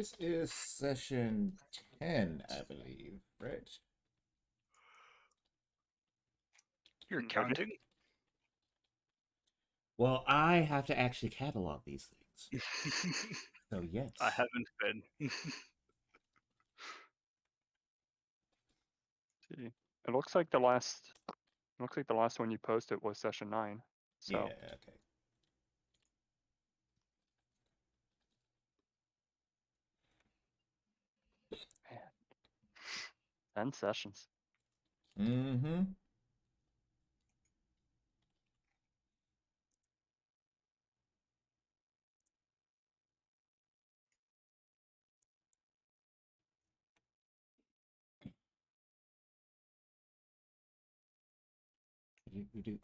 This is session 10, I believe, right? You're counting? Well, I have to actually catalog these things. So, yes. I haven't been. See, it looks like the last one you posted was session 9. So Yeah, okay. man, 10 sessions. Mm-hmm.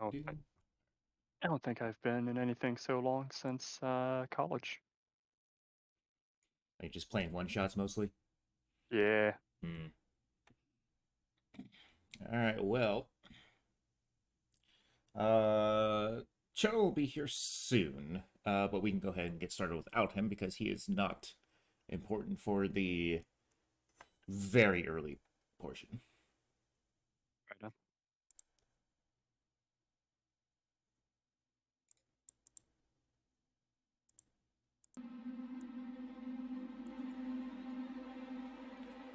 Oh, I don't think I've been in anything so long since college. Are you just playing one-shots mostly? Yeah. Hmm. Alright, well. Cho will be here soon, but we can go ahead and get started without him because he is not important for the very early portion. Right on.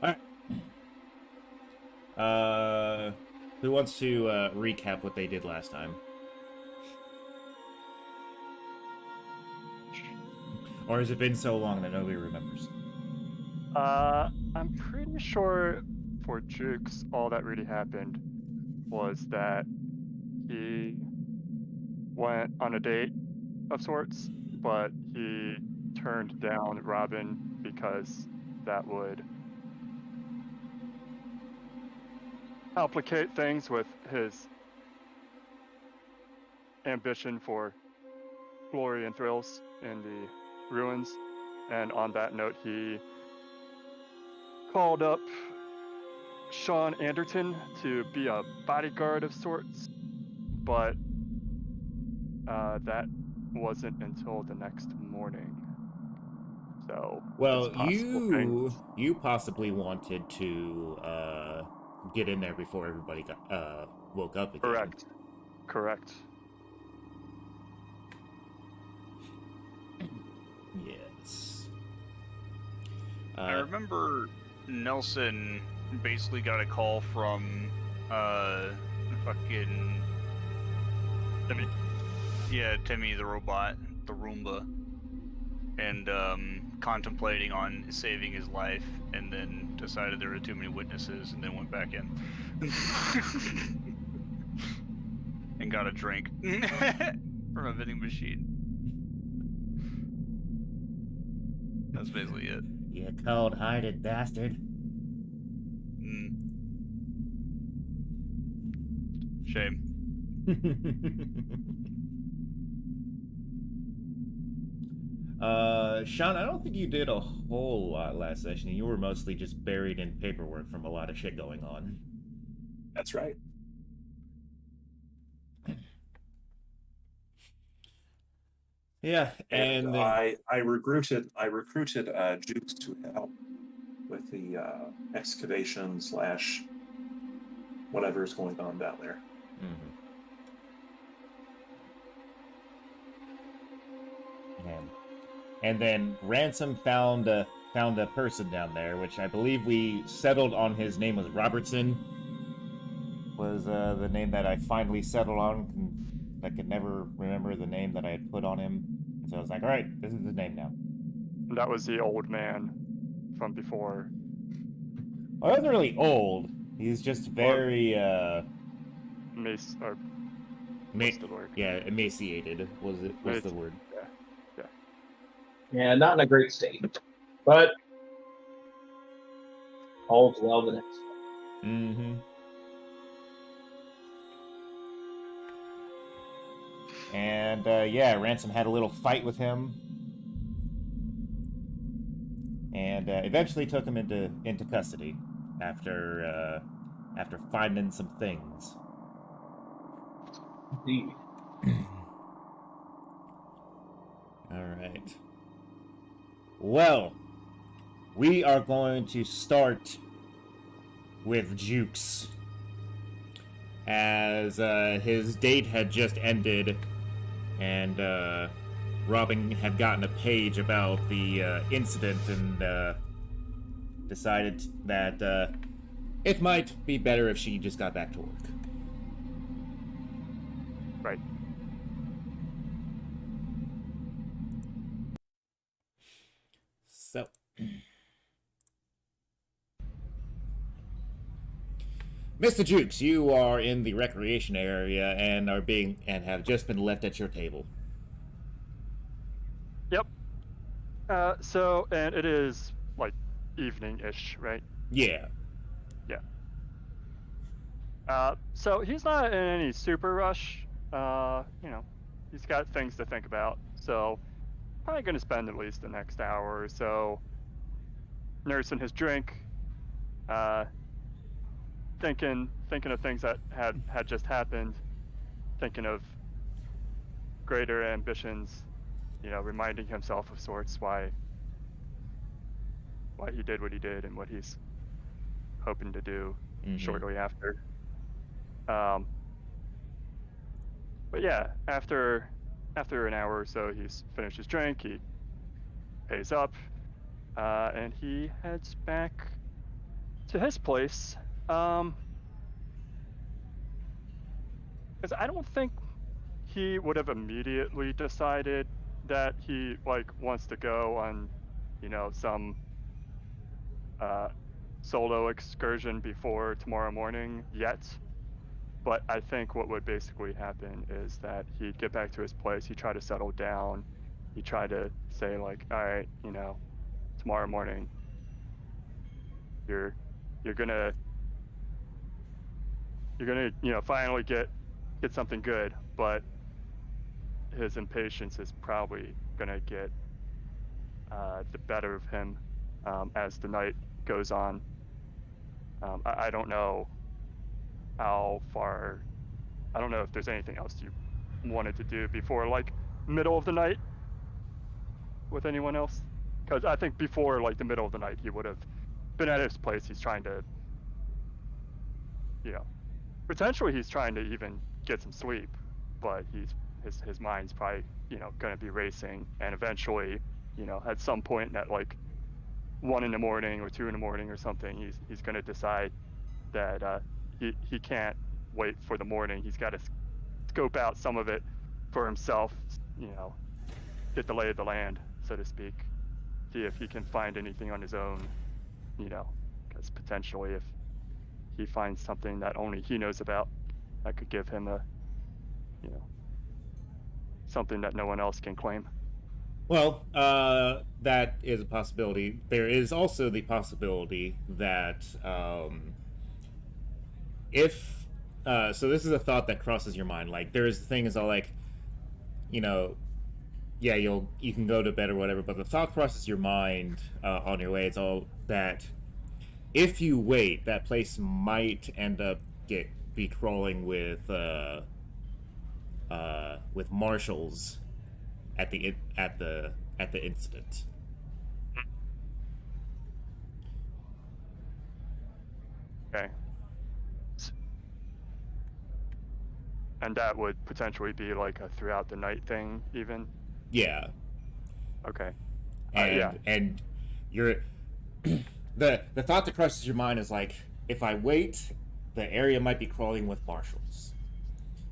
Alright. Who wants to recap what they did last time? Or has it been so long that nobody remembers? I'm pretty sure for Jukes, all that really happened was that he went on a date of sorts, but he turned down Robin because that would complicate things with his ambition for glory and thrills in the ruins. And on that note, he called up Sean Anderton to be a bodyguard of sorts, but that wasn't until the next morning. So Well, it's possible you possibly wanted to get in there before everybody got woke up again. Correct. Yes. I remember Nelson basically got a call from fucking Timmy. Yeah, Timmy the robot, the Roomba, and contemplating on saving his life, and then decided there were too many witnesses, and then went back in and got a drink from a vending machine. That's basically it. You cold-hearted bastard. Shame. Sean, I don't think you did a whole lot last session. You were mostly just buried in paperwork from a lot of shit going on. That's right. Yeah, and I recruited Jukes to help with the excavation / whatever is going on down there. Mm-hmm. And then Ransom found a person down there, which I believe we settled on. His name was Robertson. Was the name that I finally settled on. I could never remember the name that I had put on him. So I was like, all right, this is his name now. That was the old man from before. Well, he wasn't really old. He's just very what's the word? Yeah, emaciated was the word. Yeah, not in a great state, but all's well the next one. Mm-hmm. And yeah, Ransom had a little fight with him, and eventually took him into custody after finding some things. Indeed. All right. Well, We are going to start with Jukes, as his date had just ended, and Robin had gotten a page about the incident and decided that it might be better if she just got back to work. Right. So, Mr. Jukes, you are in the recreation area and have just been left at your table. Yep. And it is like evening-ish, right? Yeah. Yeah. So he's not in any super rush. He's got things to think about. So probably going to spend at least the next hour or so nursing his drink, uh, thinking of things that had just happened, thinking of greater ambitions. Reminding himself of sorts why he did what he did and what he's hoping to do shortly after. But yeah, after an hour or so, he's finished his drink. He pays up, and he heads back to his place. Because I don't think he would have immediately decided that he wants to go on, some solo excursion before tomorrow morning yet. But I think what would basically happen is that he'd get back to his place. He'd try to settle down. He'd try to say all right, tomorrow morning, you're gonna finally get something good. But his impatience is probably gonna get the better of him as the night goes on. I don't know how far. I don't know if there's anything else you wanted to do before middle of the night with anyone else, because I think before the middle of the night he would have been at his place. He's trying to, potentially he's trying to even get some sleep, but his mind's probably going to be racing, and eventually at some point at 1 a.m. or 2 a.m. or something, he's going to decide that he can't wait for the morning. He's got to scope out some of it for himself, get the lay of the land, so to speak, see if he can find anything on his own, because potentially if he finds something that only he knows about, that could give him something that no one else can claim. Well, that is a possibility. There is also the possibility that if so this is a thought that crosses your mind. There's things that yeah, you can go to bed or whatever, but the thought crosses your mind on your way. It's all that if you wait, that place might end up be crawling with marshals at the incident. Okay. And that would potentially be a throughout the night thing, even. Yeah. Okay. And you're the thought that crosses your mind is if I wait, the area might be crawling with marshals.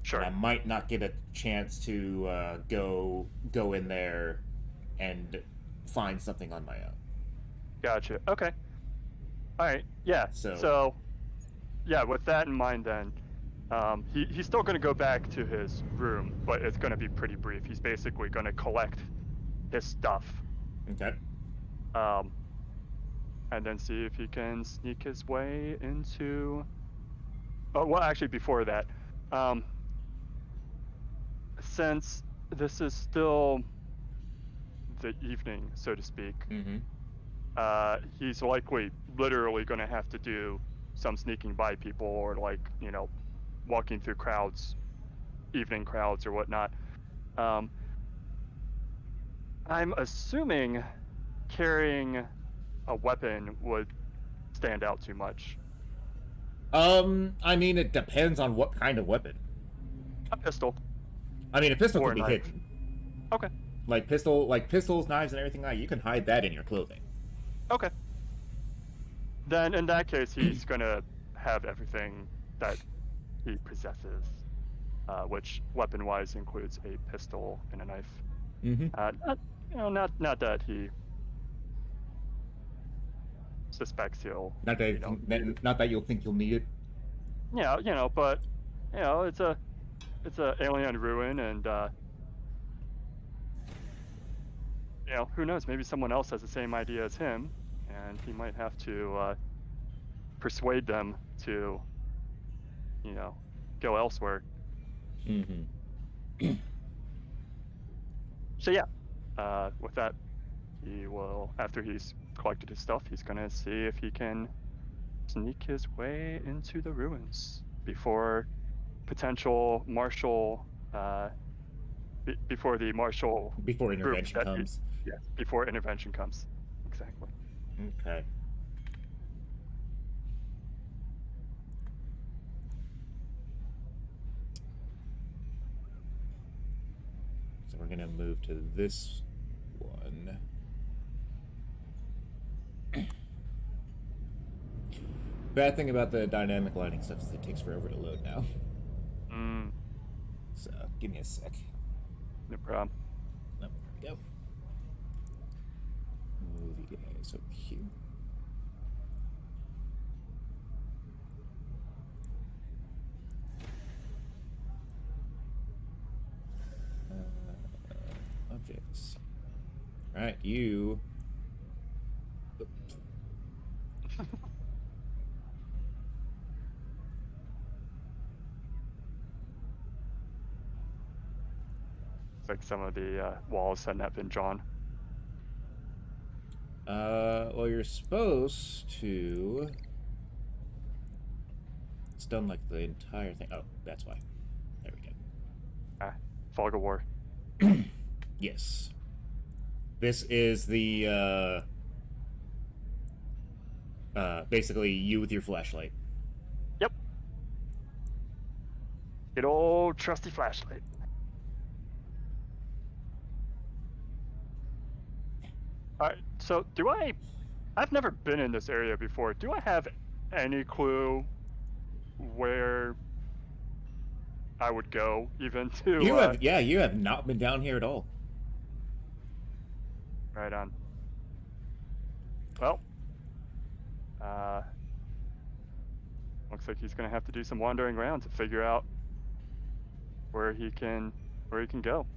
Sure. And I might not get a chance to go in there and find something on my own. Gotcha. Okay. All right. Yeah. So yeah, with that in mind, then he's still going to go back to his room, but it's going to be pretty brief. He's basically going to collect his stuff. Okay. And then see if he can sneak his way into. Oh, well, actually, before that, since this is still the evening, so to speak, he's likely literally going to have to do some sneaking by people or walking through crowds, evening crowds or whatnot. I'm assuming carrying a weapon would stand out too much. I mean, it depends on what kind of weapon. A pistol. I mean, a pistol Or can be a knife. hidden. Okay. Like pistols, knives, and everything like that. You can hide that in your clothing. Okay. Then in that case, he's gonna have everything that he possesses, which weapon-wise includes a pistol and a knife. Not that he suspects he'll. Not that you'll think you'll need it. Yeah, but it's a alien ruin, and who knows? Maybe someone else has the same idea as him, and he might have to persuade them to, go elsewhere. So yeah, with that, he will, after he's collected his stuff, he's gonna see if he can sneak his way into the ruins before potential martial, before the martial Before group intervention comes. yes, before intervention comes. Exactly. Okay. So we're gonna move to this one. Bad thing about the dynamic lighting stuff is it takes forever to load now. So give me a sec. No problem. Oh, there we go. Move you guys over here. Objects. Alright, you. It's like some of the walls had not been drawn. Well, you're supposed to. It's done like the entire thing. Oh, that's why. There we go. Fog of War. Yes. This is the basically you with your flashlight. Yep. Good old trusty flashlight. Alright, so I've never been in this area before. Do I have any clue where I would go even to You have not been down here at all. Right on. Well, looks like he's gonna have to do some wandering around to figure out where he can go.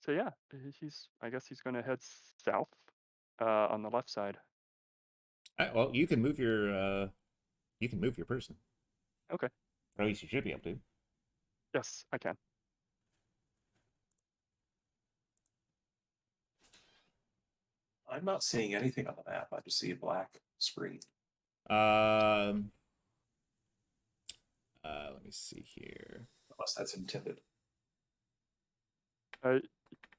So yeah, I guess he's gonna head south, on the left side. Well, you can move your person. Okay. Or at least you should be able to. Yes, I can. I'm not seeing anything on the map. I just see a black screen. Let me see here. Unless that's intended.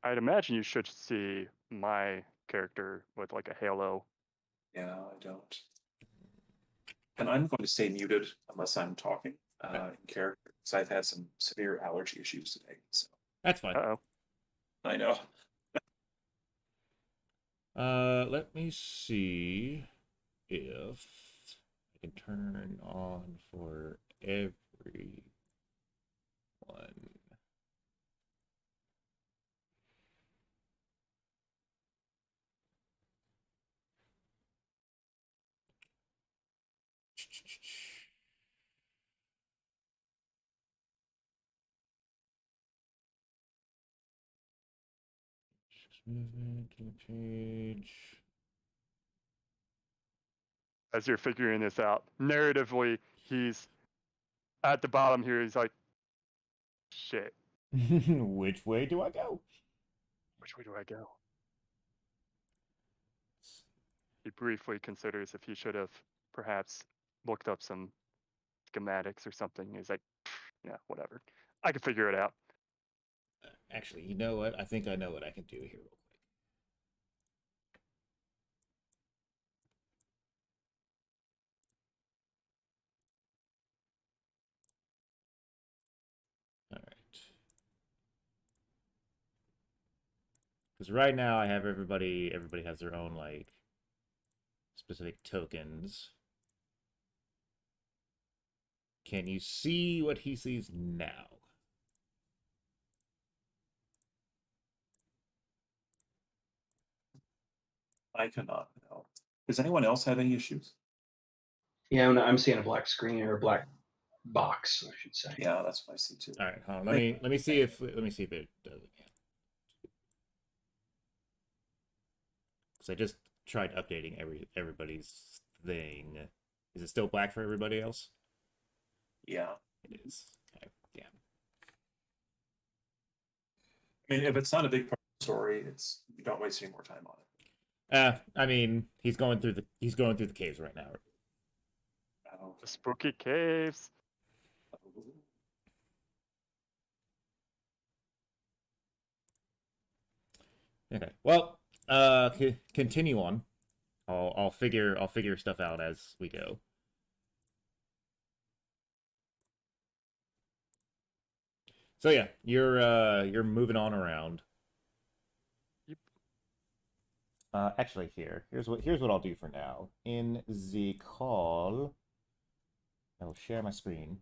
I'd imagine you should see my character with like a halo. Yeah, I don't. And I'm going to stay muted unless I'm talking in character, because I've had some severe allergy issues today. So That's fine. Uh-oh. I know. Let me see if I can turn on for everyone. Movement to the page. As you're figuring this out, narratively, he's at the bottom here. He's like, shit. Which way do I go? Which way do I go? He briefly considers if he should have perhaps looked up some schematics or something. He's like, yeah, whatever. I can figure it out. Actually, you know what? I think I know what I can do here real quick. All right. Because right now I have everybody has their own like specific tokens. Can you see what he sees now? I cannot now. Does anyone else have any issues? Yeah, I'm seeing a black screen or a black box, I should say. Yeah, that's what I see too. All right, hold on. Let me see if it does it. Because I just tried updating everybody's thing. Is it still black for everybody else? Yeah. It is. Okay. Yeah. I mean, if it's not a big part of the story, it's you don't waste any more time on it. I mean, he's going through the caves right now. Oh, The spooky caves. Okay. Well, continue on. I'll figure stuff out as we go. So yeah, you're moving on around. Yep. Actually, here's what I'll do for now. In the call, I will share my screen.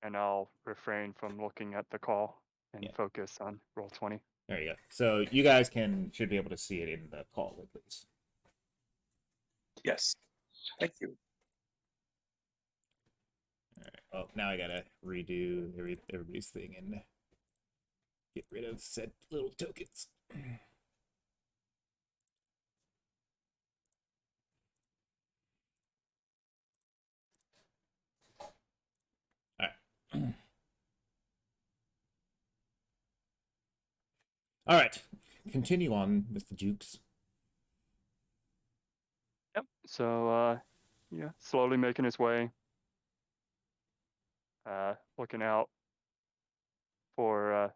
And I'll refrain from looking at the call and Yeah. focus on roll 20. There you go. So you guys should be able to see it in the call at least. Yes. Thank you. All right. Well, now I gotta redo everybody's thing and get rid of said little tokens. All right. All right. Continue on, Mr. Jukes. Yep. So, yeah, slowly making his way. Looking out for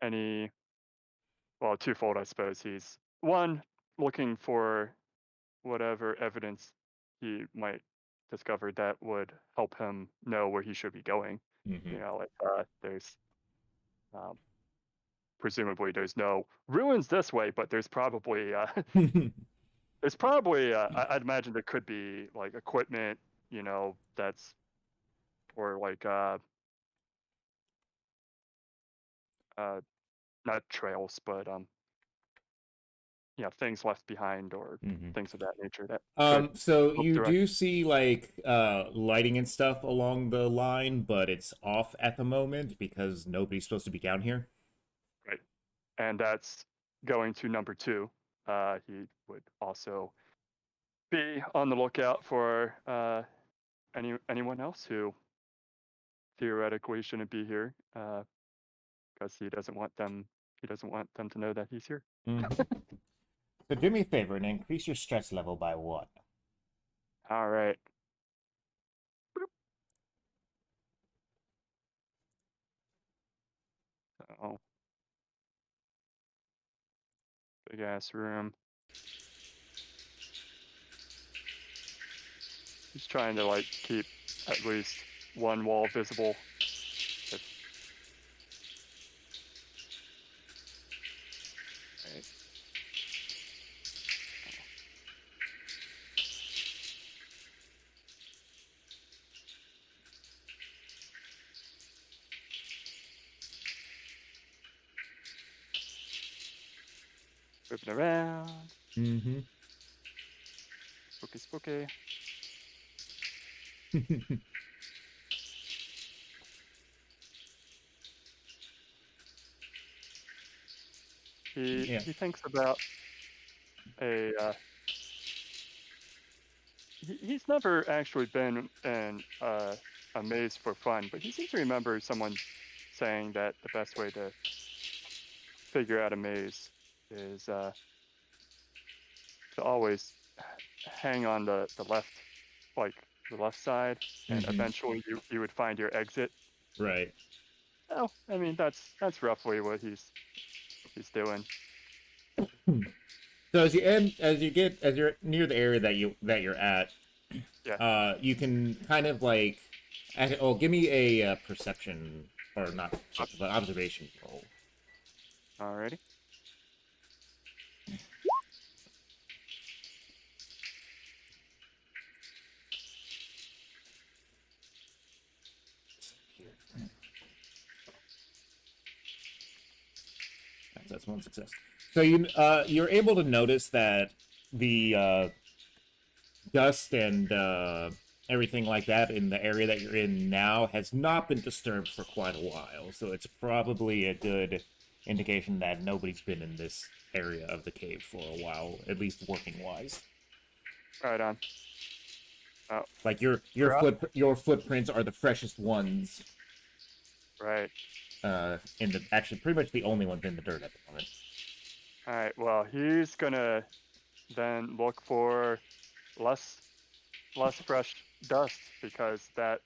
any, well, twofold, I suppose. He's one, looking for whatever evidence he might discover that would help him know where he should be going. Mm-hmm. You know, like there's presumably there's no ruins this way, but there's probably I'd imagine there could be like equipment, you know, that's or like not trails, but you know, things left behind or Mm-hmm. things of that nature that could So help you direct. do see like lighting and stuff along the line, but it's off at the moment because nobody's supposed to be down here. Right. And that's going to number 2. He would also be on the lookout for anyone else who theoretically shouldn't be here, because he doesn't want them to know that he's here. Mm-hmm. So do me a favor and increase your stress level by 1. All right. So, big ass room. He's trying to like keep at least one wall visible. If... Right. Moving around. Mm-hmm. Spooky, spooky. Yeah. He thinks about a. He's never actually been in a maze for fun, but he seems to remember someone saying that the best way to figure out a maze is to always hang on the left, like the left side, and Mhm. eventually you would find your exit. Right. Oh, I mean that's roughly what he's doing. So as you're near the area that you're at, Yeah. you can kind of like, give me a perception or not perception, but observation roll. Alrighty. That's one success. So you're able to notice that the dust and everything like that in the area that you're in now has not been disturbed for quite a while. So it's probably a good indication that nobody's been in this area of the cave for a while, at least working wise. Right on. Oh, Like Right. your footprints are the freshest ones. Right. In the actually pretty much the only ones in the dirt at the moment. All right. Well, he's gonna then look for less fresh dust because that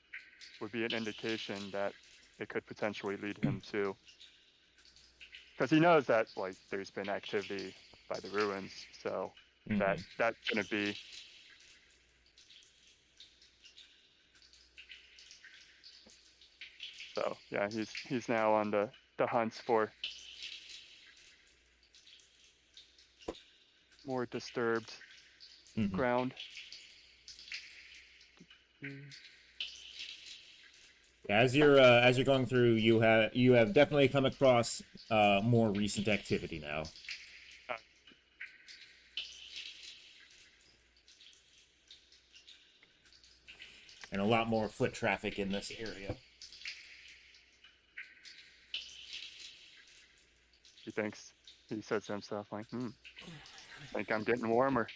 would be an indication that it could potentially lead him to, because he knows that like there's been activity by the ruins, so Mhm. that shouldn't be. So yeah, he's now on the hunt for more disturbed Mhm. ground. As you're going through, you have definitely come across more recent activity now, Uh, and a lot more foot traffic in this area. he says to himself like, I think I'm getting warmer.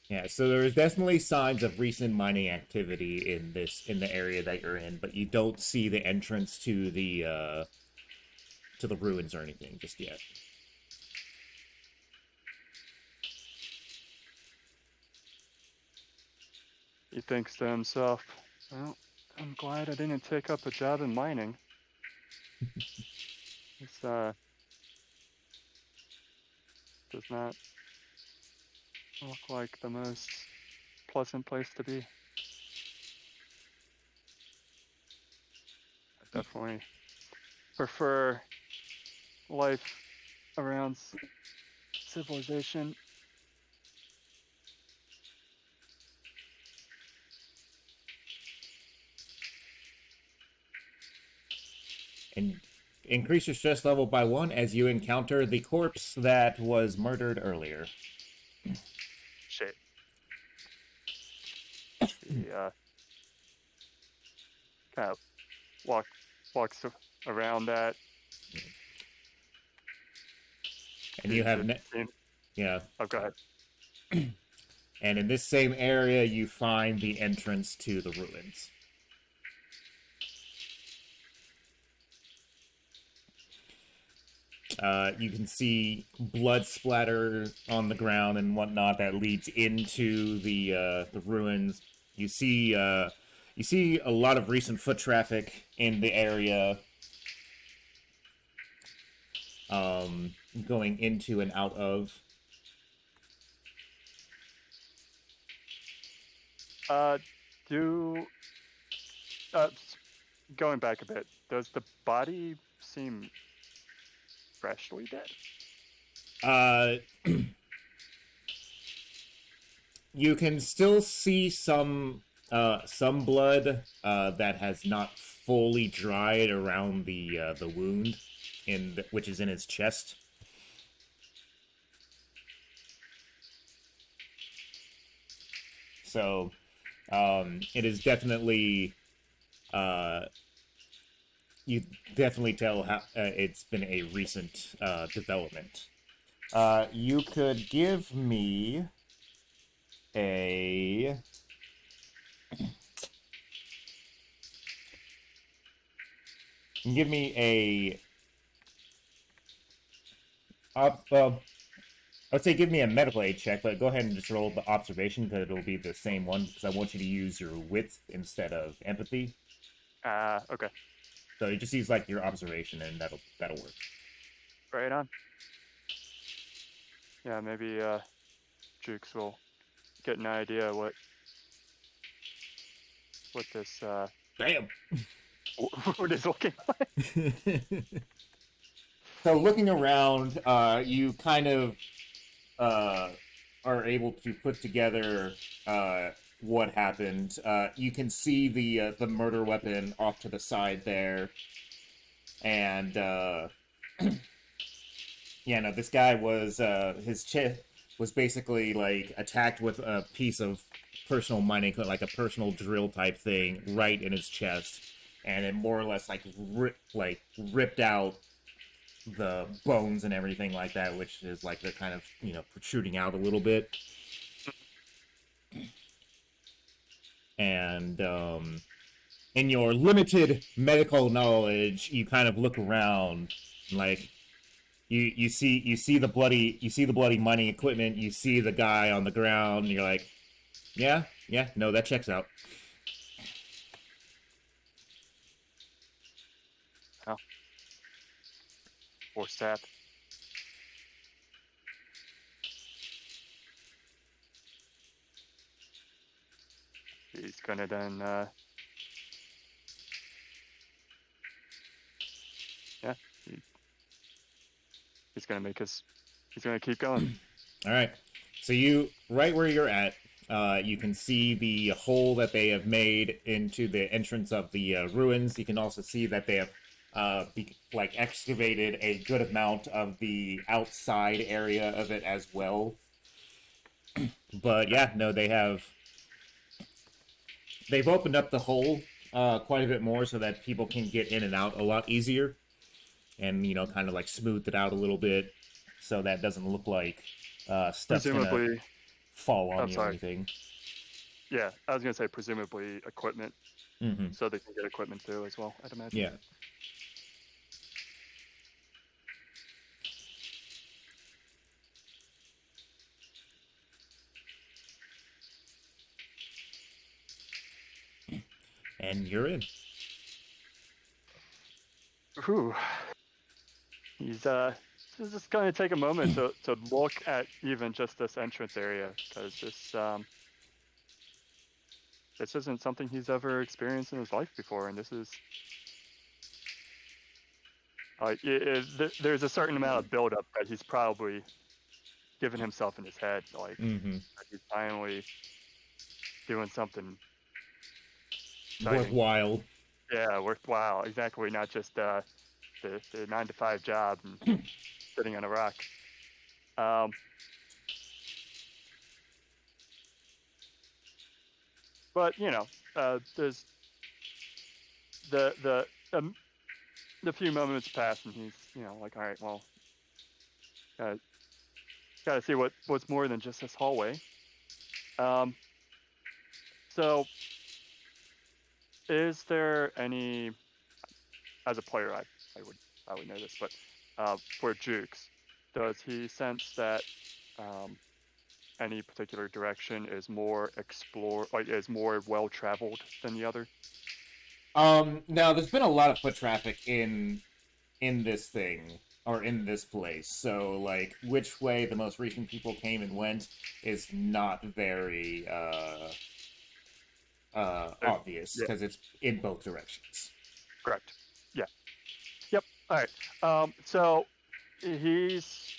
Yeah, so there's definitely signs of recent mining activity in the area that you're in, but you don't see the entrance to the ruins or anything just yet. He thinks to himself, well, I'm glad I didn't take up a job in mining. This does not look like the most pleasant place to be. I definitely prefer life around civilization. And increase your stress level by 1 as you encounter the corpse that was murdered earlier. Shit. He kind of walks around that. And you have yeah. Oh, go ahead. And in this same area, you find the entrance to the ruins. You can see blood splatter on the ground and whatnot that leads into the ruins. You see a lot of recent foot traffic in the area, going into and out of. Do going back a bit, does the body seem freshly dead? Uh, you can still see some blood that has not fully dried around the wound which is in his chest. So it is definitely you definitely tell how it's been a recent development. You could give me a give me well, I would say give me a medical aid check, but go ahead and just roll the observation because it'll be the same one because I want you to use your wits instead of empathy. Okay. So you just use like your observation and that'll work. Right on. Yeah, maybe Jukes will get an idea what this Damn. what is looking like. So looking around, you kind of are able to put together what happened. You can see the murder weapon off to the side there, and yeah, no, this guy was his chest was basically like attacked with a piece of personal mining equipment, like a personal drill type thing, right in his chest, and it more or less like ripped out the bones and everything like that, which is like they're kind of protruding out a little bit. And in your limited medical knowledge, you kind of look around, and, like you see the bloody mining equipment. You see the guy on the ground. And you're like, yeah, no, that checks out. Oh. Or stab. He's gonna then yeah, he's gonna keep going. All right. So you, right where you're at, you can see the hole that they have made into the entrance of the ruins. You can also see that they have excavated a good amount of the outside area of it as well. But yeah, no, they've opened up the hole quite a bit more so that people can get in and out a lot easier, and kind of like smoothed it out a little bit so that doesn't look like stuff's Presumably gonna fall on I'm you sorry. or anything. Yeah, I was gonna say presumably equipment, Mm-hmm. so they can get equipment too as well, I'd imagine. Yeah. And you're in. Whew. He's just gonna take a moment to look at even just this entrance area, because this isn't something he's ever experienced in his life before, and this is like there's a certain amount of buildup that he's probably given himself in his head, like that he's finally doing something exciting. Worthwhile. Yeah, worthwhile. Exactly, not just the 9-to-5 job and sitting on a rock. But there's the few moments pass, and he's like, all right, well, gotta see what's more than just this hallway. So is there any, as a player, I would know this, but for Jukes, does he sense that any particular direction is more is more well traveled than the other? Now there's been a lot of foot traffic in this thing or in this place, so like which way the most recent people came and went is not very obvious because it's in both directions. Correct. Yeah. Yep. All right. So he's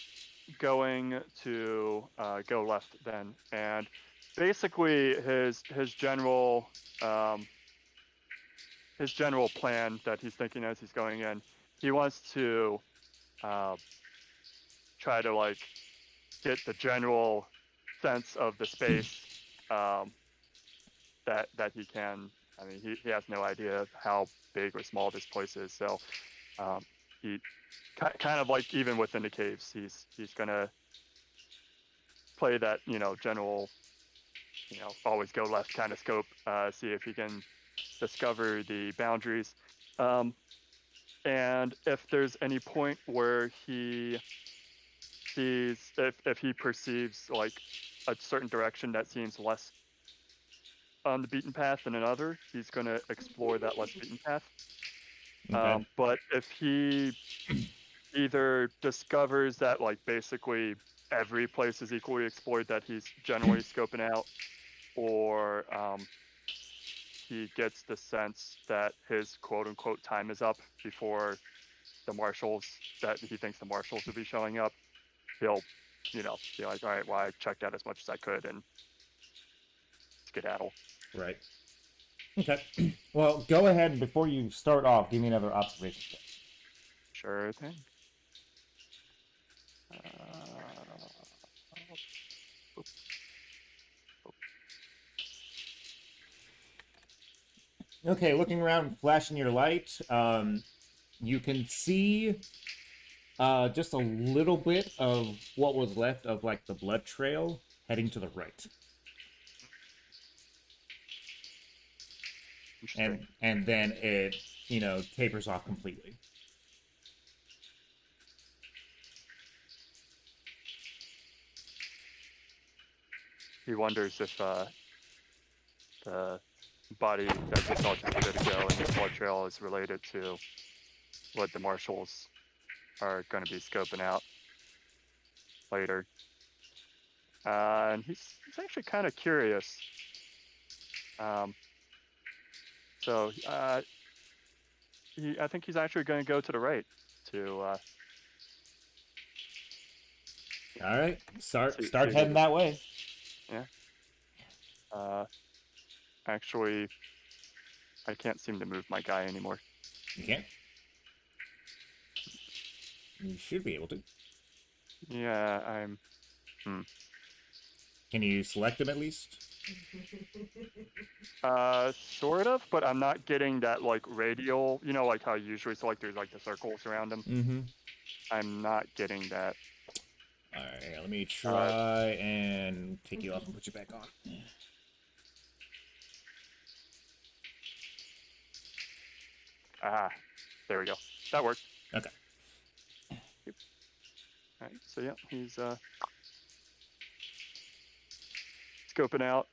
going to go left then, and basically his general plan that he's thinking as he's going in, he wants to try to like get the general sense of the space that he can. I mean, he has no idea how big or small this place is, so he kind of like even within the caves, he's gonna play that general always go left kind of scope, see if he can discover the boundaries, and if there's any point where he sees if he perceives like a certain direction that seems less on the beaten path than another, he's going to explore that less beaten path. Okay. But if he either discovers that like basically every place is equally explored that he's generally scoping out, or he gets the sense that his quote unquote time is up before the marshals, that he thinks the marshals will be showing up, he'll, be like, all right, well, I checked out as much as I could and skedaddle. Right. Okay. Well, go ahead, and before you start off, give me another observation check. Sure thing. Okay, looking around, flashing your light, you can see just a little bit of what was left of like the blood trail heading to the right. Interesting. And then it, tapers off completely. He wonders if the body that he saw just a bit ago and the blood trail is related to what the marshals are going to be scoping out later. And he's actually kind of curious. So I think he's actually going to go to the right to. All right, start see heading that way. Yeah. Actually, I can't seem to move my guy anymore. You can't. You should be able to. Yeah, I'm. Can you select him at least? Sort of, but I'm not getting that like radial. Like how you usually select there's like the circles around him. Mm-hmm. I'm not getting that. All right, let me try and take you off and put you back on. Ah, there we go. That worked. Okay. Yep. All right, so yeah, he's scoping out.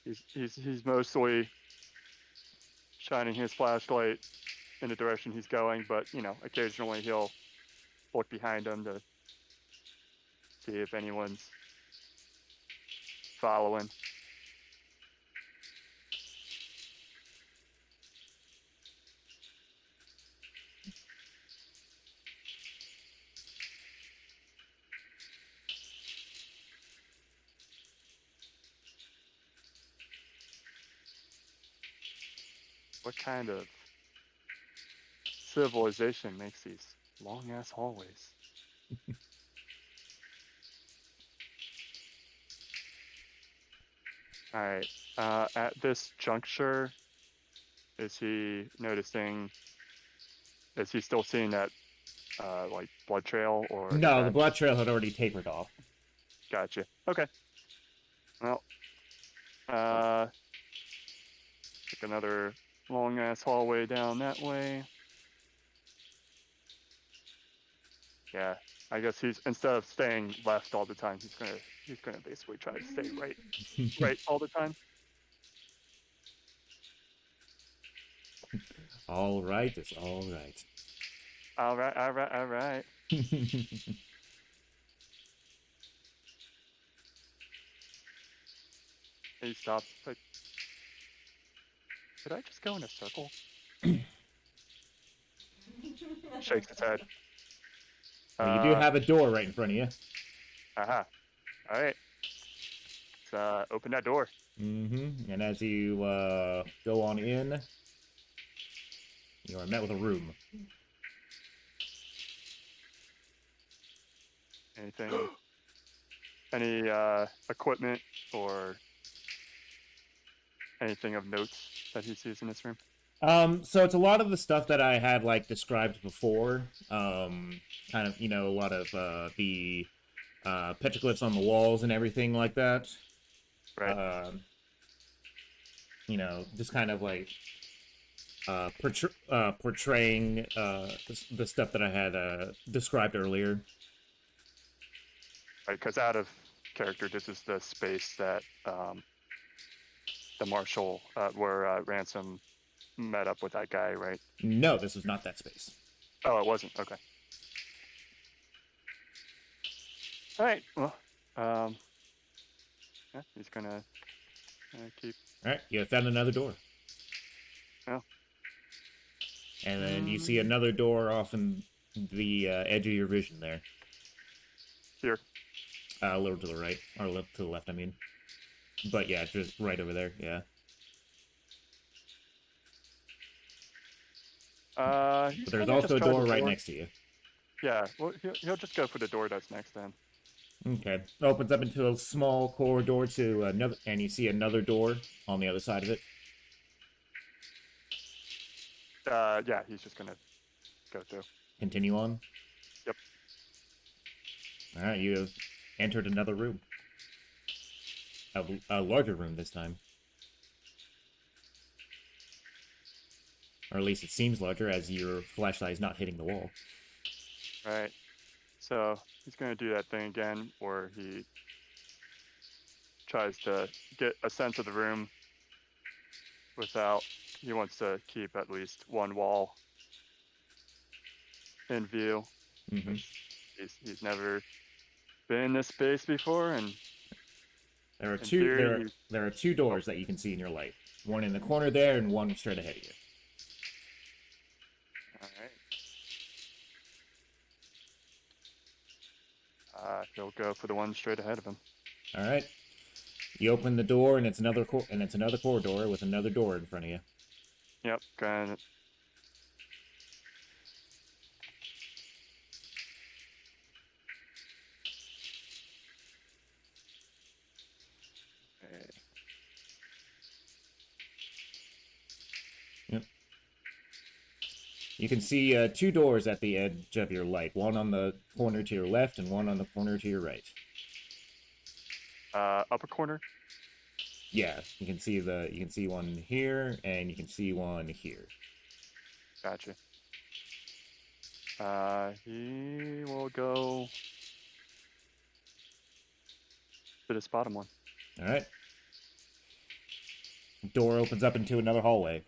He's mostly shining his flashlight in the direction he's going, but occasionally he'll look behind him to see if anyone's following. What kind of civilization makes these long ass hallways? All right. At this juncture, is he noticing? Is he still seeing that like blood trail, or No, the blood trail had already tapered off. Gotcha. Okay. Well, take another long ass hallway down that way. Yeah, I guess he's, instead of staying left all the time, he's gonna basically try to stay right all the time. All right, it's all right. All right. He stops. Like, did I just go in a circle? Shakes his head. Well, you do have a door right in front of you. Aha. All right. Let's open that door. Mm-hmm. And as you go on in, you are met with a room. Anything? Any equipment or anything of notes that he sees in this room? So it's a lot of the stuff that I had like described before. Kind of, a lot of the petroglyphs on the walls and everything like that. Right. Just kind of like portraying the stuff that I had described earlier. Right, because out of character, this is the space that the marshal, where Ransom met up with that guy, right? No, this was not that space. Oh, it wasn't. Okay. All right. Well, yeah, he's gonna keep. All right, you found another door. Oh. And then you see another door off in the edge of your vision there. Here. A little to the right, or to the left, I mean. But yeah, just right over there, yeah. But there's also a door right next to you. Yeah, well, he'll just go for the door that's next to him. Okay. Opens up into a small corridor to another, and you see another door on the other side of it. Yeah, he's just gonna go through. Continue on. Yep. All right, you have entered another room. A larger room this time. Or at least it seems larger, as your flashlight is not hitting the wall. Right. So he's gonna do that thing again, where he tries to get a sense of the room without. He wants to keep at least one wall in view. Mm-hmm. He's never been in this space before, and There are in two. theory, There are two doors that you can see in your light. One in the corner there, and one straight ahead of you. All right. He'll go for the one straight ahead of him. All right. You open the door, and it's another corridor with another door in front of you. Yep. Kind Yep. You can see two doors at the edge of your light. One on the corner to your left, and one on the corner to your right. upper corner. Yeah, you can see one here, and you can see one here. Gotcha. He will go to this bottom one. All right. Door opens up into another hallway.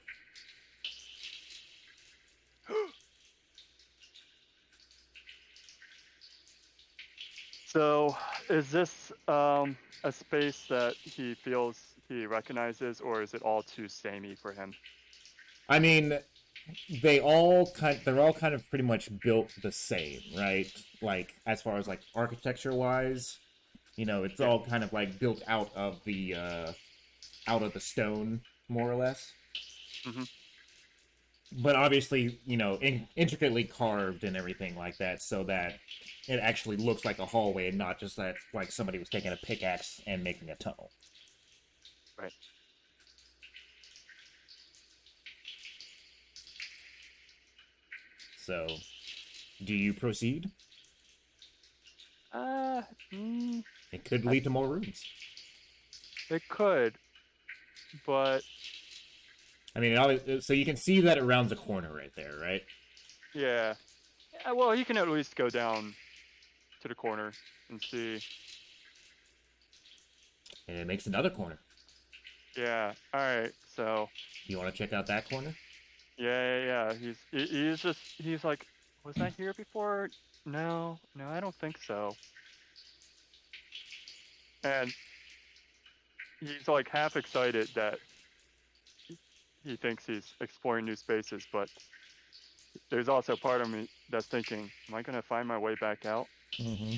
So, is this a space that he feels he recognizes, or is it all too samey for him? I mean, they're all kind of pretty much built the same, right? Like as far as like architecture wise, it's all kind of like built out of the stone, more or less. Mm-hmm. But obviously, intricately carved and everything like that, so that it actually looks like a hallway and not just that like somebody was taking a pickaxe and making a tunnel. Right. So, do you proceed? It could lead to more rooms. It could, but I mean, so you can see that it rounds a corner right there, right? yeah. Well, you can at least go down to the corner and see. And it makes another corner. Yeah. All right. So. You want to check out that corner? Yeah. He's like, was I here before? No, I don't think so. And he's like half excited that he thinks he's exploring new spaces, but there's also part of me that's thinking, am I gonna find my way back out? Mm-hmm.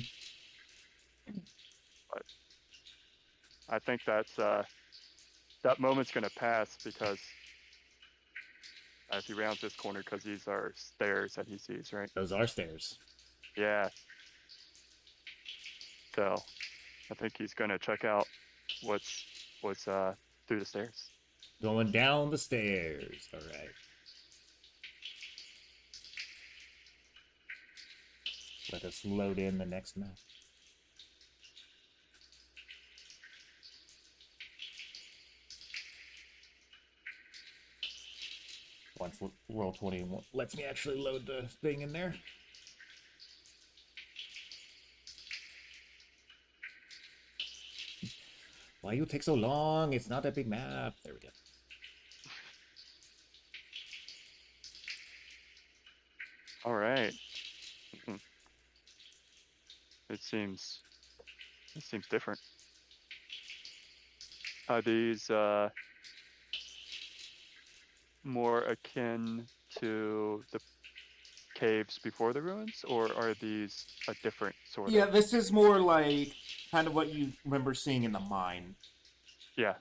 But I think that moment's gonna pass, because as he rounds this corner, because these are stairs that he sees, right? Those are stairs. Yeah. So I think he's gonna check out what's through the stairs. Going down the stairs. All right. Let us load in the next map. once roll 20 lets me actually load the thing in there. Why you take so long? It's not a big map. There we go. All right. It seems different. Are these more akin to the caves before the ruins, or are these a different sort Yeah, of? this is more like kind of what you remember seeing in the mine. Yeah.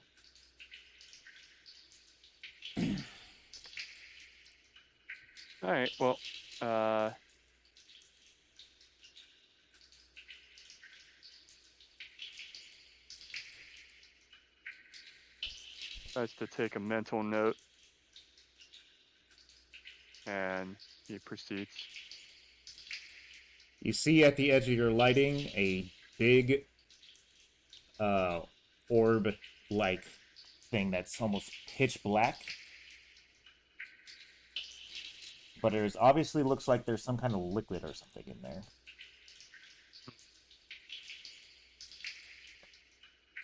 All right. Well, tries to take a mental note, and he proceeds. You see at the edge of your lighting a big orb like thing that's almost pitch black. But it obviously looks like there's some kind of liquid or something in there.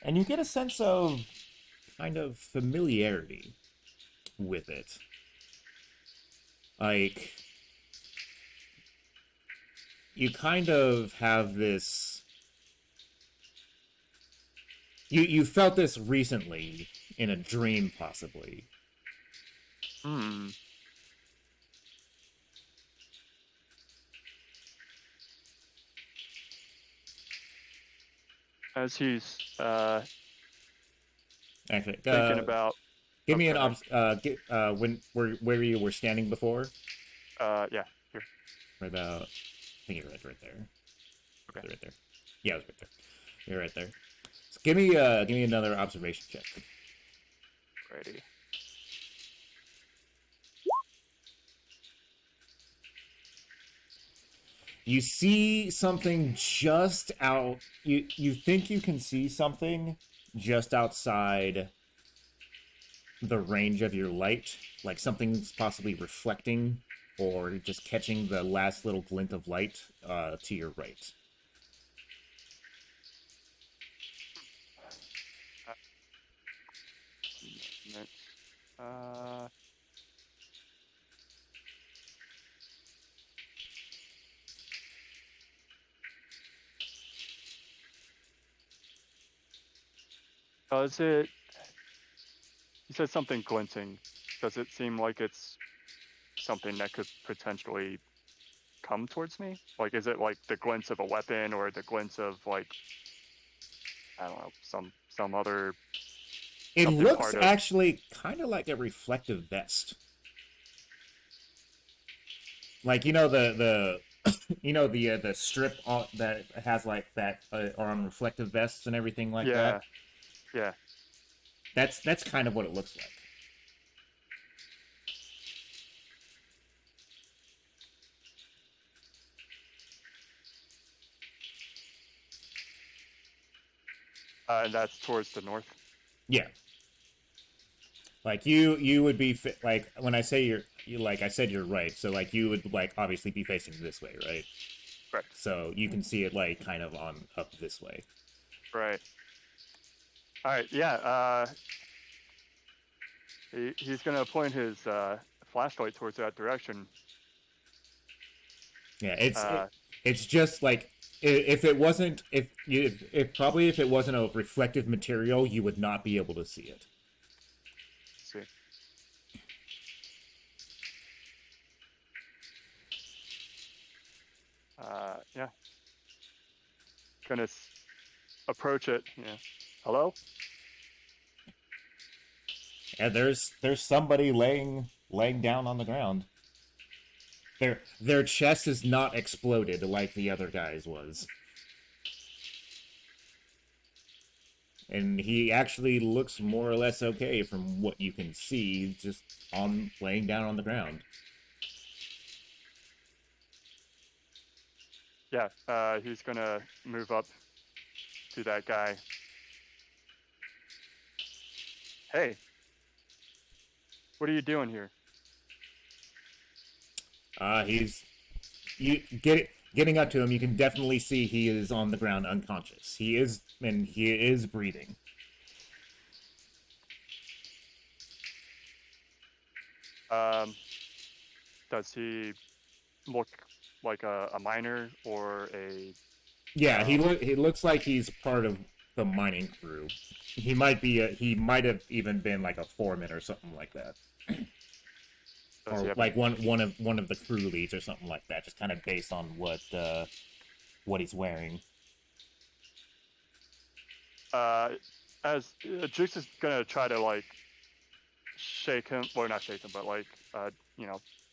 And you get a sense of kind of familiarity with it. Like, you kind of have this. You felt this recently in a dream, possibly. Hmm. As he's Actually, thinking about. give me an Okay. where you were standing before. Yeah. Here. Right about, I think you're right there. Okay. Right there. Yeah, I was right there. You're right there. So give me another observation check. Righty. You see something just out. You think you can see something just outside the range of your light, like something's possibly reflecting or just catching the last little glint of light to your right. Uh, does it? You said something glinting. Does it seem like it's something that could potentially come towards me? Like, is it like the glints of a weapon, or the glints of like, I don't know, some other It something looks part of? actually kind of like a reflective vest. Like, you know, the the strip that has like that on reflective vests and everything like Yeah, that. yeah. That's kind of what it looks like. And that's towards the north. Yeah. Like you would be like when I say you like I said you're right. So like you would like obviously be facing this way, right? Correct. So you can see it like kind of on up this way. Right. All right. Yeah. He's gonna point his flashlight towards that direction. Yeah, Uh, it's just like if it wasn't if probably if it wasn't a reflective material, you would not be able to see it. see. Yeah. Gonna approach it. Yeah. Hello? Yeah, there's somebody laying down on the ground. Their chest is not exploded like the other guy's was. And he actually looks more or less okay from what you can see, just on laying down on the ground. Yeah. He's gonna move up to that guy. Hey. What are you doing here? He's getting up to him. You can definitely see he is on the ground, unconscious. He is breathing. Does he look like a miner or a? Yeah, he looks like he's part of the mining crew. He might have even been like a foreman or something like that, Does he or have like one of the crew leads or something like that. Just kind of based on what he's wearing. As Jukes is gonna try to like shake him, well, not shake him, but like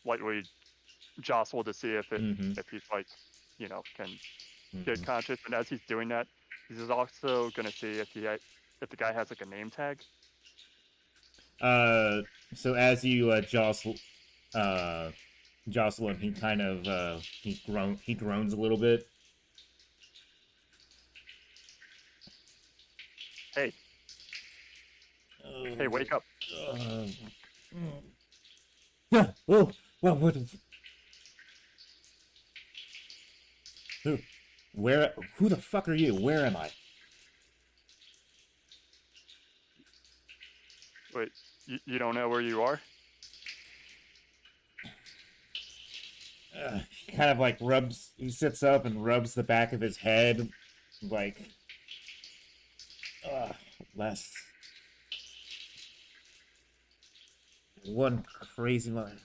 lightly jostle to see if he's like can get conscious. And as he's doing that, he's also gonna see if the guy has like a name tag. So as you jostle him, he kind of he groans a little bit. Hey, wake up! Yeah. Oh, well, what? Who the fuck are you? Where am I? Wait, you don't know where you are? He kind of like he sits up and rubs the back of his head, like, last one crazy mother.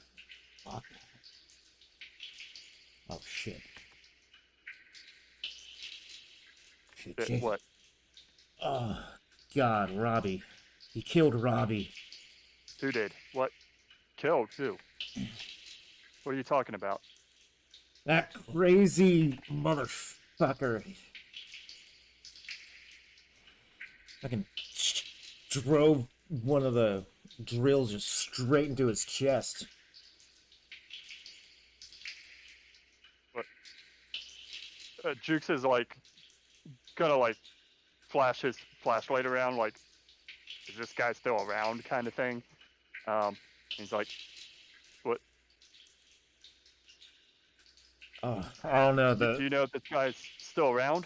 Fuck. Oh shit. Shit. What? Oh God, Robbie. He killed Robbie. Who did? What? Killed who? What are you talking about? That crazy motherfucker. Fucking drove one of the drills just straight into his chest. What? Jukes is like gonna like flash his flashlight around, like, is this guy still around, kind of thing. He's like, what? Oh, I don't know. Do you know if this guy's still around?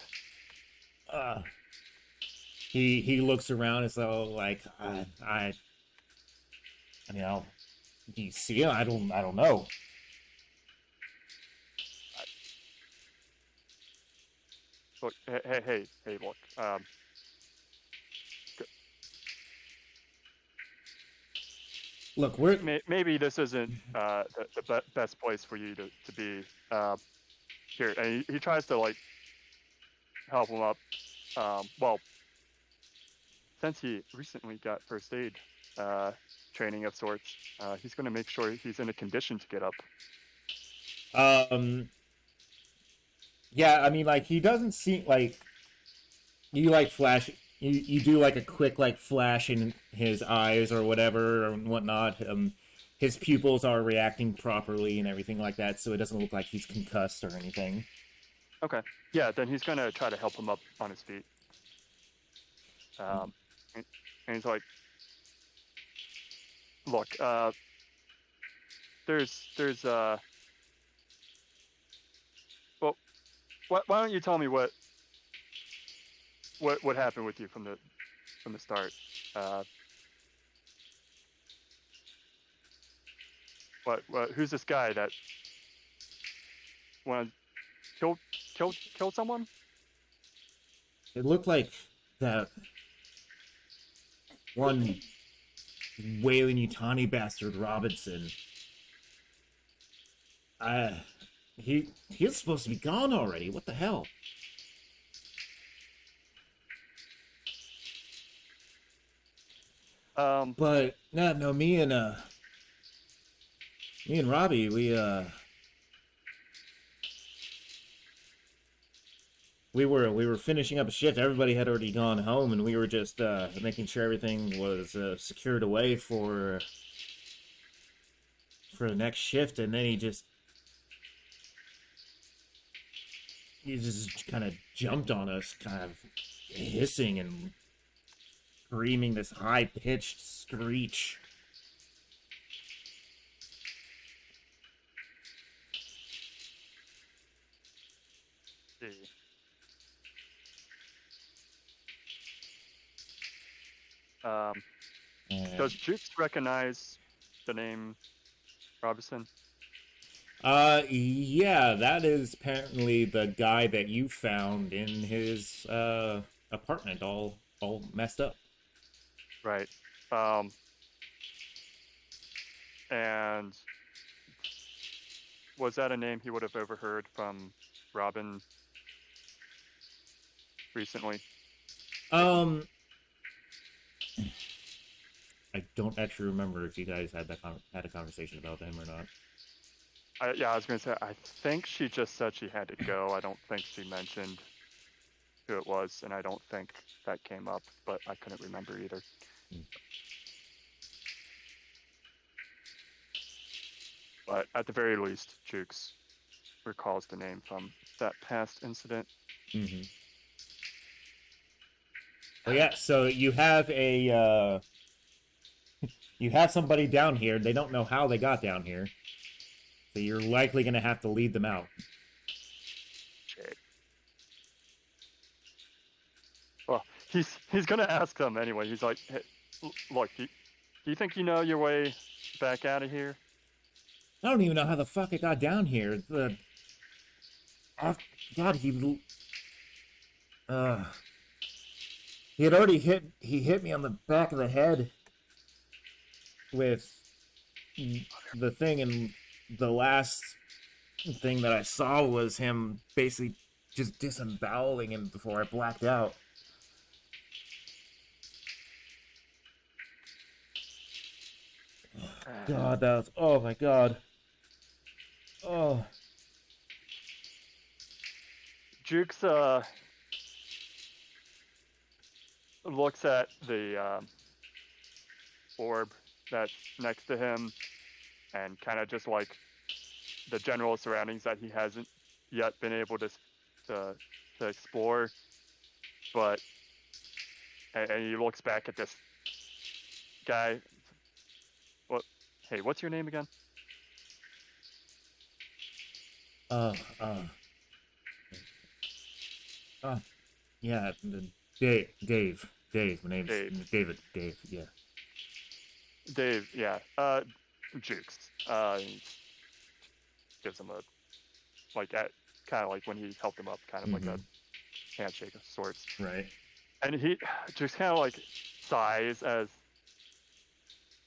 He looks around as though like I mean, do you see him? I don't know. Look, hey, look. Look, maybe this isn't the best place for you to be. Here, and he tries to like help him up. Well, since he recently got first aid training of sorts, he's going to make sure he's in a condition to get up. Yeah, I mean, like, he doesn't seem like you like flash. You do like a quick like flash in his eyes or whatever or whatnot. His pupils are reacting properly and everything like that, so it doesn't look like he's concussed or anything. Okay. Yeah, then he's gonna try to help him up on his feet. And he's like, look, there's well, why don't you tell me what happened with you from the start? Who's this guy that wanted killed someone? It looked like that one Wailing Utani bastard Robinson. He's supposed to be gone already. What the hell? But no, me and Robbie, we were finishing up a shift. Everybody had already gone home, and we were just making sure everything was secured away for the next shift. And then he just kind of jumped on us, kind of hissing and screaming this high-pitched screech. see. Does Jukes recognize the name Robinson? Yeah, that is apparently the guy that you found in his apartment, all messed up. Right. And was that a name he would have overheard from Robin recently? Um, I don't actually remember if you guys had had a conversation about him or not. Yeah, I was going to say, I think she just said she had to go. I don't think she mentioned who it was, and I don't think that came up, but I couldn't remember either. But at the very least, Jukes recalls the name from that past incident. Mm-hmm. Well, yeah. So you have you have somebody down here. They don't know how they got down here, so you're likely gonna have to lead them out. Shit. Well, he's gonna ask them anyway. He's like, hey, look, do you think you know your way back out of here? I don't even know how the fuck it got down here. God, uh, he had already hit me on the back of the head with the thing, and the last thing that I saw was him basically just disemboweling him before I blacked out. God, that was, oh my god. Oh. Jukes looks at the orb that's next to him and kind of just like the general surroundings that he hasn't yet been able to explore, but and he looks back at this guy. What? Hey, what's your name again? Uh, uh, yeah, Dave. My name's Dave. David. Dave. Yeah. Dave. Yeah. Jukes. He gives him a like at kind of like when he helped him up, kind of like a handshake of sorts. Right. And he just kind of like sighs as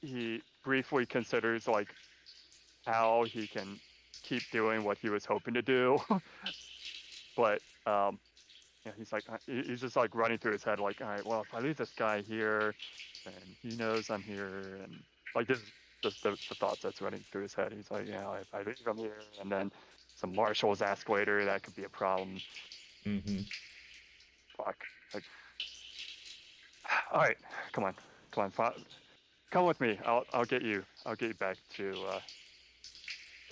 he briefly considers like how he can keep doing what he was hoping to do. But yeah, he's just like running through his head like, all right, well, if I leave this guy here and he knows I'm here, and like this is just the thoughts that's running through his head. He's like, yeah, if I leave him here and then some marshals ask later, that could be a problem. Fuck. Like, all right, come on, come with me. I'll get you back to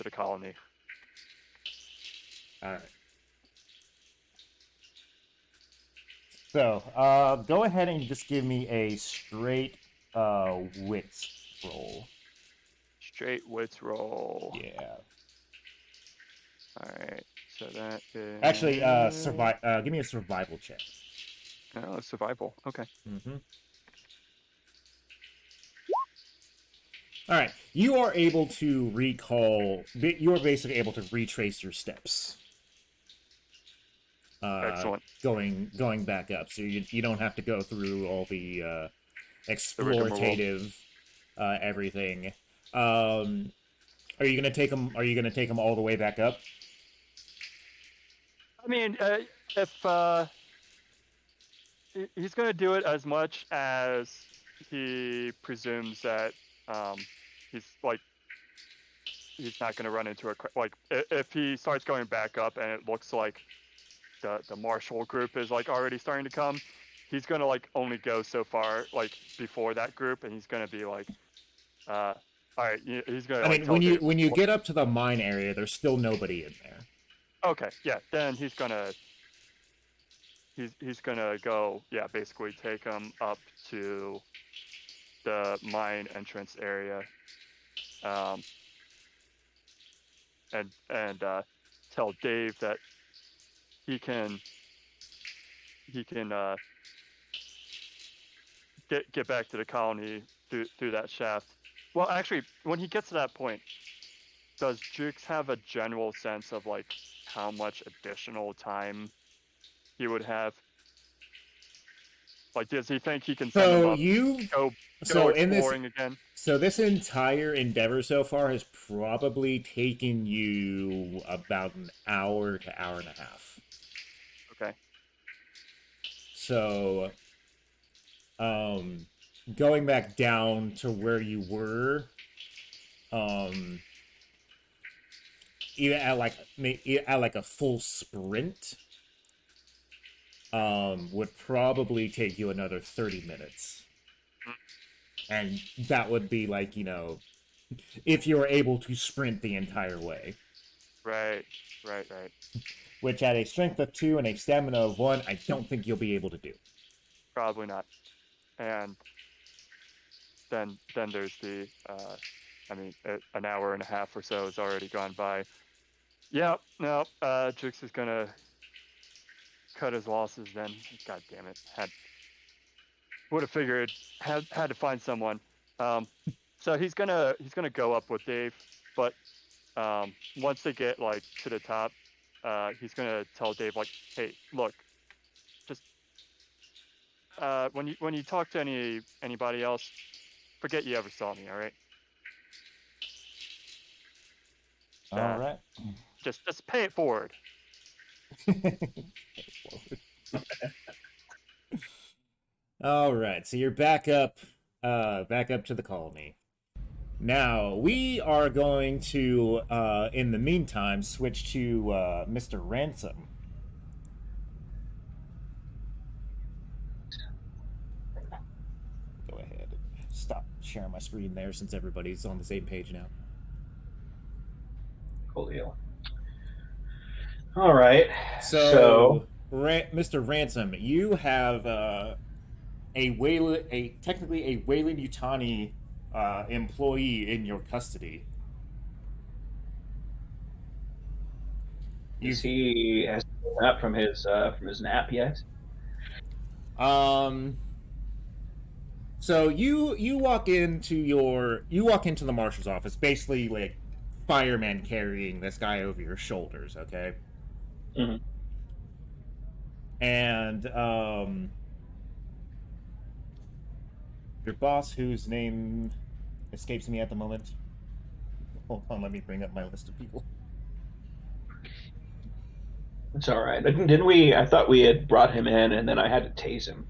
the colony. All right. So, go ahead and just give me a straight wits roll. Straight wits roll. Yeah. All right. So that is Actually, give me a survival check. Oh, survival. Okay. All right. You are able to recall. You are basically able to retrace your steps. Excellent. Going back up, so you don't have to go through all the explorative everything. Are you gonna take them? Are you gonna take them all the way back up? I mean, if he's going to do it as much as he presumes that he's not going to run into a if he starts going back up and it looks like the marshal group is like already starting to come, he's going to like only go so far like before that group, and he's going to be like all right, he's going to I mean, when you get up to the mine area, there's still nobody in there. Okay, yeah, then he's gonna go, yeah, basically take him up to the mine entrance area, and tell Dave that he can get back to the colony through that shaft. Well, actually, when he gets to that point, does Jukes have a general sense of like how much additional time he would have? Like, does he think he can send him So up, you, go so in this, exploring again? so this entire endeavor so far has probably taken you about an hour to hour and a half. Okay. So, going back down to where you were, even at like a full sprint, would probably take you another 30 minutes. And that would be like, if you were able to sprint the entire way. Right. Which at a strength of 2 and a stamina of 1, I don't think you'll be able to do. Probably not. And then there's the an hour and a half or so has already gone by. Yep, no, Jukes is gonna cut his losses then. God damn it. Would have figured, had to find someone. So he's gonna go up with Dave, but once they get like to the top, he's gonna tell Dave like, hey, look, just when you talk to anybody else, forget you ever saw me, all right? All right. Just pay it forward. All right, so you're back up to the colony. Now we are going to, in the meantime, switch to Mr. Ransom. Go ahead and stop sharing my screen there, since everybody's on the same page now. Cool deal. All right. So Mr. Ransom, you have technically a Weyland-Yutani employee in your custody. Has he woken up from his nap yet? So you walk into the marshal's office, basically like fireman carrying this guy over your shoulders, okay? Mm-hmm. And your boss, whose name escapes me at the moment. Hold on, let me bring up my list of people. It's all right. Didn't we? I thought we had brought him in, and then I had to tase him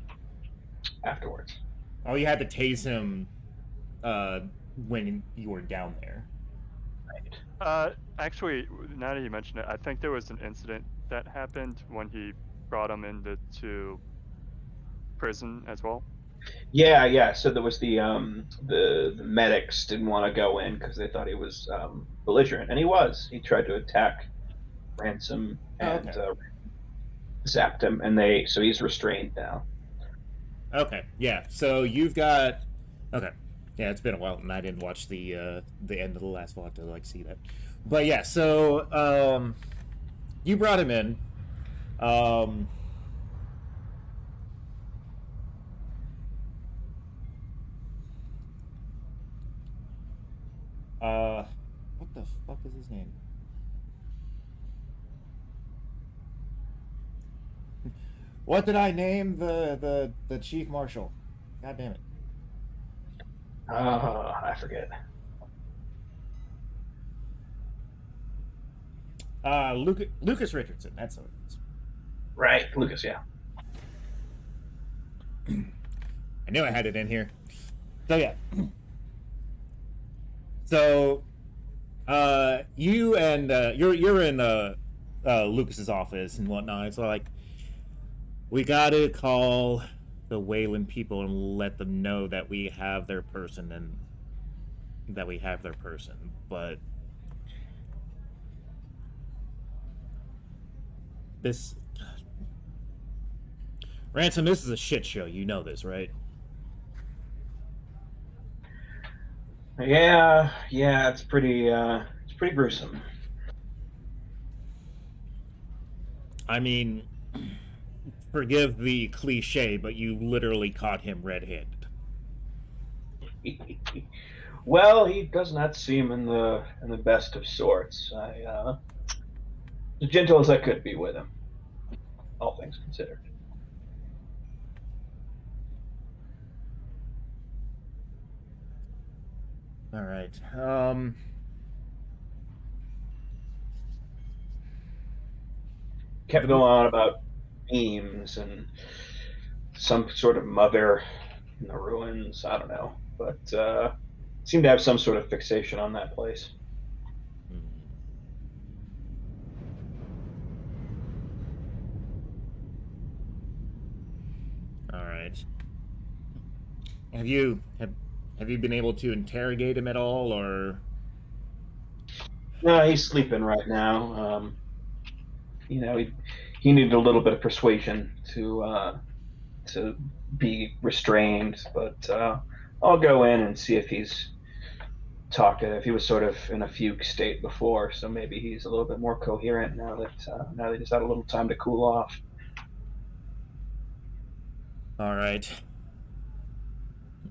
afterwards. Oh, you had to tase him when you were down there. Right. Actually, now that you mention it, I think there was an incident that happened when he brought him into prison as well. Yeah. So there was the medics didn't want to go in because they thought he was belligerent, and he was. He tried to attack Ransom and zapped him, and so he's restrained now. Okay, yeah. So you've got. Okay, yeah. It's been a while, and I didn't watch the end of the last vlog to like see that. But yeah, so you brought him in. What the fuck is his name? What did I name the chief marshal? God damn it. I forget. Lucas Richardson. That's what it is. Right, Lucas. Yeah. I knew I had it in here. So yeah. So, you and you're in Lucas's office and whatnot. It's like, we gotta call the Weyland people and let them know that we have their person but this Ransom, this is a shit show. You know this, right? Yeah, it's pretty gruesome. I mean, forgive the cliche, but you literally caught him red-handed. Well, he does not seem in the best of sorts. As gentle as I could be with him, all things considered. All right. Kept going on about beams and some sort of mother in the ruins. I don't know, but seemed to have some sort of fixation on that place. All right. Have you been able to interrogate him at all, or? No, he's sleeping right now. He needed a little bit of persuasion to be restrained, but I'll go in and see if he's talkative. He was sort of in a fugue state before, so maybe he's a little bit more coherent now that he's had a little time to cool off. All right.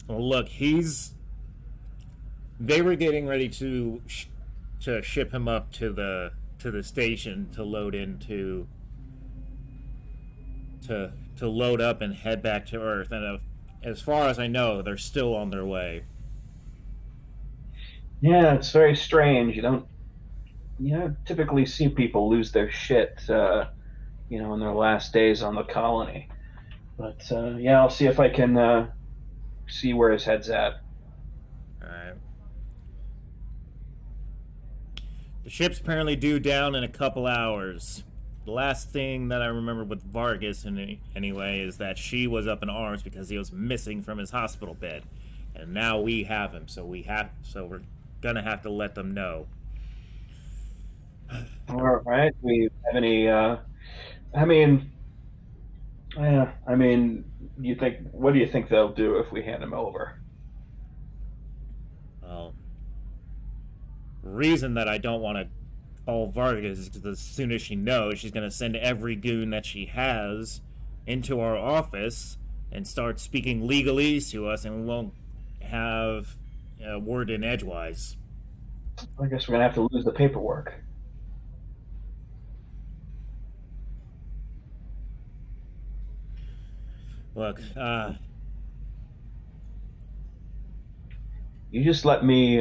Well, look, they were getting ready to ship him up to the station to load into to load up and head back to Earth. And as far as I know, they're still on their way. Yeah, it's very strange. You don't typically see people lose their shit, in their last days on the colony. But yeah, I'll see if I can see where his head's at. All right. The ship's apparently due down in a couple hours. The last thing that I remember with Vargas, anyway, is that she was up in arms because he was missing from his hospital bed, and now we have him. So we're gonna have to let them know. All right. We have any? I mean, yeah. I mean, what do you think they'll do if we hand him over? Well, reason that I don't want to call Vargas is because as soon as she knows, she's going to send every goon that she has into our office and start speaking legalese to us, and we won't have a word in edgewise. I guess we're gonna have to lose the paperwork. Look, You just let me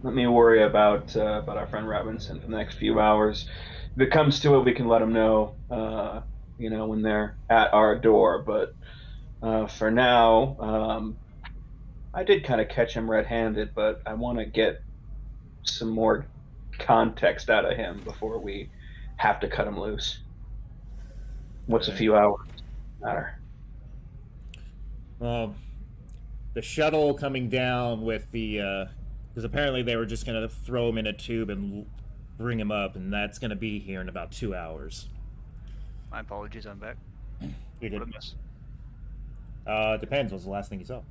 worry about our friend Robinson for the next few hours. If it comes to it, we can let them know, when they're at our door. But for now, I did kind of catch him red-handed, but I want to get some more context out of him before we have to cut him loose. What's a few hours matter? well, the shuttle coming down with the because apparently they were just gonna throw him in a tube and bring him up, and that's gonna be here in about 2 hours. My apologies, I'm back. You What a did. miss. Depends. What's the last thing you saw?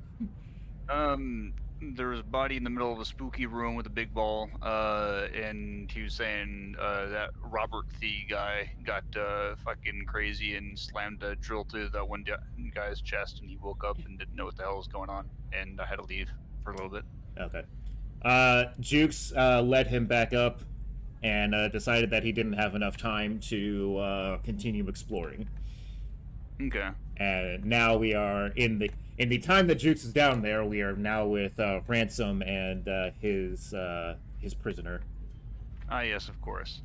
There was a body in the middle of a spooky room with a big ball, and he was saying that Robert the guy got fucking crazy and slammed a drill through that one guy's chest, and he woke up and didn't know what the hell was going on, and I had to leave for a little bit. Okay. Jukes led him back up and decided that he didn't have enough time to continue exploring. Okay. And now we are in the time that Jukes is down there. We are now with Ransom and his prisoner. Ah, yes, of course.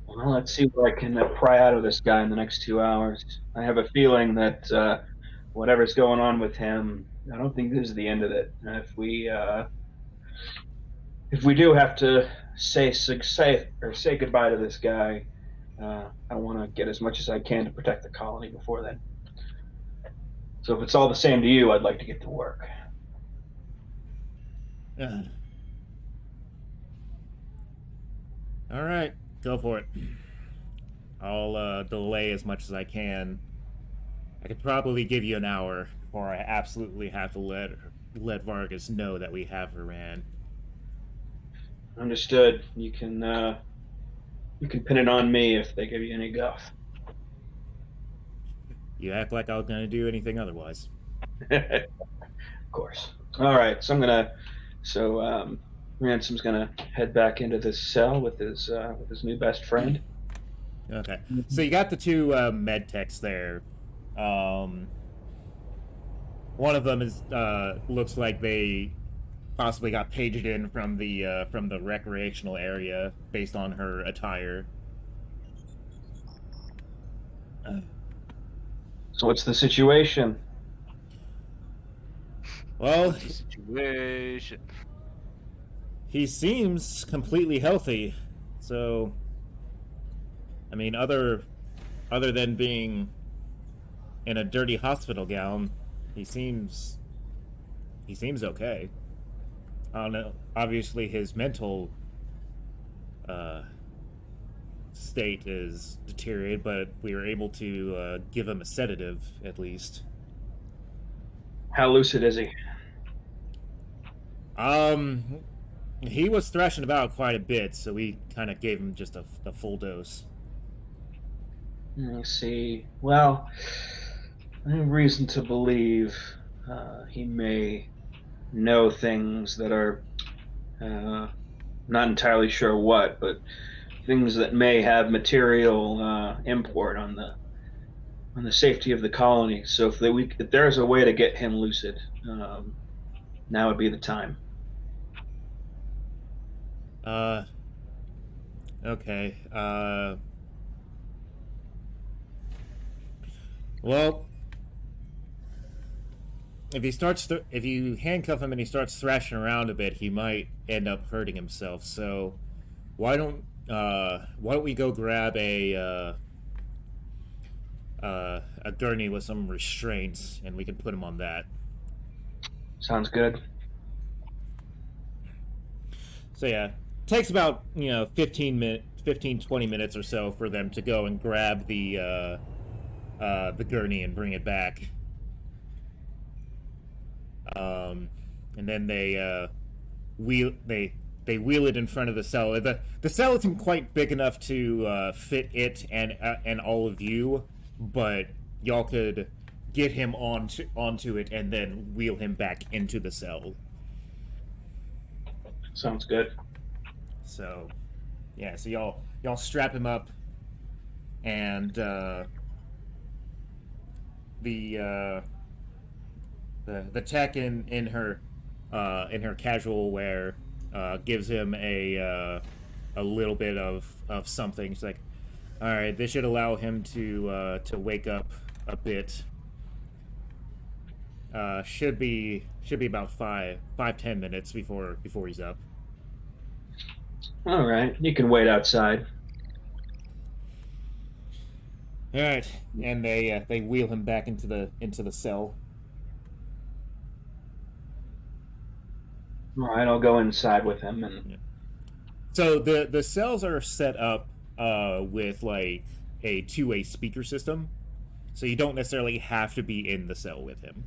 Well, let's see what I can pry out of this guy in the next 2 hours. I have a feeling that whatever's going on with him, I don't think this is the end of it. If we do have to say goodbye to this guy, I want to get as much as I can to protect the colony before then. So if it's all the same to you, I'd like to get to work. All right, go for it. I'll delay as much as I can. I could probably give you an hour before I absolutely have to let Vargas know that we have Iran. Understood. You can You can pin it on me if they give you any guff. You act like I was going to do anything otherwise. Of course. All right, so Ransom's gonna head back into this cell with his new best friend. Okay. So you got the two med techs there. One of them is looks like they possibly got paged in from the recreational area based on her attire. So what's the situation? Well, What's the situation? he seems completely healthy. So, I mean, other than being in a dirty hospital gown, he seems okay. I don't know. Obviously, his mental state is deteriorated, but we were able to give him a sedative at least. How lucid is he? He was thrashing about quite a bit, so we kind of gave him just a full dose. I see. Well, I have reason to believe he may know things that are not entirely sure what, but things that may have material import on the safety of the colony. So if there's a way to get him lucid, now would be the time. Okay. Well, if you handcuff him and he starts thrashing around a bit, he might end up hurting himself. So, why don't we go grab a gurney with some restraints, and we can put him on that. Sounds good. So yeah, takes about 20 minutes or so for them to go and grab the gurney and bring it back. And then they wheel it in front of the cell. The cell isn't quite big enough to fit it and all of you, but y'all could get him onto it and then wheel him back into the cell. Sounds good. So, yeah. So y'all strap him up, and the tech in her casual wear gives him a little bit of something. She's like, all right, this should allow him to wake up a bit. Should be about 5-10 minutes before he's up. All right, you can wait outside. All right, and they wheel him back into the cell. All right, I'll go inside with him and. Yeah. So the cells are set up with like a two-way speaker system, so you don't necessarily have to be in the cell with him,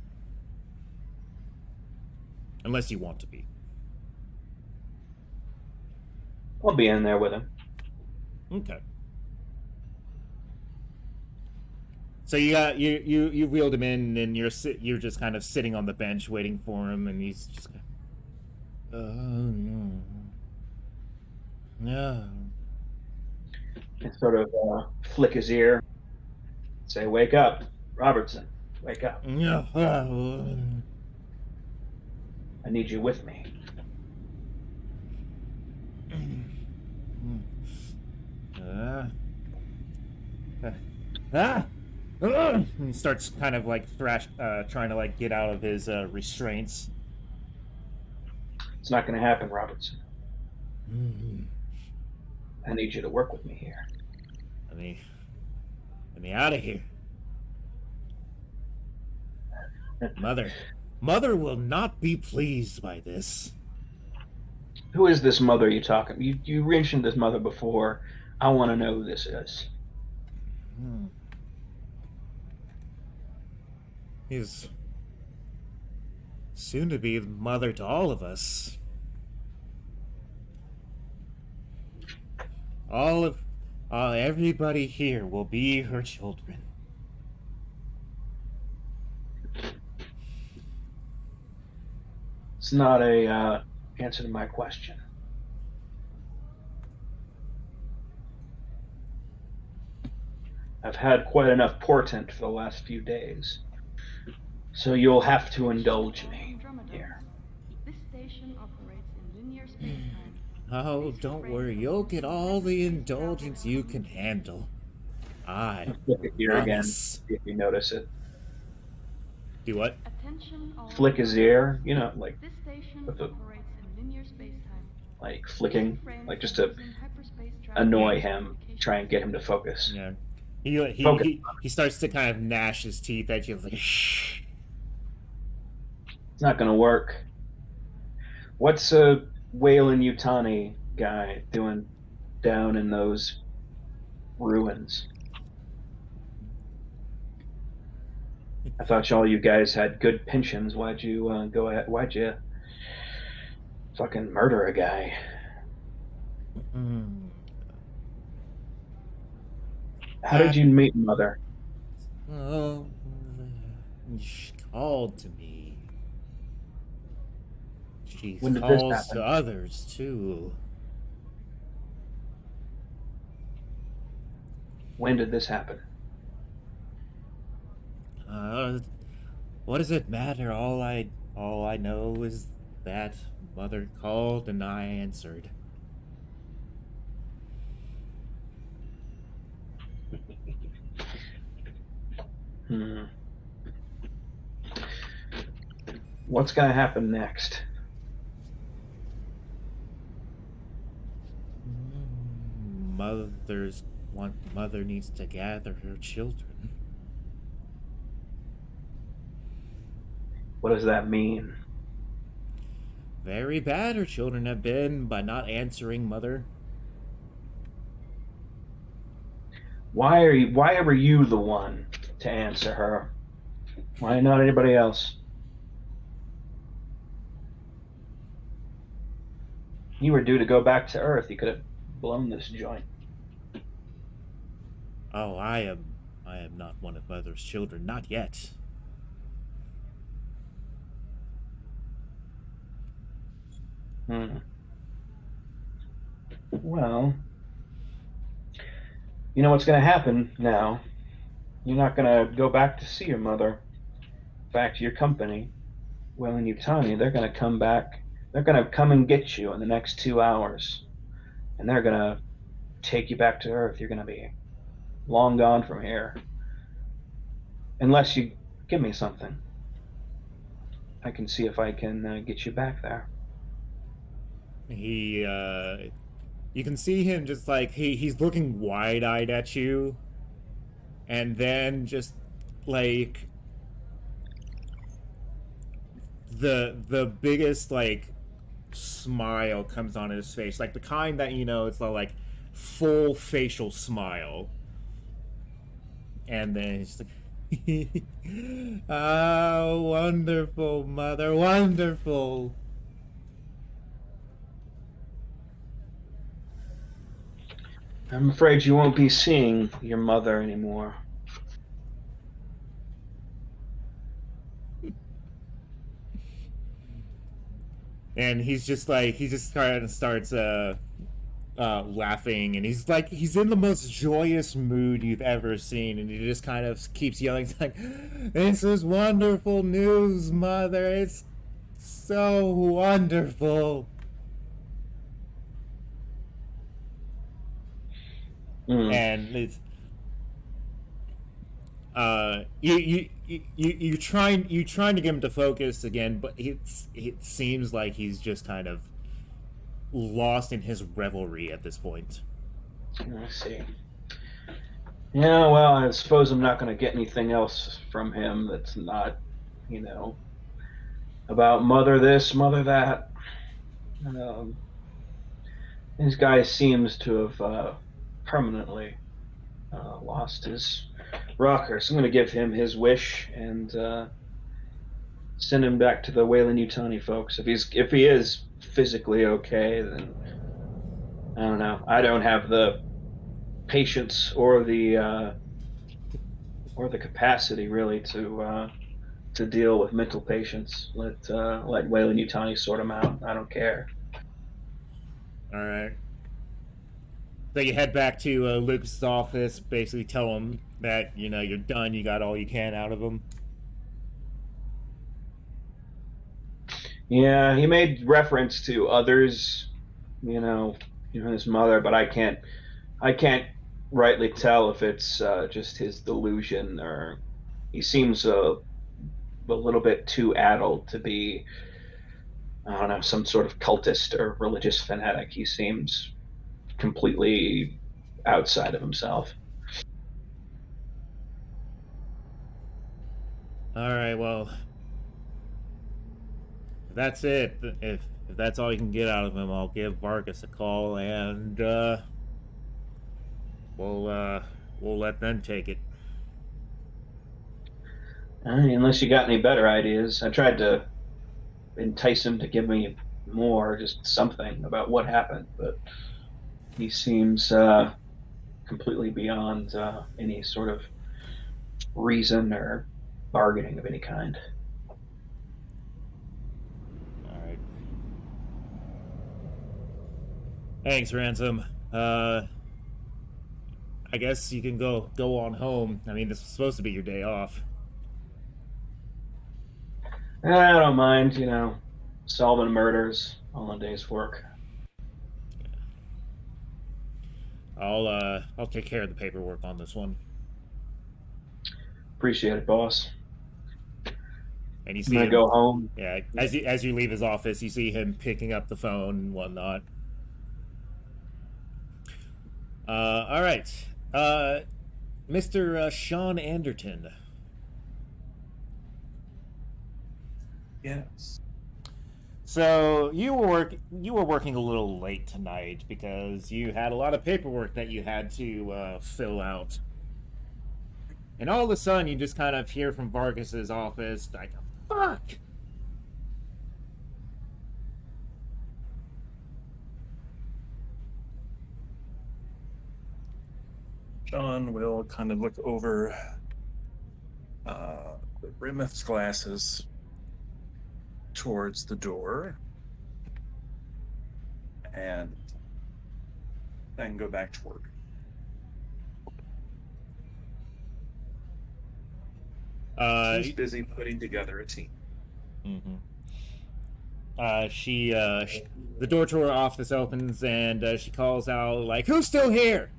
unless you want to be. I'll be in there with him. Okay. So you wheeled him in, and you're just kind of sitting on the bench waiting for him, and he's just. No. No. And sort of flick his ear. Say, "Wake up, Robertson. Wake up. No. I need you with me." And he starts kind of like trying to like get out of his restraints. It's not going to happen, Robertson. I need you to work with me here. Let me out of here. Mother will not be pleased by this. Who is this mother you talking? You mentioned this mother before. I want to know who this is. He's soon to be mother to all of us. All Everybody here will be her children. It's not a answer to my question. I've had quite enough portent for the last few days, so you'll have to indulge me here. This station operates in linear space-time. Oh, don't worry. You'll get all the indulgence you can handle. I Flick his ear again, promise. if you notice it. Do what? Attention all Flick his ear, you know, like This station with the operates in linear space-time. like flicking, like just to annoy him, try and get him to focus. Yeah. Focus. He starts to kind of gnash his teeth at you. Like, shh. It's not gonna work. What's a Whalen Yutani guy doing down in those ruins? I thought all you guys had good pensions. Why'd you go ahead? Why'd you fucking murder a guy? How did you meet Mother? Oh, she called to me. She When did this calls happen? to others too. When did this happen? What does it matter? All I know is that Mother called and I answered. What's gonna happen next? Mother needs to gather her children. What does that mean? Very bad her children have been by not answering Mother. Why were you the one to answer her? Why not anybody else? You were due to go back to Earth. You could have blown this joint. Oh, I am not one of Mother's children, not yet. Well, you know what's going to happen now. You're not going to go back to see your mother. In fact, your company, Whalen Yutani, they're going to come back. They're going to come and get you in the next 2 hours. And they're going to take you back to Earth. You're going to be long gone from here. Unless you give me something. I can see if I can get you back there. You can see him just like, he's looking wide-eyed at you. And then just, like, the biggest, like, smile comes on his face. Like, the kind that, you know, it's the, like, full facial smile. And then he's like, ah, wonderful, Mother, wonderful. I'm afraid you won't be seeing your mother anymore. And he's just like, he just kind of starts laughing, and he's like, he's in the most joyous mood you've ever seen, and he just kind of keeps yelling, like, this is wonderful news, Mother, it's so wonderful. And it's you're trying to get him to focus again, but it seems like he's just kind of lost in his revelry at this point. I see. Yeah, well, I suppose I'm not going to get anything else from him that's not, you know, about mother this, mother that. This guy seems to have permanently lost his rocker, so I'm going to give him his wish and send him back to the Whalen Yutani folks. If he is physically okay, then I don't know. I don't have the patience or the capacity really to deal with mental patients. Let Wayland Utani sort them out. I don't care. All right. So you head back to Lucas's office, basically tell him that you're done. You got all you can out of him. Yeah, he made reference to others, his mother, but I can't rightly tell if it's just his delusion or he seems a little bit too addled to be, I don't know, some sort of cultist or religious fanatic. He seems completely outside of himself. All right. Well, if that's it. If that's all you can get out of him, I'll give Vargas a call and we'll let them take it. Unless you got any better ideas. I tried to entice him to give me more, just something about what happened, but he seems completely beyond any sort of reason or bargaining of any kind. All right. Thanks, Ransom. I guess you can go on home. I mean, this is supposed to be your day off. I don't mind, solving murders all a day's work. I'll take care of the paperwork on this one. Appreciate it, boss. And you see him go home. Yeah, as you leave his office, you see him picking up the phone and whatnot. All right, Mr. Sean Anderton. Yes. So you were working a little late tonight because you had a lot of paperwork that you had to fill out. And all of a sudden, you just kind of hear from Vargas's office, like, fuck! John will kind of look over the rim of his glasses towards the door and then go back to work. She's busy putting together a team. Mm-hmm. The door to her office opens and she calls out, like, who's still here?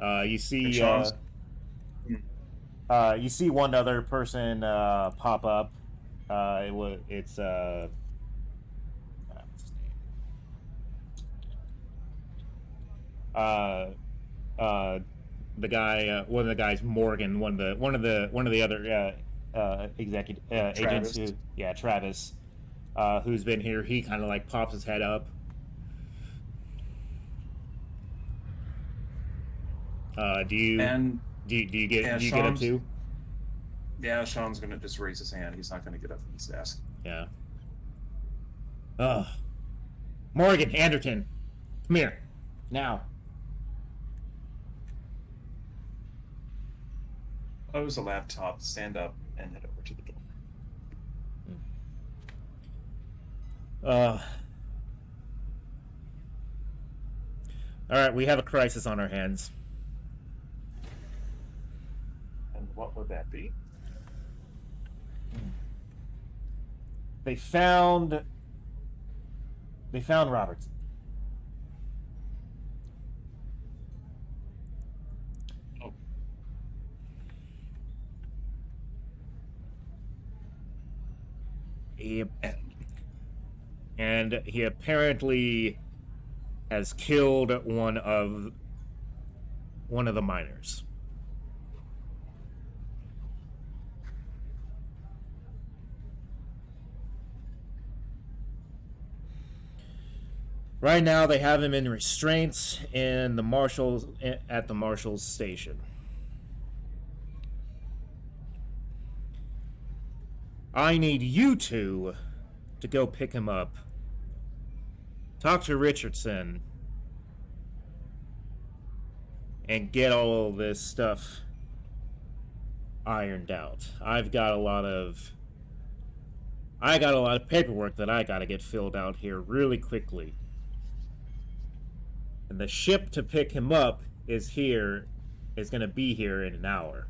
You see you see one other person pop up. It's the guy, one of the guys, Morgan, one of the other executive agents who, Travis, who's been here. He kind of like pops his head up. Do you get up too? Yeah, Sean's gonna just raise his hand. He's not gonna get up from his desk. Yeah. Morgan Anderton, come here now. Close the laptop, stand up, and head over to the door. All right, we have a crisis on our hands. And what would that be? They found Robertson. Oh. And he apparently has killed one of the miners. Right now, they have him in restraints at the marshal's station. I need you two to go pick him up talk to Richardson and get all this stuff ironed out. I got a lot of paperwork that I gotta get filled out here really quickly. And the ship to pick him up is gonna be here in an hour.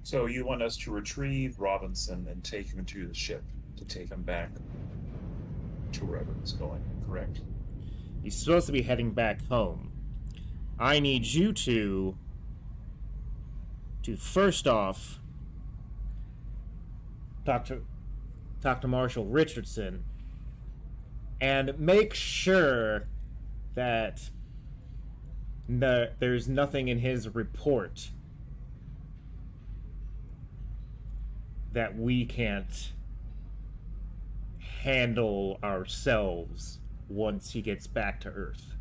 So you want us to retrieve Robinson and take him to the ship to take him back to wherever he's going, correct? He's supposed to be heading back home. I need you to first off talk to Marshal Richardson and make sure that there's nothing in his report that we can't handle ourselves once he gets back to Earth.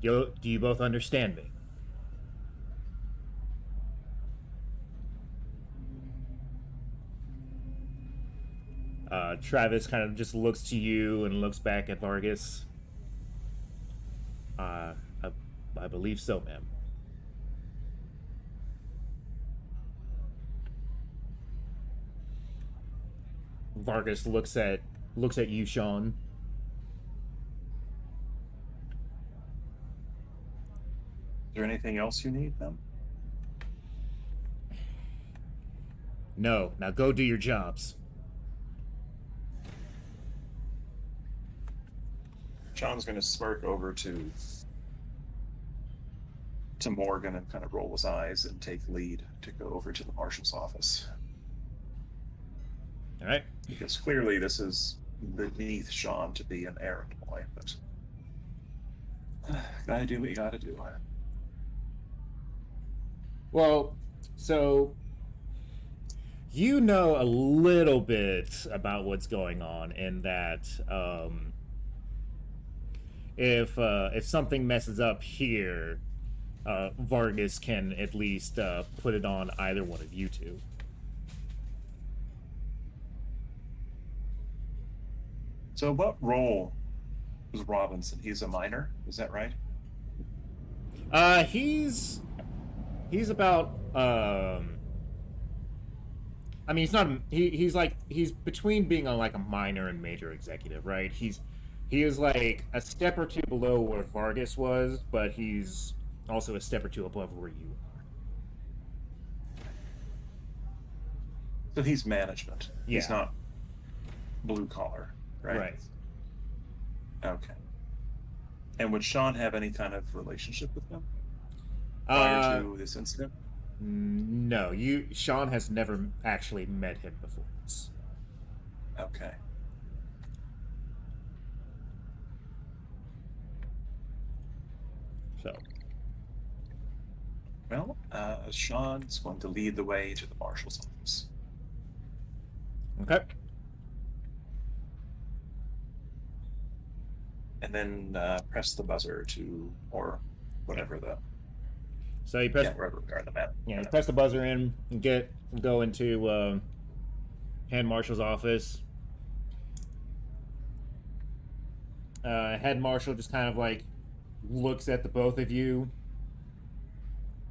Do you both understand me? Travis kind of just looks to you and looks back at Vargas. I believe so, ma'am. Vargas looks at you, Sean. Is there anything else you need, ma'am? No. Now go do your jobs. John's going to smirk over to Morgan and kind of roll his eyes and take lead to go over to the marshal's office. All right. Because clearly this is beneath Sean to be an errand boy, but gotta do what you gotta do. Well, so you know a little bit about what's going on in that if something messes up here, Vargas can at least put it on either one of you two. So what role was Robinson? He's a minor, is that right? He's about I mean, he's not he's between being like a minor and major executive, right? He is like a step or two below where Vargas was, but he's also a step or two above where you are. So he's management. Yeah. He's not blue collar, right? Right. Okay. And would Sean have any kind of relationship with him prior to this incident? No, Sean has never actually met him before. Okay. So. Well, Sean's going to lead the way to the marshal's office. Okay. And then press the buzzer or whatever the. So you press. Yeah, wherever we are on the map. Yeah, you press the buzzer in and go into head marshal's office. Head marshal just kind of like looks at the both of you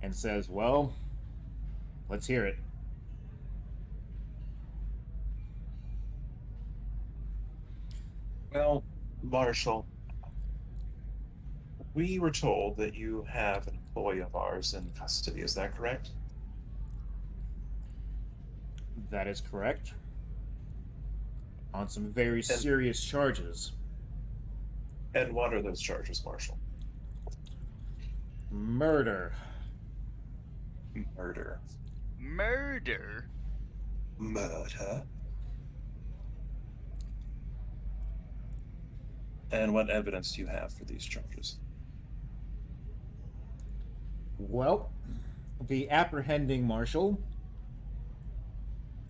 and says, "Well, let's hear it." Well, Marshal, we were told that you have an employee of ours in custody. Is that correct? That is correct. On some very serious charges. And what are those charges, Marshal? Murder. Murder. Murder? Murder. And what evidence do you have for these charges? Well, the apprehending marshal,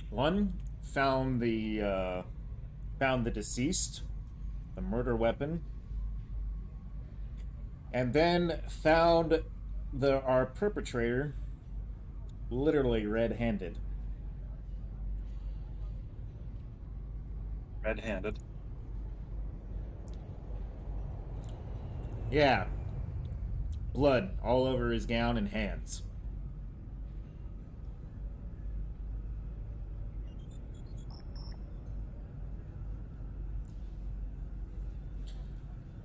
one, found the deceased, the murder weapon, and then found our perpetrator literally red-handed. Red-handed. Yeah. Blood all over his gown and hands.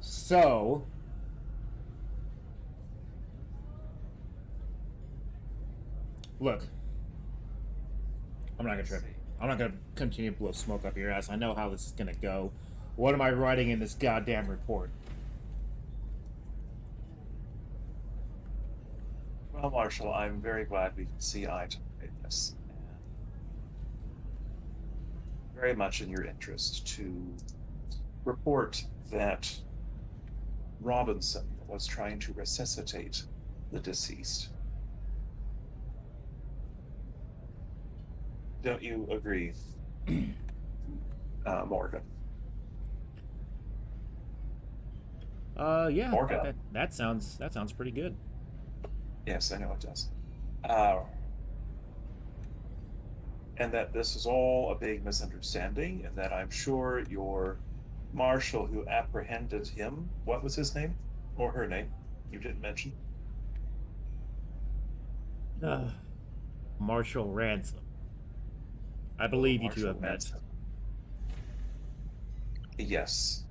So, look, I'm not gonna try. I'm not gonna continue to blow smoke up your ass. I know how this is gonna go. What am I writing in this goddamn report? Well, Marshall, I'm very glad we can see eye to eye in this. Very much in your interest to report that Robinson was trying to resuscitate the deceased. Don't you agree, Morgan? Yeah, Morgan. that sounds pretty good. Yes, I know it does. And that this is all a big misunderstanding, and that I'm sure your marshal who apprehended him, what was his name? Or her name? You didn't mention. Marshall Ransom. I believe you two Marshall have met. Ransom. Yes.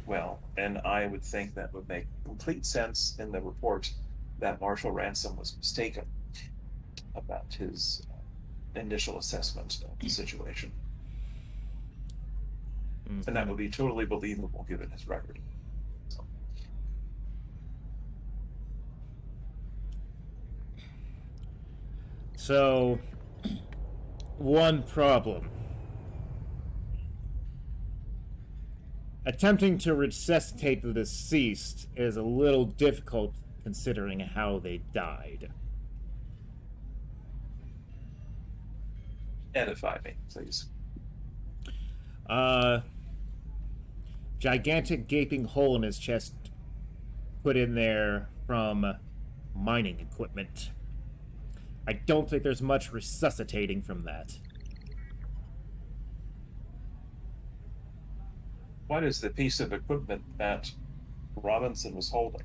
Well, and I would think that would make complete sense in the report that Marshall Ransom was mistaken about his initial assessment of the situation. Mm-hmm. And that would be totally believable given his record. So, one problem. Attempting to resuscitate the deceased is a little difficult considering how they died. Edify me, please. Gigantic gaping hole in his chest put in there from mining equipment. I don't think there's much resuscitating from that. What is the piece of equipment that Robinson was holding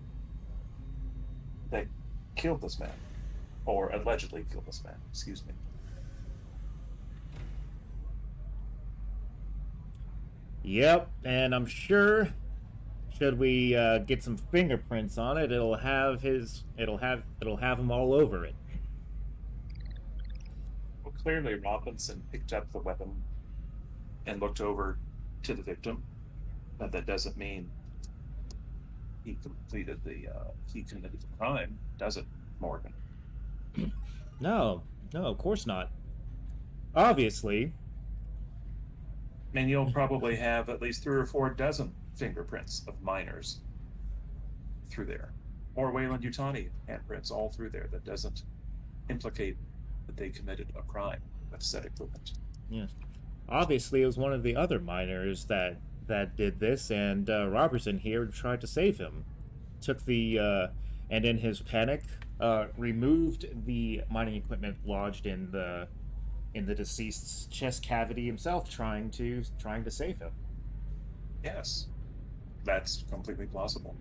that killed this man? Or allegedly killed this man, excuse me. Yep, and I'm sure should we get some fingerprints on it, it'll have him all over it. Well, clearly Robinson picked up the weapon and looked over to the victim, but that doesn't mean he committed the crime, does it, Morgan? No, of course not. Obviously. And you'll probably have at least 3 or 4 dozen fingerprints of minors through there, or Wayland Yutani handprints all through there. That doesn't implicate that they committed a crime with said equipment. Yes. Obviously, it was one of the other miners that did this, and Robertson here tried to save him. Took the and in his panic, removed the mining equipment lodged in the deceased's chest cavity himself, trying to save him. Yes, that's completely plausible.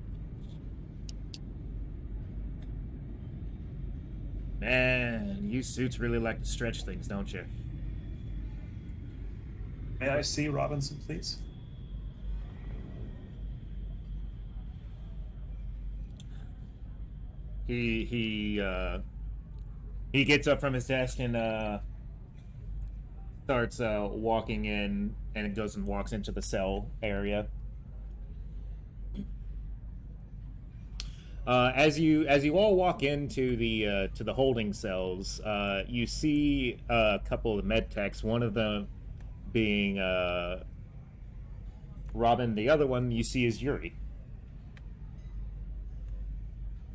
Man, you suits really like to stretch things, don't you? May I see Robinson, please? He gets up from his desk and starts walking in, and goes and walks into the cell area. As you all walk into the holding cells, you see a couple of med techs. One of them being Robin. The other one you see is Yuri.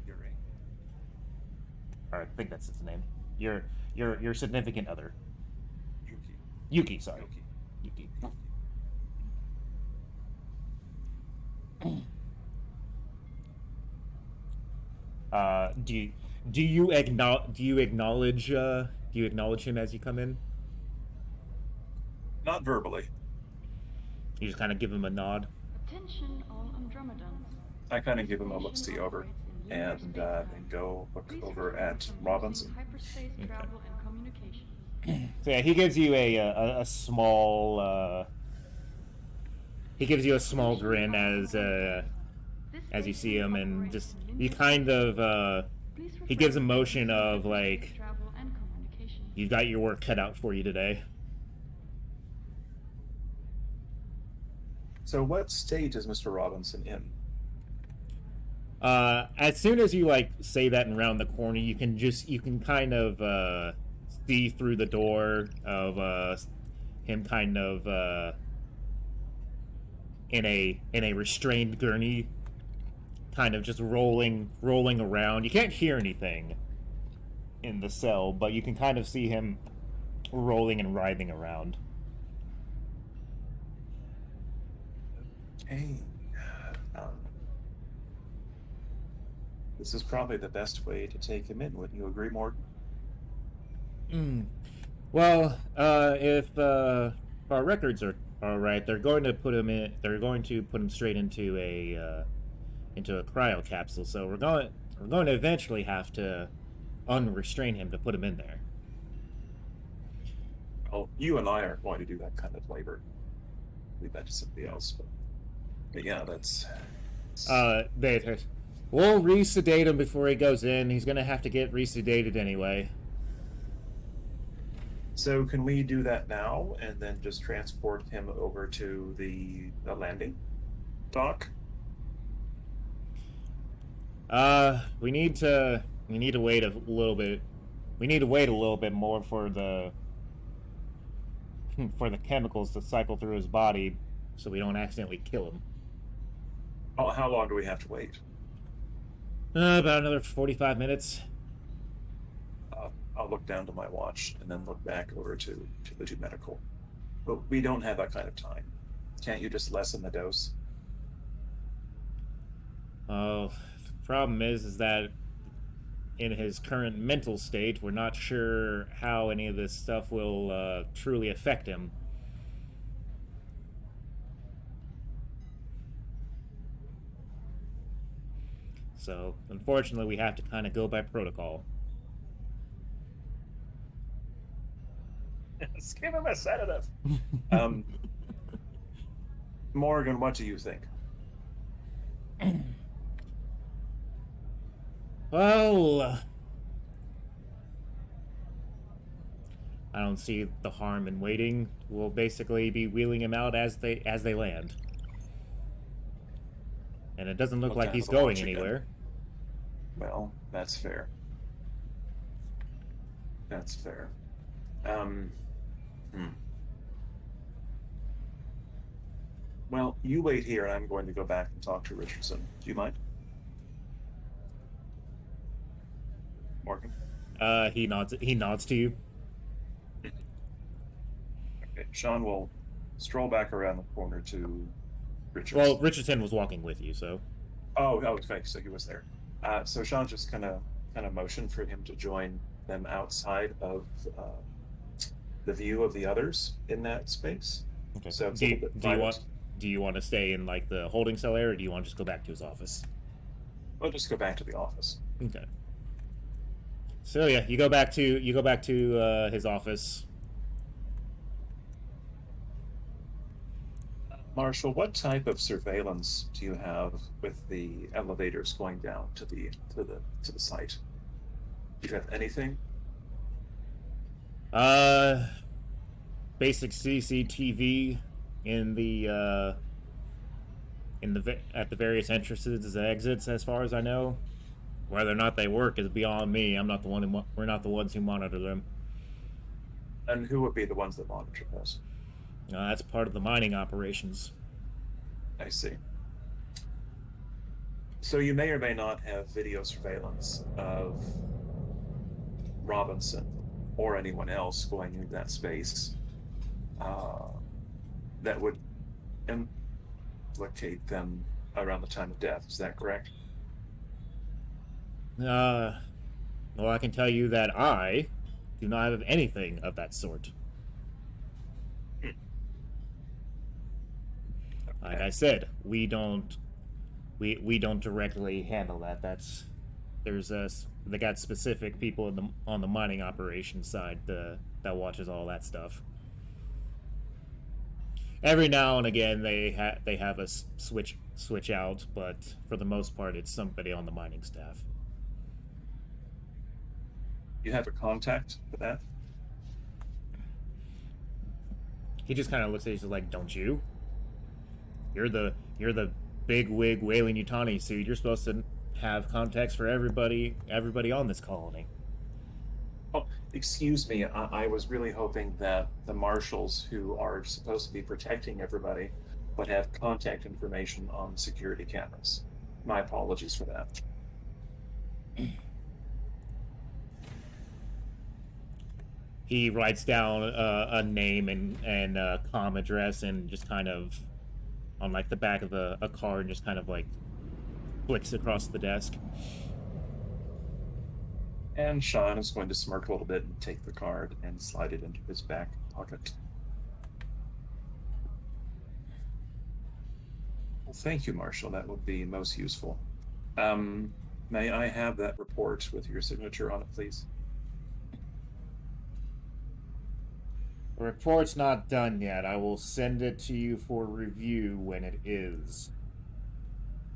Yuri. I think that's his name. Your significant other. Yuki. Yuki, sorry. Yuki. Do Do you acknowledge him as you come in? Not verbally. You just kind of give him a nod. Attention all Andromedans. I kind of give him a look-see over, and then go look over at Robinson. Hyperspace travel and communication. So yeah, he gives you a small he gives you a small grin as you see him, and just he kind of he gives a motion of like, you've got your work cut out for you today. So what state is Mr. Robinson in? As soon as you like say that and round the corner, you can kind of see through the door of him kind of in a restrained gurney, kind of just rolling around. You can't hear anything in the cell, but you can kind of see him rolling and writhing around. Okay. This is probably the best way to take him in. Wouldn't you agree, Morgan? Well, if our records are all right, they're going to put him in. They're going to put him straight into a cryo capsule. So we're going to eventually have to unrestrain him to put him in there. Well, you and I aren't going to do that kind of labor. Leave that to somebody else. But yeah, that's. We'll resedate him before he goes in. He's going to have to get resedated anyway. So can we do that now and then just transport him over to the landing dock? We need to wait a little bit. We need to wait a little bit more for the chemicals to cycle through his body, so we don't accidentally kill him. Oh, how long do we have to wait? About another 45 minutes. I'll look down to my watch and then look back over to the two medical. But we don't have that kind of time. Can't you just lessen the dose? Oh, the problem is that in his current mental state, we're not sure how any of this stuff will truly affect him. So, unfortunately, we have to kind of go by protocol. Yes, give him a sedative. Morgan, what do you think? Well, I don't see the harm in waiting. We'll basically be wheeling him out as they land. And it doesn't look like he's going anywhere. Well, that's fair. That's fair. Well, you wait here, and I'm going to go back and talk to Richardson. Do you mind? Morgan? He nods to you. Okay, Sean will stroll back around the corner to Richardson. Well, Richardson was walking with you, so. Oh, okay, so he was there. So Sean just kind of motioned for him to join them outside of the view of the others in that space. Okay. So do you want to stay in like the holding cell area, or do you want to just go back to his office? We'll just go back to the office. Okay. So yeah, you go back to his office. Marshall, what type of surveillance do you have with the elevators going down to the site? Do you have anything? Basic CCTV at the various entrances and exits, as far as I know. Whether or not they work is beyond me. We're not the ones who monitor them. And who would be the ones that monitor those? That's part of the mining operations. I see. So you may or may not have video surveillance of Robinson or anyone else going into that space that would implicate them around the time of death. Is that correct? Well, I can tell you that I do not have anything of that sort. Like I said, we don't directly handle that. That's there's they got specific people in on the mining operations side that watches all that stuff. Every now and again they have us switch out, but for the most part it's somebody on the mining staff. You have a contact for that? He just kind of looks at you like, "Don't you? You're the big wig Wailing Utani suit. You're supposed to have contacts for everybody on this colony." Oh, excuse me. I was really hoping that the marshals who are supposed to be protecting everybody would have contact information on security cameras. My apologies for that. He writes down a name and com address and just kind of on like the back of a card and just kind of like flicks across the desk. And Sean is going to smirk a little bit and take the card and slide it into his back pocket. Well, thank you, Marshall. That would be most useful. May I have that report with your signature on it, please? The report's not done yet. I will send it to you for review when it is.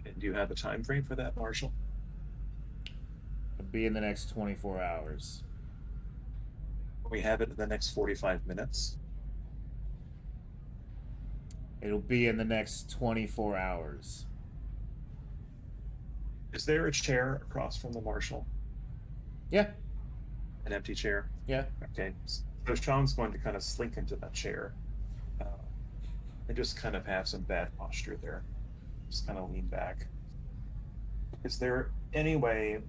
And do you have a time frame for that, Marshall? It'll be in the next 24 hours. We have it in the next 45 minutes. It'll be in the next 24 hours. Is there a chair across from the marshal? Yeah. An empty chair? Yeah. Okay. So Sean's going to kind of slink into that chair and just kind of have some bad posture there. Just kind of lean back. Is there any way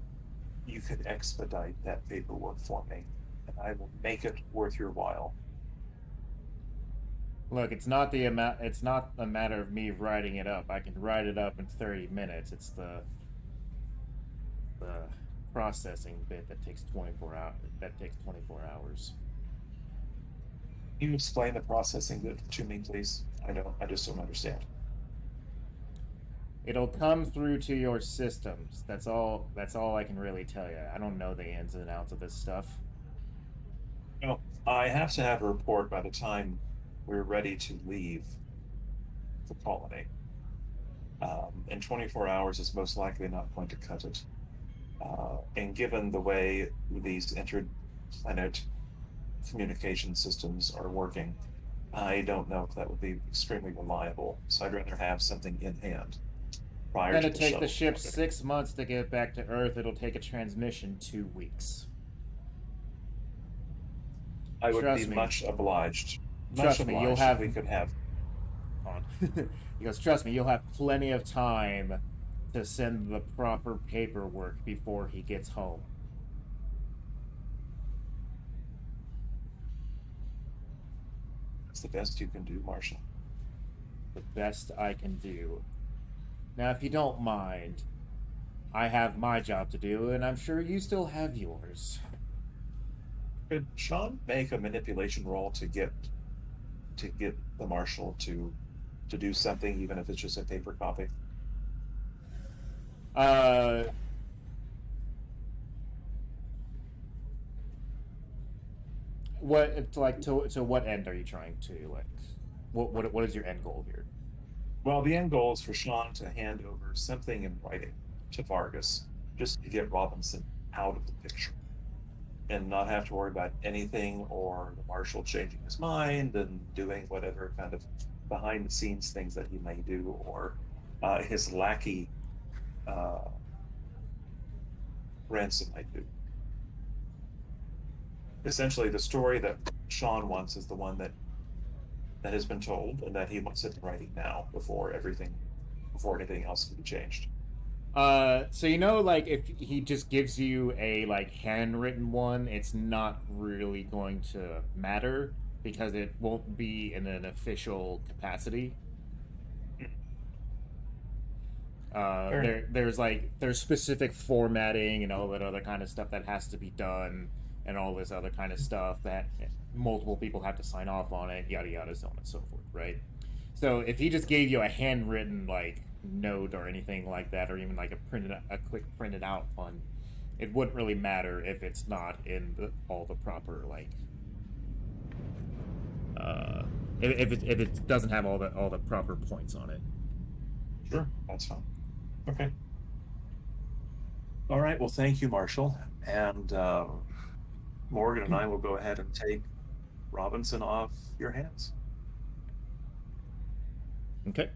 you could expedite that paperwork for me? And I will make it worth your while. Look, it's not the amount. It's not a matter of me writing it up. I can write it up in 30 minutes. It's the processing bit that takes 24 hours. That takes 24 hours. Can you explain the processing bit to me, please? I just don't understand. It'll come through to your systems. That's all I can really tell you. I don't know the ins and outs of this stuff. Well, I have to have a report by the time we're ready to leave the colony. And 24 hours is most likely not going to cut it. And given the way these interplanet communication systems are working, I don't know if that would be extremely reliable. So I'd rather have something in hand prior to Gonna the take the shuttle. ship 6 months to get back to Earth. It'll take a transmission 2 weeks. I would Trust be me. much obliged. Trust Much me, obliged you'll if have. we could have. On. He goes, trust me, you'll have plenty of time to send the proper paperwork before he gets home. That's the best you can do, Marshall. The best I can do. Now, if you don't mind, I have my job to do, and I'm sure you still have yours. Could Sean make a manipulation roll to get the marshal to do something, even if it's just a paper copy? What it's like to what end are you trying to like? What is your end goal here? Well, the end goal is for Sean to hand over something in writing to Vargas, just to get Robinson out of the picture and not have to worry about anything or the marshal changing his mind and doing whatever kind of behind the scenes things that he may do, or his lackey Ransom might do. Essentially, the story that Sean wants is the one that has been told, and that he wants it in writing now before anything else can be changed. So like if he just gives you a like handwritten one, it's not really going to matter because it won't be in an official capacity. There's specific formatting and all that other kind of stuff that has to be done, and all this other kind of stuff that multiple people have to sign off on it, yada yada, so on and so forth, right? So if he just gave you a handwritten like note or anything like that, or even like a quick printed out one, it wouldn't really matter if it's not in all the proper like if it doesn't have all the proper points on it. Sure, that's fine. Okay. All right. Well, thank you, Marshall. And Morgan and I will go ahead and take Robinson off your hands. Okay.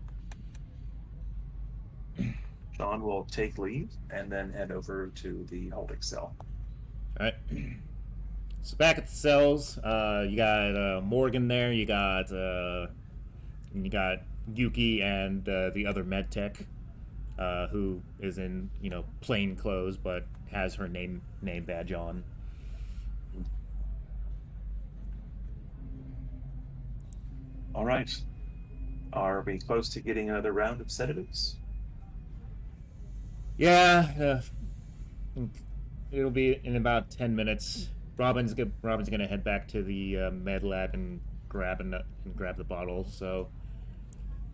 John will take leave and then head over to the holding cell. All right. So back at the cells, you got Morgan there. You got Yuki and the other med tech, who is in plain clothes but has her name badge on. All right. Are we close to getting another round of sedatives? Yeah, it'll be in about 10 minutes. Robin's gonna head back to the med lab and grab the bottle. So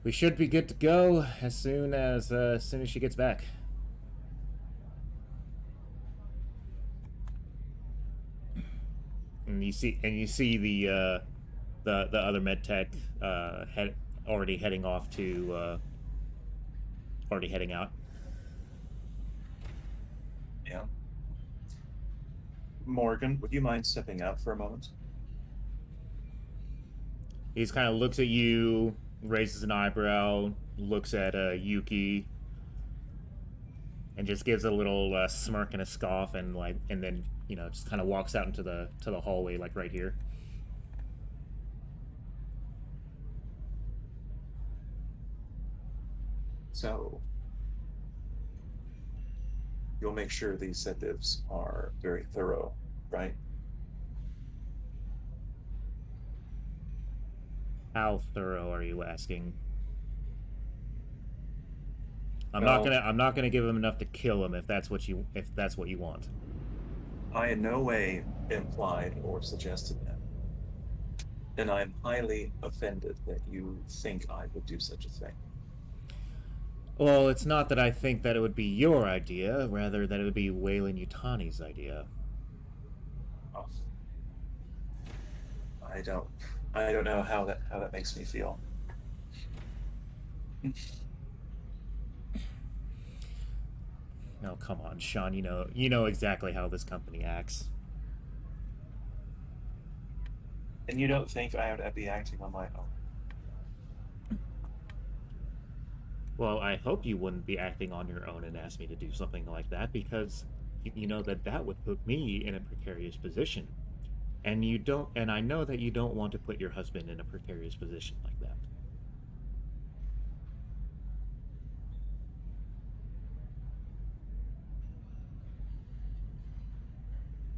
we should be good to go as soon as she gets back. And you see the other med tech already heading out. Yeah. Morgan, would you mind stepping out for a moment? He just kind of looks at you, raises an eyebrow, looks at Yuki, and just gives a little smirk and a scoff, and then just kind of walks out into the hallway, like right here. So you'll make sure these sedatives are very thorough, right? How thorough are you asking? I'm not gonna give him enough to kill him if that's what you want. I in no way implied or suggested that. And I'm highly offended that you think I would do such a thing. Well, it's not that I think that it would be your idea, rather that it would be Wayland Yutani's idea. Oh. I don't know how that makes me feel. No, come on, Sean. You know exactly how this company acts. And you don't think I would be acting on my own? Well, I hope you wouldn't be acting on your own and ask me to do something like that, because you know that would put me in a precarious position. And I know that you don't want to put your husband in a precarious position like that.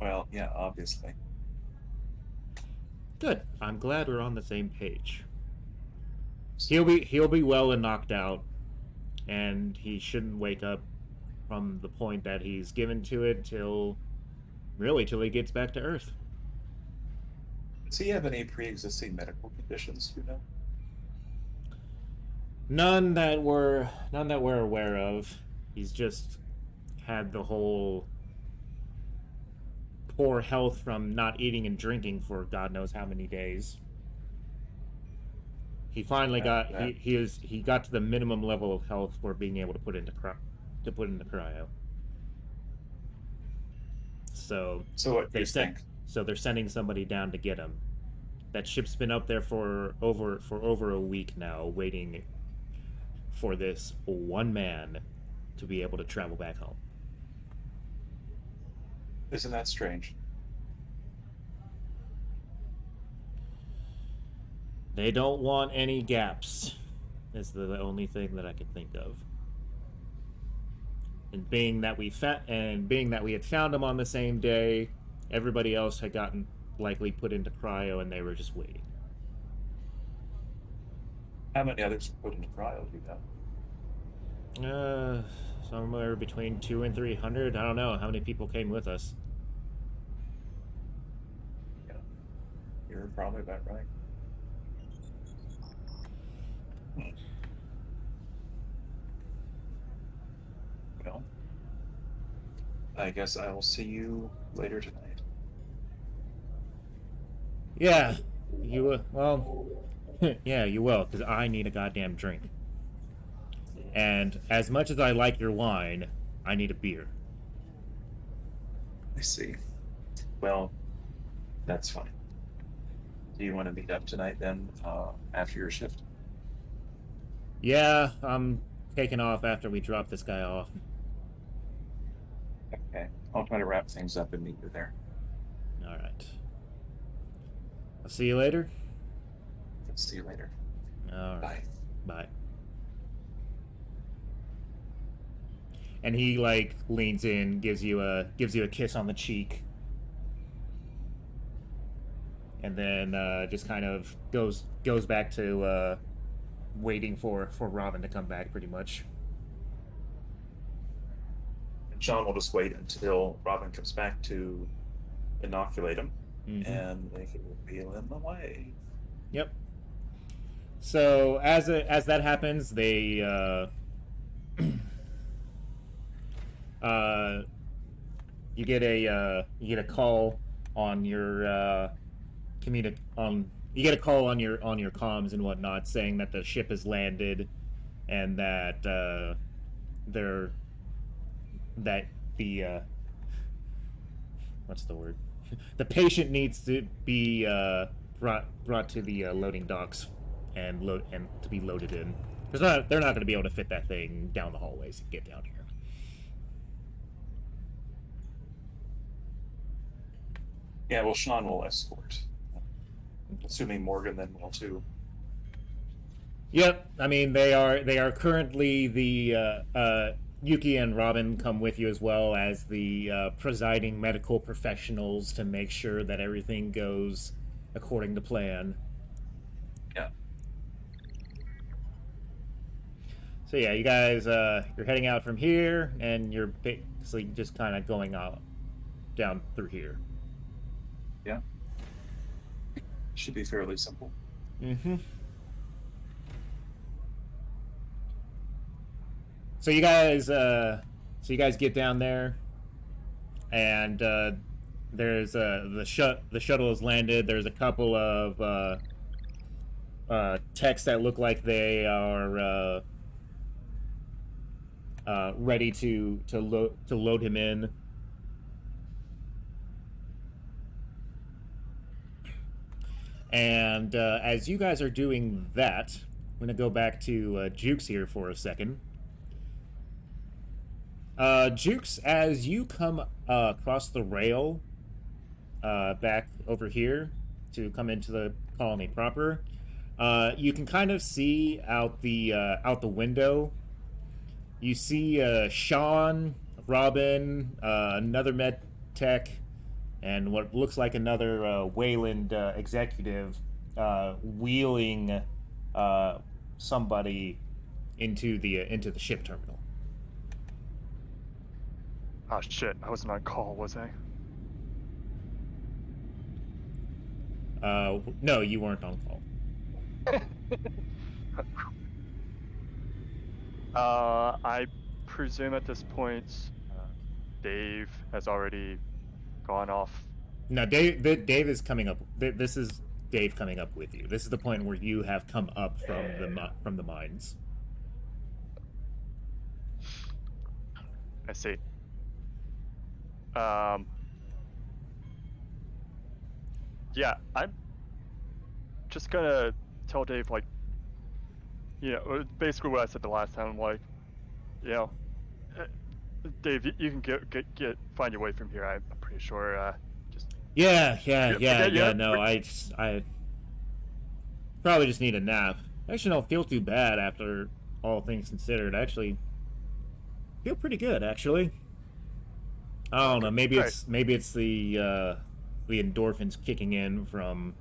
Well, yeah, obviously. Good. I'm glad we're on the same page. He'll be well and knocked out, and he shouldn't wake up from the point that he's given to it till he gets back to Earth. Does he have any pre-existing medical conditions, None that we're aware of. He's just had the whole poor health from not eating and drinking for God knows how many days. He finally got to the minimum level of health for being able to put into cryo. So what do you think? So they're sending somebody down to get him. That ship's been up there for over a week now, waiting for this one man to be able to travel back home. Isn't that strange? They don't want any gaps, is the only thing that I can think of. And being that we had found him on the same day, everybody else had gotten likely put into cryo, and they were just waiting. How many others were put into cryo, do you know? Uh, somewhere between 200 and 300. I don't know how many people came with us. Yeah, you're probably about right. Well, I guess I will see you later tonight. Yeah, you well, yeah, you will, because I need a goddamn drink. And as much as I like your wine, I need a beer. I see. Well, that's fine. Do you want to meet up tonight then, after your shift? Yeah, I'm taking off after we drop this guy off. Okay, I'll try to wrap things up and meet you there. All right. I'll see you later. See you later. All right. Bye. Bye. And he like leans in, gives you a kiss on the cheek, and then just kind of goes back to waiting for Robin to come back, pretty much. And Sean will just wait until Robin comes back to inoculate him, and they can wheel him away. Yep. So as that happens, they you get a call on your you get a call on your comms and whatnot saying that the ship has landed and that the what's the word? The patient needs to be brought to the loading docks and to be loaded in, because they're not going to be able to fit that thing down the hallways and get down here. Yeah, well, Sean will escort. Assuming Morgan then will too. Yep, I mean they are currently the Yuki and Robin come with you as well as the presiding medical professionals to make sure that everything goes according to plan. Yeah. So yeah, you guys you're heading out from here, and you're basically just kind of going out down through here. Yeah. Should be fairly simple. Mm-hmm. So you guys get down there, and there's the shuttle has landed. There's a couple of techs that look like they are ready to load him in. And as you guys are doing that, I'm gonna go back to Jukes here for a second. Jukes, as you come across the rail back over here to come into the colony proper, you can kind of see out the window. You see Sean, Robin, another med tech, and what looks like another Wayland executive wheeling somebody into the ship terminal. Oh shit, I wasn't on call, was I? No, you weren't on call. I presume at this point, Dave has already gone off. No, Dave is coming up. This is Dave coming up with you. This is the point where you have come up from the mines. I see. Yeah, I'm just gonna tell Dave, like, you know, basically what I said the last time, like, you know, Dave, you can find your way from here. I'm pretty sure. Just yeah. No, I probably just need a nap. I actually don't feel too bad after all things considered. I actually feel pretty good, actually. I don't know. Maybe it's the endorphins kicking in from,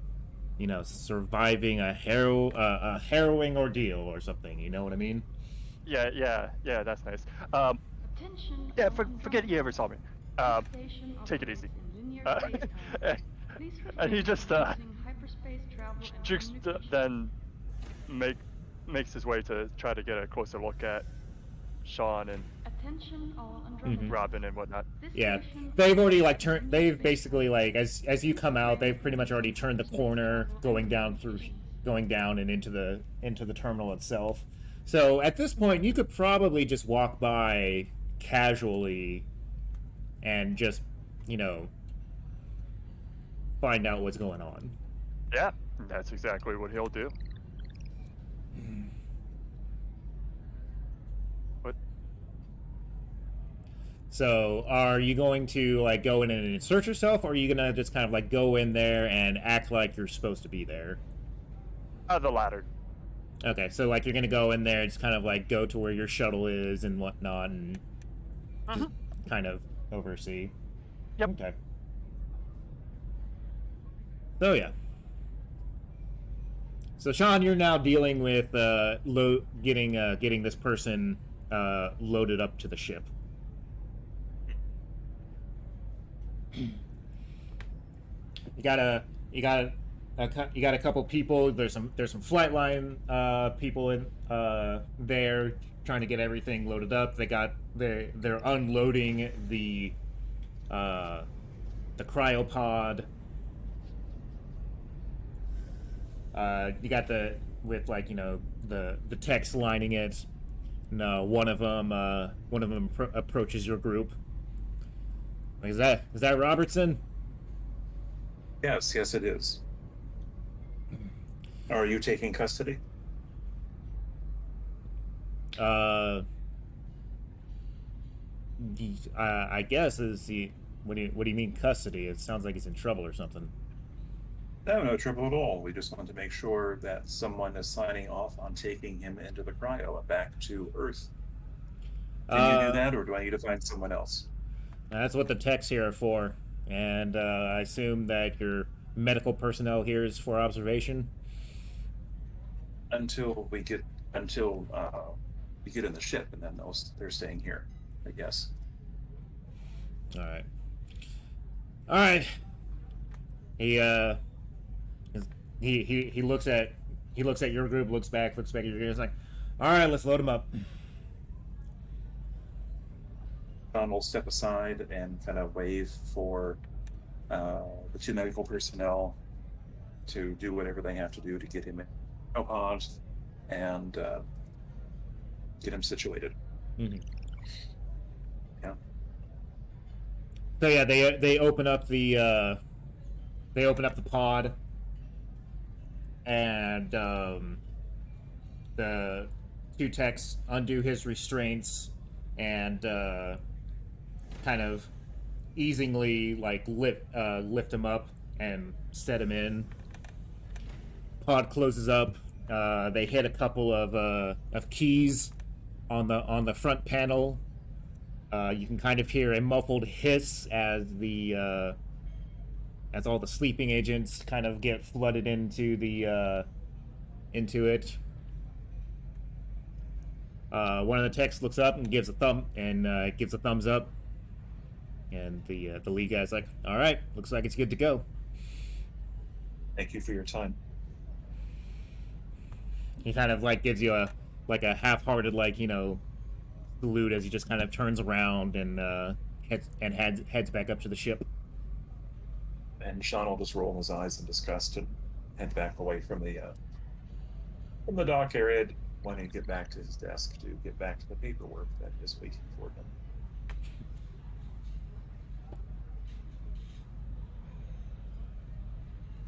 you know, surviving a harrowing ordeal or something. You know what I mean? Yeah, that's nice. Attention Yeah, all forget you ever saw me. This station Take it operates easy. in linear Uh, space-time. Please and he refrain just from using hyperspace travel and Jukes communication. then makes his way to try to get a closer look at Sean and Attention all Andromedans. Robin and whatnot. This Yeah, station they've already like operates in turned. linear They've basically space-time. like as you come out, they've pretty much already Please turned the refrain from corner, hyperspace going travel down and through, communications. going down and into the terminal itself. So at this point, you could probably just walk by casually and just, you know, find out what's going on. Yeah, that's exactly what he'll do. But So, are you going to like go in and insert yourself, or are you gonna just kind of like go in there and act like you're supposed to be there? the latter. Okay, so like you're gonna go in there, just kind of like go to where your shuttle is and whatnot, and just kind of oversee. Yep. Okay. So yeah. So Sean, you're now dealing with getting this person loaded up to the ship. You got a couple people. There's some flight line people in there trying to get everything loaded up. They're unloading the cryopod. You got with like, you know, the text lining it. No, one of them approaches your group. Like, is that Robertson? Yes, it is. Are you taking custody? I guess is he. What do you mean custody? It sounds like he's in trouble or something. No trouble at all. We just want to make sure that someone is signing off on taking him into the cryo and back to Earth. Can you do that, or do I need to find someone else? That's what the techs here are for, and I assume that your medical personnel here is for observation. Until we get in the ship, and then they're staying here, I guess. All right. He looks at your group, looks back at your group. He's like, all right, let's load him up. Don will step aside and kind of wave for the two medical personnel to do whatever they have to do to get him in pod and get him situated. Mm-hmm. Yeah. So yeah, they open up the pod, and the two techs undo his restraints and kind of easily like lift him up and set him in. Pod closes up. They hit a couple of keys on the front panel. You can kind of hear a muffled hiss as all the sleeping agents kind of get flooded into it. One of the techs looks up and gives a thumbs up, and the lead guy's like, "All right, looks like it's good to go." Thank you for your time. He kind of like gives you a half-hearted salute as he just kind of turns around and heads back up to the ship. And Sean will just roll his eyes in disgust and head back away from the dock area, wanting to get back to his desk to get back to the paperwork that is waiting for him.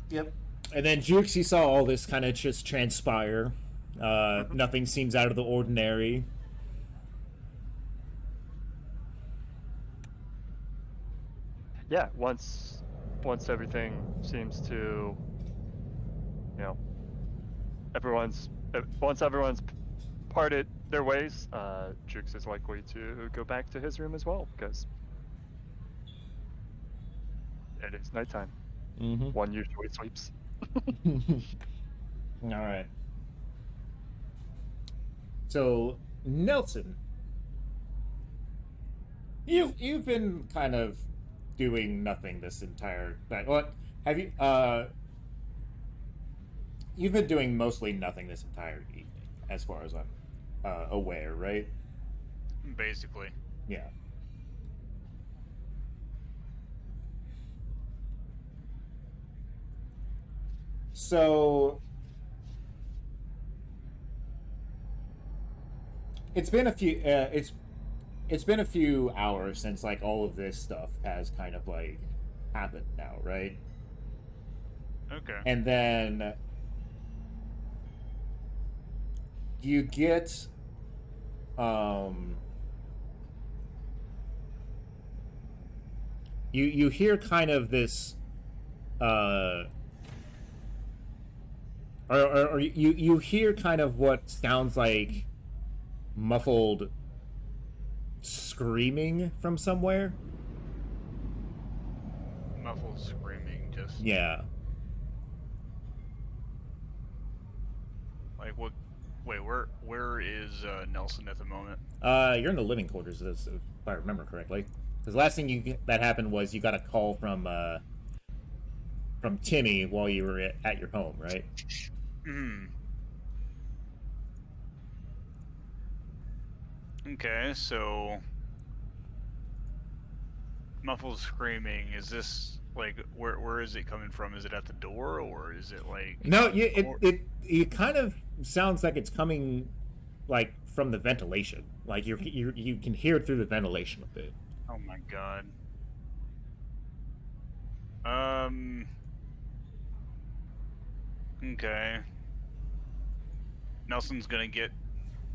Yep. And then Jukes, you saw all this kind of just transpire. Nothing seems out of the ordinary. Yeah, once everything seems to, once everyone's parted their ways, Jukes is likely to go back to his room as well, because it is nighttime. Mm-hmm. One usually sleeps. All right. So Nelson, you've been kind of doing nothing this entire night. What have you? You've been doing mostly nothing this entire evening, as far as I'm aware, right? Basically. Yeah. So it's been a few. It's been a few hours since like all of this stuff has kind of like happened now, right? Okay. And then you get you hear kind of this or you hear kind of what sounds like muffled screaming from somewhere. Muffled screaming, just Yeah. like what? Wait, where is Nelson at the moment? You're in the living quarters, if I remember correctly. Because last thing that happened was you got a call from Timmy while you were at your home, right? Hmm. Okay, so muffled screaming. Is this like where is it coming from? Is it at the door or is it like No, it kind of sounds like it's coming like from the ventilation. Like you can hear it through the ventilation a bit. Oh my god. Okay. Nelson's gonna get.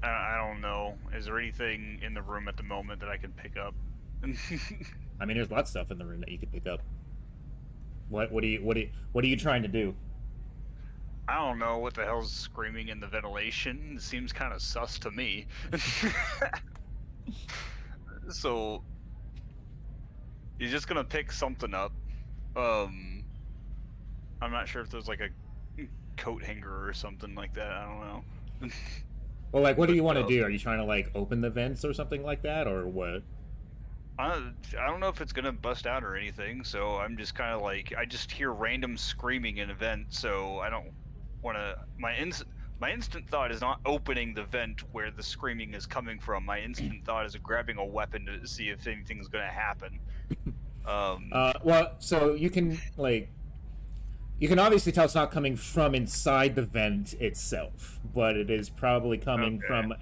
I don't know. Is there anything in the room at the moment that I can pick up? I mean, there's lots of stuff in the room that you could pick up. What are you trying to do? I don't know what the hell's screaming in the ventilation. It seems kind of sus to me. So you're just gonna pick something up. I'm not sure if there's like a coat hanger or something like that. I don't know. Well, like, what do you want to do? Are you trying to like open the vents or something like that, or what? I don't know if it's gonna bust out or anything, so I'm just kind of like I just hear random screaming in a vent, so I don't want to. My instant thought is not opening the vent where the screaming is coming from. My instant thought is grabbing a weapon to see if anything's gonna happen. Well, so you can like. You can obviously tell it's not coming from inside the vent itself, but it is probably coming from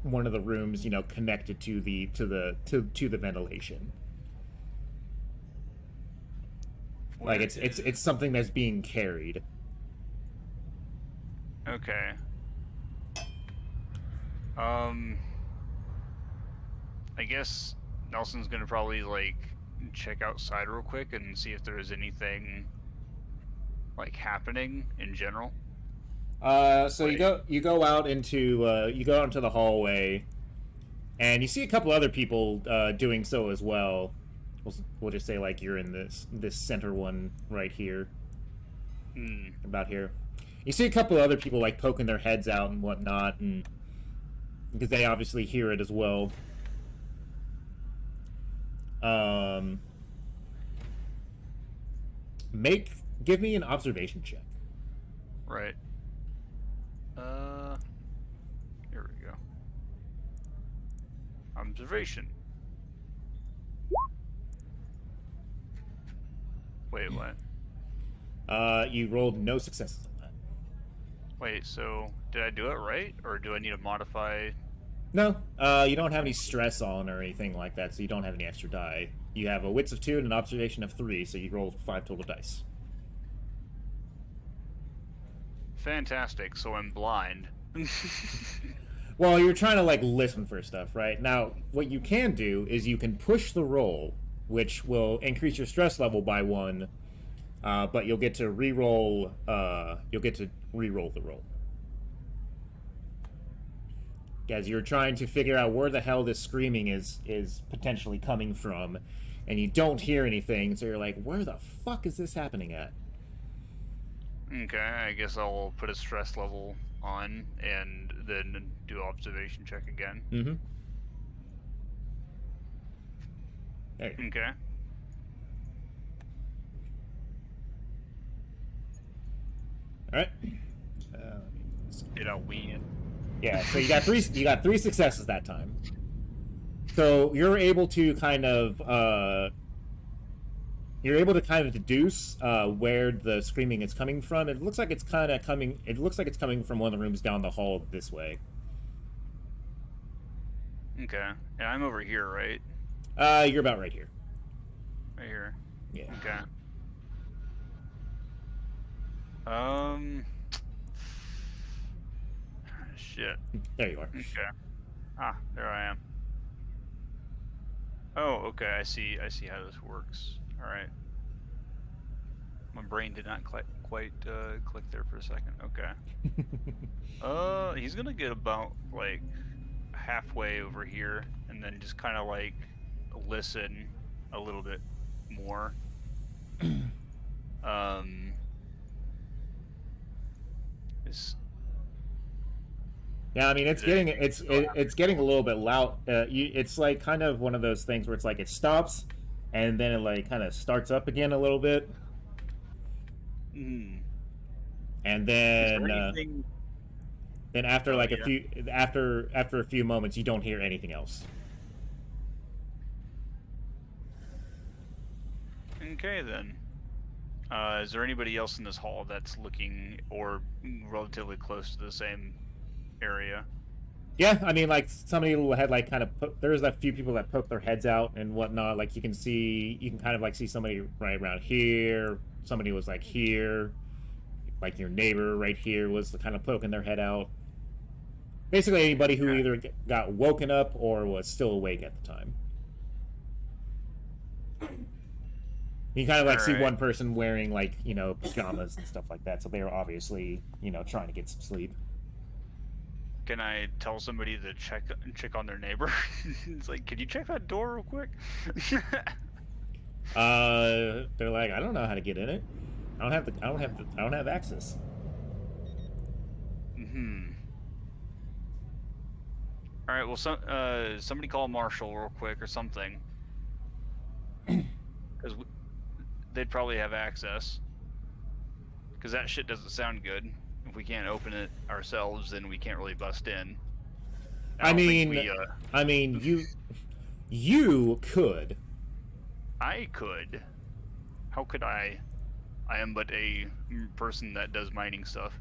one of the rooms, connected to the ventilation. Like it's something that's being carried. Okay. I guess Nelson's gonna probably like check outside real quick and see if there's anything like happening in general. So you go out into the hallway, and you see a couple other people doing so as well. We'll just say like you're in this center one right here, about here. You see a couple other people like poking their heads out and whatnot, and because they obviously hear it as well. Give me an observation check. Right. Here we go. Observation. Wait, what? You rolled no successes on that. Wait, so did I do it right, or do I need to modify? No, you don't have any stress on or anything like that, so you don't have any extra die. You have a wits of 2 and an observation of 3, so you rolled 5 total dice. Fantastic. So I'm blind. Well, you're trying to like listen for stuff, right? Now, what you can do is you can push the roll, which will increase your stress level by 1, but you'll get to re-roll. You'll get to re-roll the roll. As you're trying to figure out where the hell this screaming is potentially coming from, and you don't hear anything, so you're like, where the fuck is this happening at? Okay, I guess I'll put a stress level on and then do observation check again. Mm-hmm. There you go. Okay. All right. Did I win? Yeah. So you got three successes that time. So you're able to kind of deduce where the screaming is coming from. It looks like it's coming from one of the rooms down the hall this way. Okay. And I'm over here, right? You're about right here. Right here. Yeah. Okay. Shit. There you are. Okay. Ah, there I am. Oh, okay. I see how this works. All right. My brain did not quite click there for a second. Okay. He's gonna get about like halfway over here, and then just kind of like listen a little bit more. Yeah, I mean it's getting a little bit loud. It's like kind of one of those things where it's like it stops, and then it like kind of starts up again a little bit, and then after like after a few moments, you don't hear anything else. Okay then. Is there anybody else in this hall that's looking or relatively close to the same area? Yeah, I mean, like somebody had like kind of there's a few people that poke their heads out and whatnot. Like you can kind of like see somebody right around here. Somebody was like here, like your neighbor right here was kind of poking their head out. Basically, anybody who either got woken up or was still awake at the time. You kind of like see one person wearing like pajamas and stuff like that, so they were obviously trying to get some sleep. Can I tell somebody to check on their neighbor? It's like, can you check that door real quick? They're like, I don't know how to get in it. I don't have access. All right. Well, somebody call Marshall real quick or something, because they'd probably have access. Because that shit doesn't sound good. If we can't open it ourselves, then we can't really bust in. I mean, you could. I could. How could I? I am but a person that does mining stuff.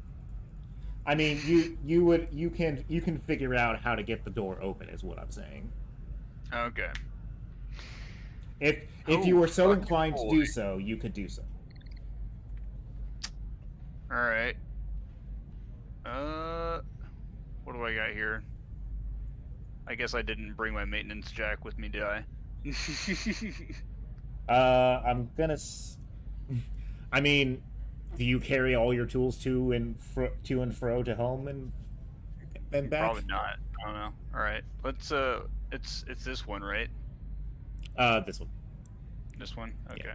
I mean, you can figure out how to get the door open, is what I'm saying. Okay. If you were so inclined to do so, you could do so. All right. What do I got here? I guess I didn't bring my maintenance jack with me, did I? I'm gonna. I mean, do you carry all your tools to and fro to home and back? Probably not. I don't know. All right. Let's. It's this one, right? This one. This one. Okay.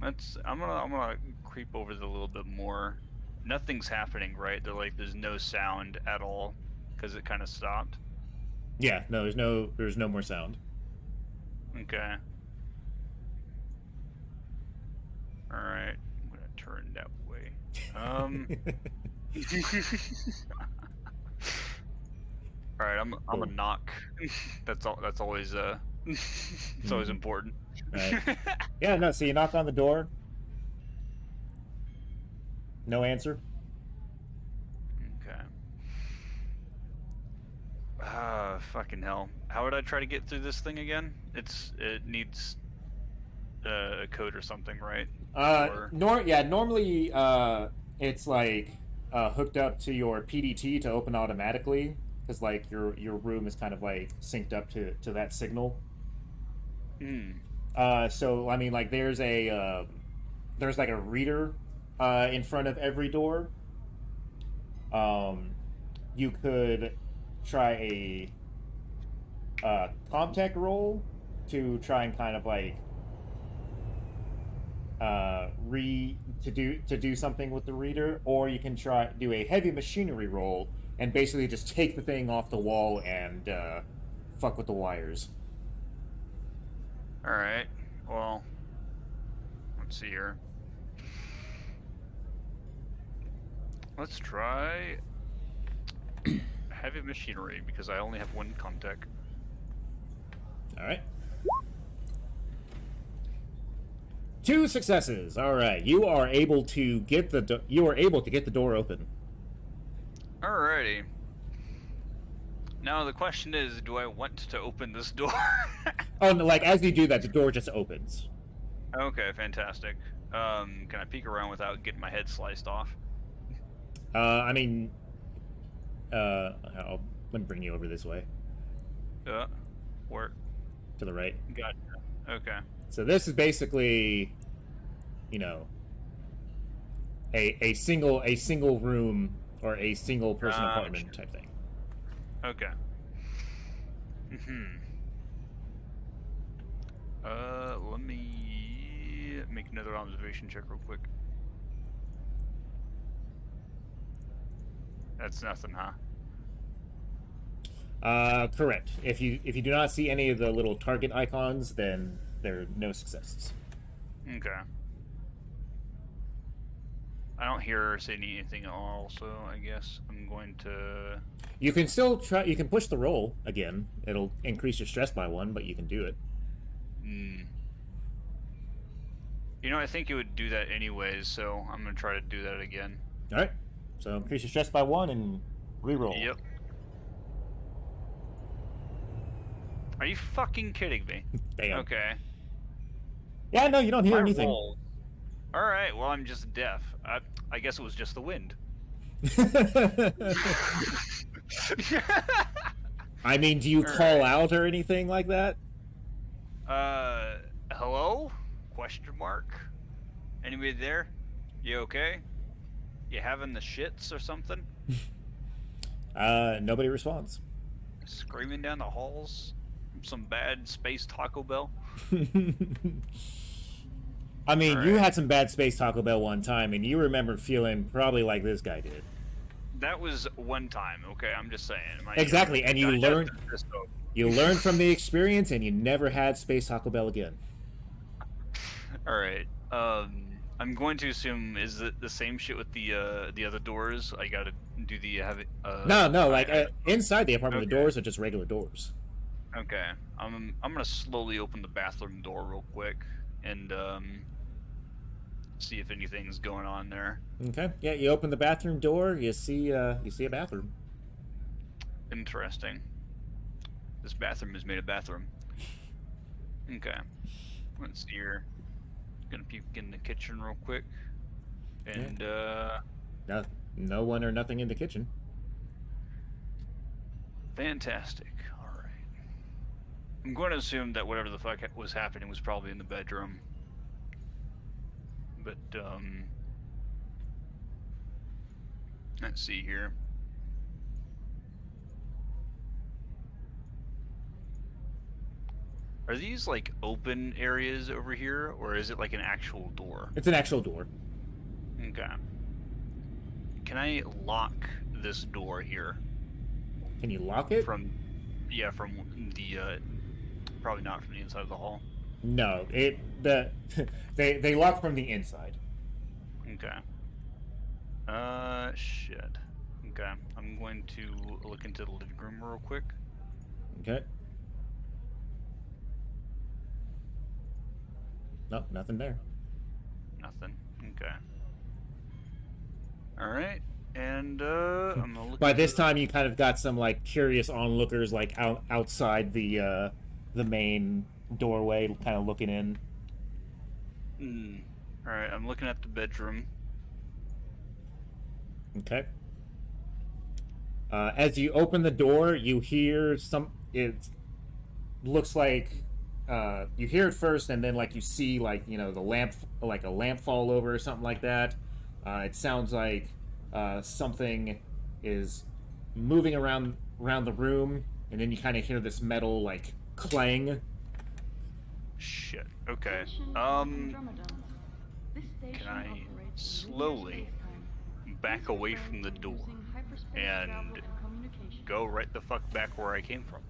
Yeah. I'm gonna creep over it a little bit more. Nothing's happening, right? There's no sound at all because it kind of stopped. Yeah. No. There's no more sound. Okay. All right. I'm gonna turn that way. All right. I'm a knock. That's all. That's always it's always important. Right. Yeah. No. So you knock on the door. No answer. Okay. Fucking hell. How would I try to get through this thing again? It needs a code or something, right? Normally it's like hooked up to your PDT to open automatically, because like your room is kind of like synced up to that signal. So I mean, like there's like a reader in front of every door. You could try a Comtech roll to try and kind of like to do something with the reader, or you can do a heavy machinery roll and basically just take the thing off the wall and fuck with the wires. All right. Well, let's see here. Let's try heavy machinery because I only have one contact. All right. 2 successes. All right, you are able to get the door open. Alrighty. Now the question is, do I want to open this door? Oh, no, like as you do that, the door just opens. Okay, fantastic. Can I peek around without getting my head sliced off? I mean, let me bring you over this way Where? to the right. Gotcha. Okay. So this is basically, you know, a single room or a single person apartment type thing. Okay. Let me make another observation check real quick. That's nothing, huh? Correct. If you do not see any of the little target icons, then there are no successes. Okay. I don't hear or see anything at all, so I guess I'm going to... You can still try. You can push the roll again. It'll increase your stress by 1, but you can do it. You know, I think it would do that anyways, so I'm gonna try to do that again. All right. So increase your stress by 1 and re-roll. Yep. Are you fucking kidding me? Damn. Okay. Yeah, no, you don't hear anything. All right. Well, I'm just deaf. I guess it was just the wind. I mean, do you call out or anything like that? Hello? Question mark? Anybody there? You okay? You having the shits or something? Nobody responds. Screaming down the halls? Some bad space Taco Bell? I mean, All you right. had some bad space Taco Bell one time, and you remember feeling probably like this guy did. That was one time, okay? I'm just saying. Exactly, and you learned from the experience, and you never had space Taco Bell again. All right. I'm going to assume, is it the same shit with the other doors? I gotta do the No, inside the apartment, Okay. the doors are just regular doors. Okay. I'm gonna slowly open the bathroom door real quick and see if anything's going on there. Okay, yeah, you open the bathroom door, you see a bathroom. Interesting. This bathroom is made of bathroom. Okay. Let's see here. Gonna peek in the kitchen real quick. And No one or nothing in the kitchen. fantastic. Alright. I'm going to assume that whatever the fuck was happening was probably in the bedroom. But, let's see here. Are these, like, open areas over here, or is it, like, an actual door? It's an actual door. Okay. Can I lock this door here? Can you lock it? From the, probably not from the inside of the hall. No, they lock from the inside. Okay. Shit. Okay, I'm going to look into the living room real quick. Okay. Nope, nothing there. Nothing. Okay. Alright, and, I'm gonna look By into this time, you kind of got some like curious onlookers like outside the main doorway, kind of looking in. Alright, I'm looking at the bedroom. Okay. As you open the door, you hear it looks like you hear it first, and then like you see like the lamp, like a lamp fall over or something like that. It sounds like something is moving around the room, and then you kind of hear this metal like clang. Shit. Okay. Attention, Andromedans. This station Can I operates in linear slowly space-time. back Please away refrain from the door using hyperspace and travel and communication. go right the fuck back where I came from?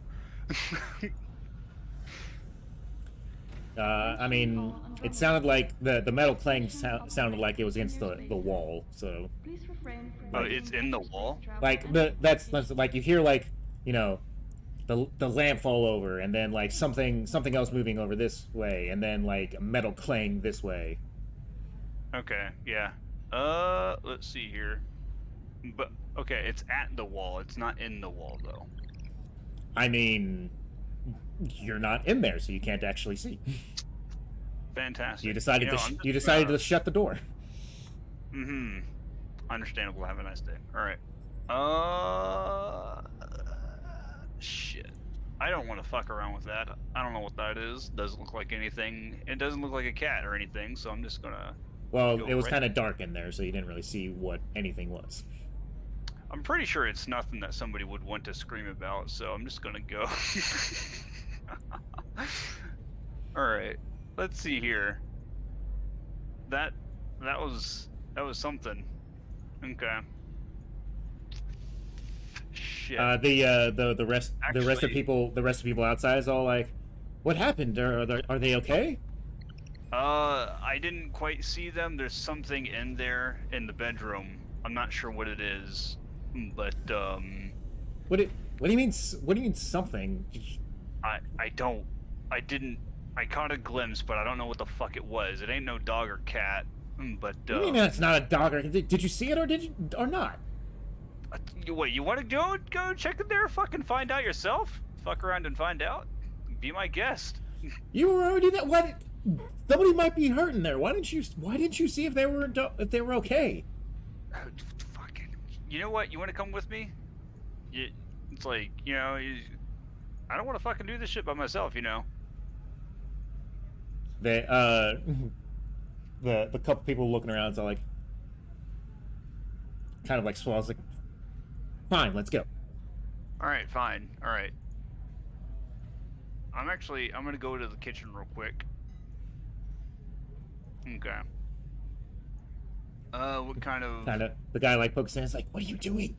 I mean, it sounded like the metal clang sounded like it was against the wall. So, Please refrain from Oh, using it's in the hyperspace wall? travel like and that's communication. like you hear like the lamp fall over, and then like something else moving over this way, and then like a metal clang this way. Okay, yeah. Let's see here. But okay, it's at the wall. It's not in the wall though. I mean, you're not in there, so you can't actually see. Fantastic. You decided I'm just you decided gonna- to shut the door. Mm-hmm. Understandable. Have a nice day. All right. Shit. I don't want to fuck around with that. I don't know what that is. Doesn't look like anything. It doesn't look like a cat or anything. So I'm just gonna. Well, Go it was right- kind of dark in there, so you didn't really see what anything was. I'm pretty sure it's nothing that somebody would want to scream about. So I'm just gonna go. All right. Let's see here. That was something. Okay. Shit. The rest of Actually- people outside is all like, "What happened? Are they okay?" I didn't quite see them. There's something in there in the bedroom. I'm not sure what it is, but What do you mean? What do you mean something? I didn't. I caught a glimpse, but I don't know what the fuck it was. It ain't no dog or cat. But What do you mean it's not a dog? Or did you see it or not? Wait, you want to go check it there? Fucking find out yourself. Fuck around and find out. Be my guest. You were already there. What? Somebody might be hurt in there. Why didn't you see if they were okay? Fucking. You know what? You want to come with me? It's like I don't want to fucking do this shit by myself. The the couple people looking around is all like, kind of like swallows like, fine, let's go. All right, fine. All right. I'm gonna go to the kitchen real quick. Okay. What kind of? The guy like pokes in. It's like, what are you doing?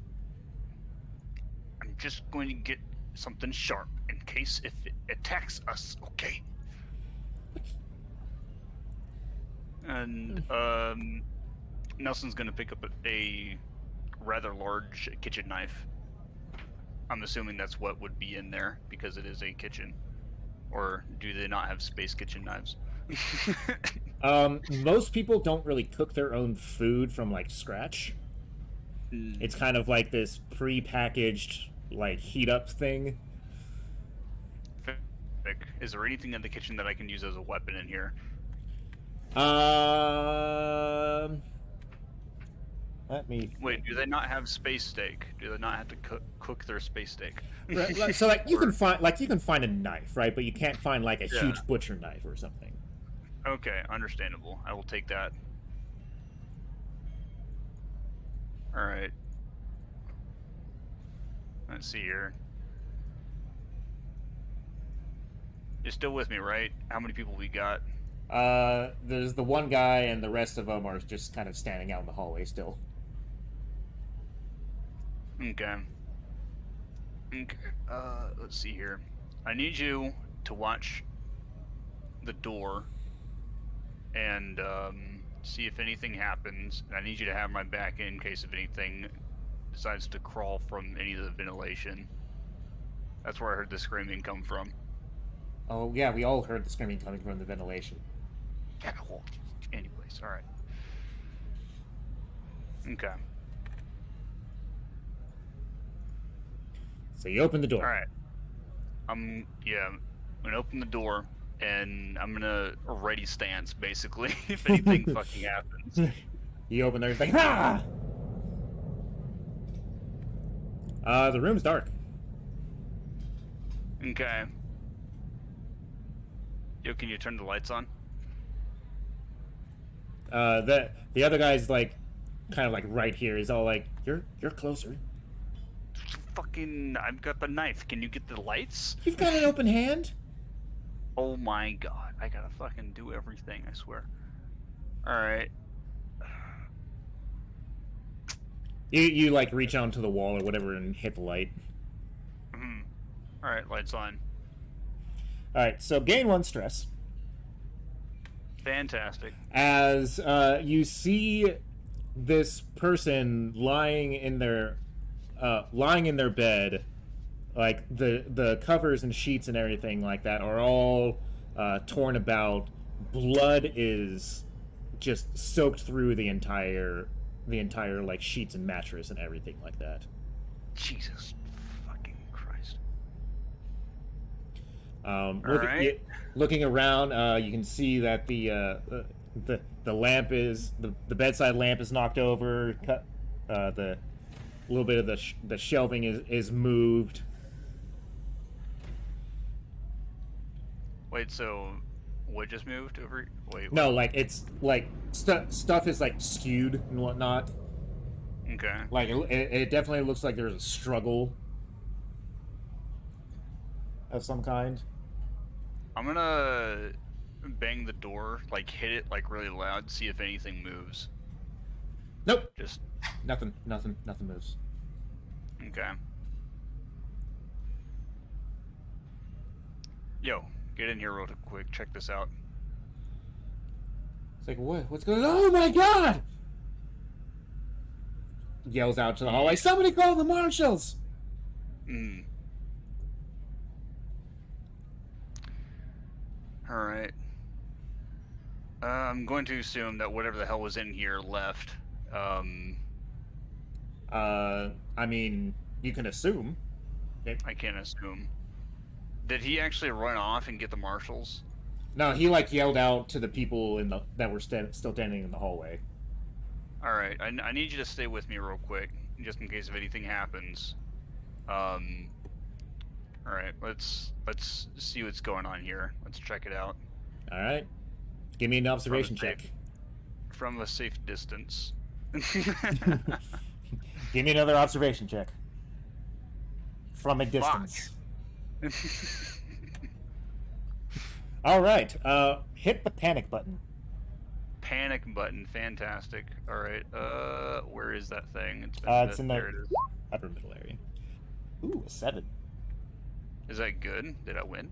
I'm just going to get something sharp in case if it attacks us. Okay. And Nelson's gonna pick up a rather large kitchen knife. I'm assuming that's what would be in there because it is a kitchen. Or do they not have space kitchen knives? Most people don't really cook their own food from like scratch. It's kind of like this pre-packaged like heat up thing. Is there anything in the kitchen that I can use as a weapon in here? Let me Wait, do they not have space steak? Do they not have to cook their space steak? right, so like you can find a knife, right? But you can't find like a huge butcher knife or something. Okay, understandable. I will take that. All right. Let's see here. You're still with me, right? How many people we got? There's the one guy, and the rest of them are just kind of standing out in the hallway still. Okay. Okay. Let's see here. I need you to watch the door and see if anything happens. And I need you to have my back in case if anything decides to crawl from any of the ventilation. That's where I heard the screaming come from. Oh yeah, we all heard the screaming coming from the ventilation. Yeah, well, anyways, all right. Okay. So you open the door. All right. I'm gonna open the door and I'm gonna ready stance basically if anything fucking happens. You open there, it's like, ah! The room's dark. Okay. Yo, can you turn the lights on? The other guy's like, kind of like right here. He's all like, you're closer. Fucking, I've got the knife. Can you get the lights? You've got an open hand. Oh my god, I gotta fucking do everything, I swear. All right. You like reach onto the wall or whatever and hit the light. All right, lights on. All right, so gain 1 stress Fantastic. as you see this person lying in their bed. Like the covers and sheets and everything like that are all torn about. Blood is just soaked through the entire like sheets and mattress and everything like that. Jesus fucking Christ. Looking around, you can see that the lamp is the bedside lamp is knocked over. The little bit of the shelving is moved. Wait, so what just moved over? Wait. No, like it's like stuff is like skewed and whatnot. Okay. Like it definitely looks like there's a struggle of some kind. I'm gonna bang the door, like hit it like really loud, see if anything moves. Nope. Just Nothing moves. okay. Yo, get in here real quick. Check this out. It's like, what's going on? Oh my god! Yells out to the hallway, somebody call the marshals! Alright. I'm going to assume that whatever the hell was in here left. I mean, you can assume. I can't assume. Did he actually run off and get the marshals? No, he like yelled out to the people that were still standing in the hallway. Alright, I need you to stay with me real quick, just in case if anything happens. Alright, let's see what's going on here. Let's check it out. Alright. Give me an observation check. From a safe distance. Give me another observation check. From a distance. Alright, hit the panic button. Panic button, fantastic. Alright, where is that thing? It's in there it is. upper middle area. Ooh, a 7. Is that good? Did I win?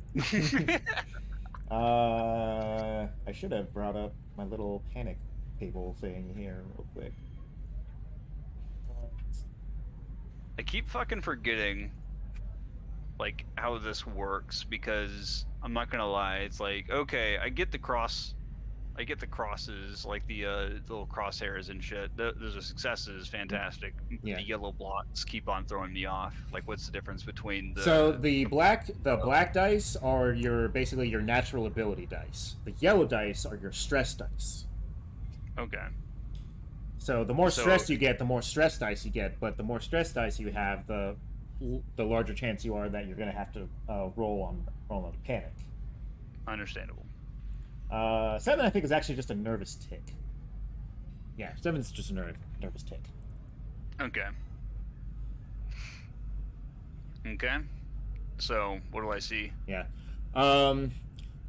I should have brought up my little panic table thing here real quick. I keep fucking forgetting, like, how this works, because I'm not gonna lie, it's like, okay, I get the crosses, like the little crosshairs and shit. Those are successes, fantastic. Yeah. The yellow blocks keep on throwing me off. Like, what's the difference between the... So the black dice are basically your natural ability dice. The yellow dice are your stress dice. Okay. So the more stress you get, the more stress dice you get. But the more stress dice you have, the larger chance you are that you're going to have to roll on a panic. Understandable. 7, I think, is actually just a nervous tick. Yeah, 7's just a nervous tick. Okay. Okay. So, what do I see? Yeah.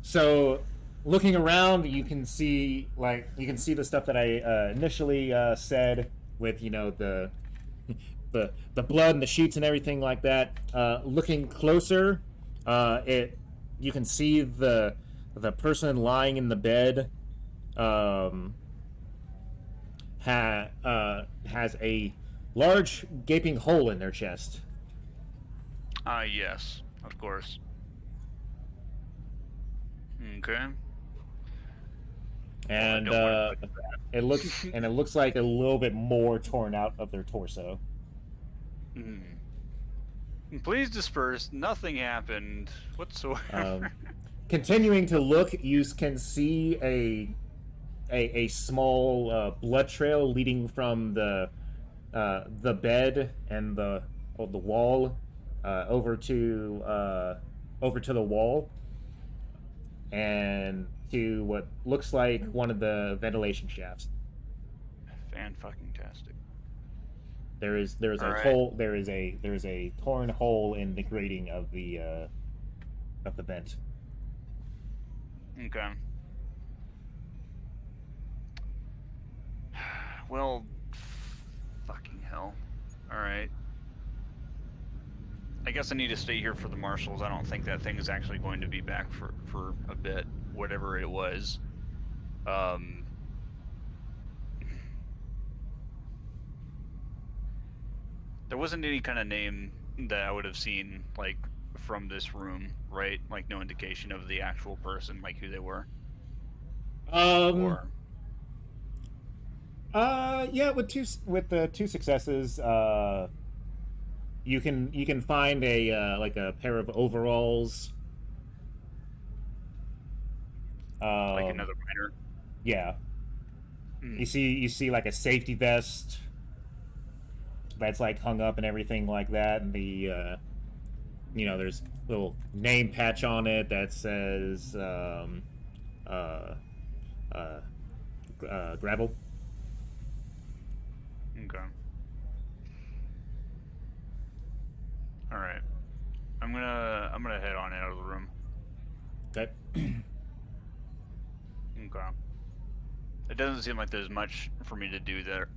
So, looking around, you can see the stuff that I initially said with, the blood and the sheets and everything like that. Looking closer, you can see the person lying in the bed has a large gaping hole in their chest. Yes, of course. Okay. And it looks like a little bit more torn out of their torso. Please disperse. Nothing happened whatsoever. Continuing to look, you can see a small blood trail leading from the bed and the wall over to the wall and to what looks like one of the ventilation shafts. Fan-fucking-tastic. There is a All right. hole. There is a torn hole in the grating of the vent. Okay. Well, fucking hell. All right. I guess I need to stay here for the marshals. I don't think that thing is actually going to be back for a bit, whatever it was. There wasn't any kind of name that I would have seen, like, from this room, right? Like, no indication of the actual person, like, who they were. Or... Yeah, with the two successes, you can find a like a pair of overalls. like another miner. Yeah. You see like a safety vest that's like hung up and everything like that, and the there's a little name patch on it that says gravel. Okay. All right. I'm gonna head on out of the room. Okay. Okay. It doesn't seem like there's much for me to do there,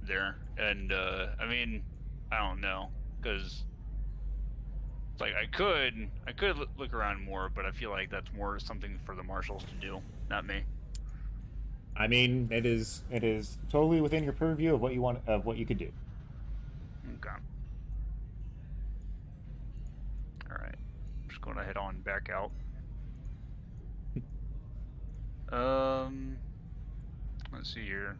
and I mean, I don't know, because it's like I could look around more, but I feel like that's more something for the marshals to do, not me. I mean, it is totally within your purview of what you could do. Okay. All right. I'm just going to head on back out. Let's see here.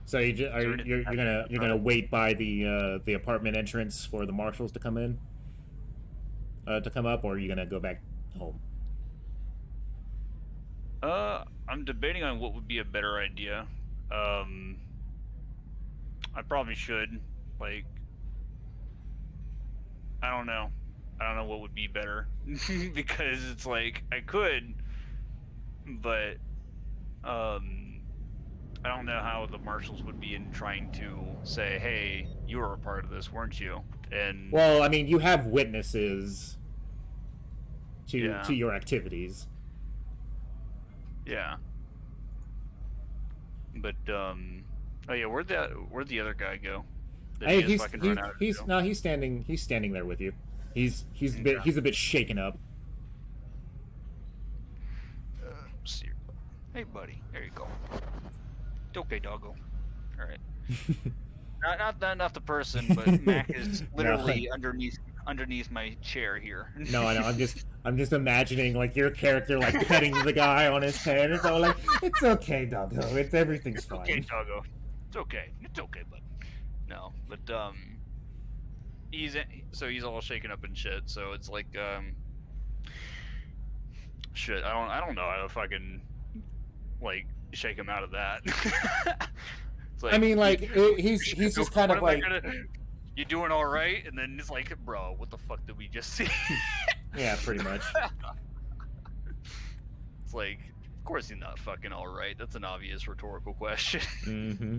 So you're gonna wait by the apartment entrance for the marshals to come in, to come up, or are you gonna go back home? I'm debating on what would be a better idea. I probably should, like, I don't know what would be better because it's like I could, but I don't know how the marshals would be in trying to say, hey, you were a part of this, weren't you? And well, I mean, you have witnesses to your activities. Yeah. But oh yeah, where'd the other guy go? Hey, he's standing there with you. He's a bit shaken up. See. Hey, buddy. There you go. It's okay, doggo. All right. not the person, but Mac is literally underneath my chair here. No, I know. I'm just imagining like your character like petting the guy on his head. It's all like, it's okay, doggo. Everything's fine. Okay, doggo. It's okay, bud. No, but he's all shaken up and shit. So it's like shit. I don't know if I can like shake him out of that. It's like, I mean, like he's just kind of like, you doing all right? And then it's like, bro, what the fuck did we just see? Yeah, pretty much. It's like, of course he's not fucking all right. That's an obvious rhetorical question. Mm-hmm.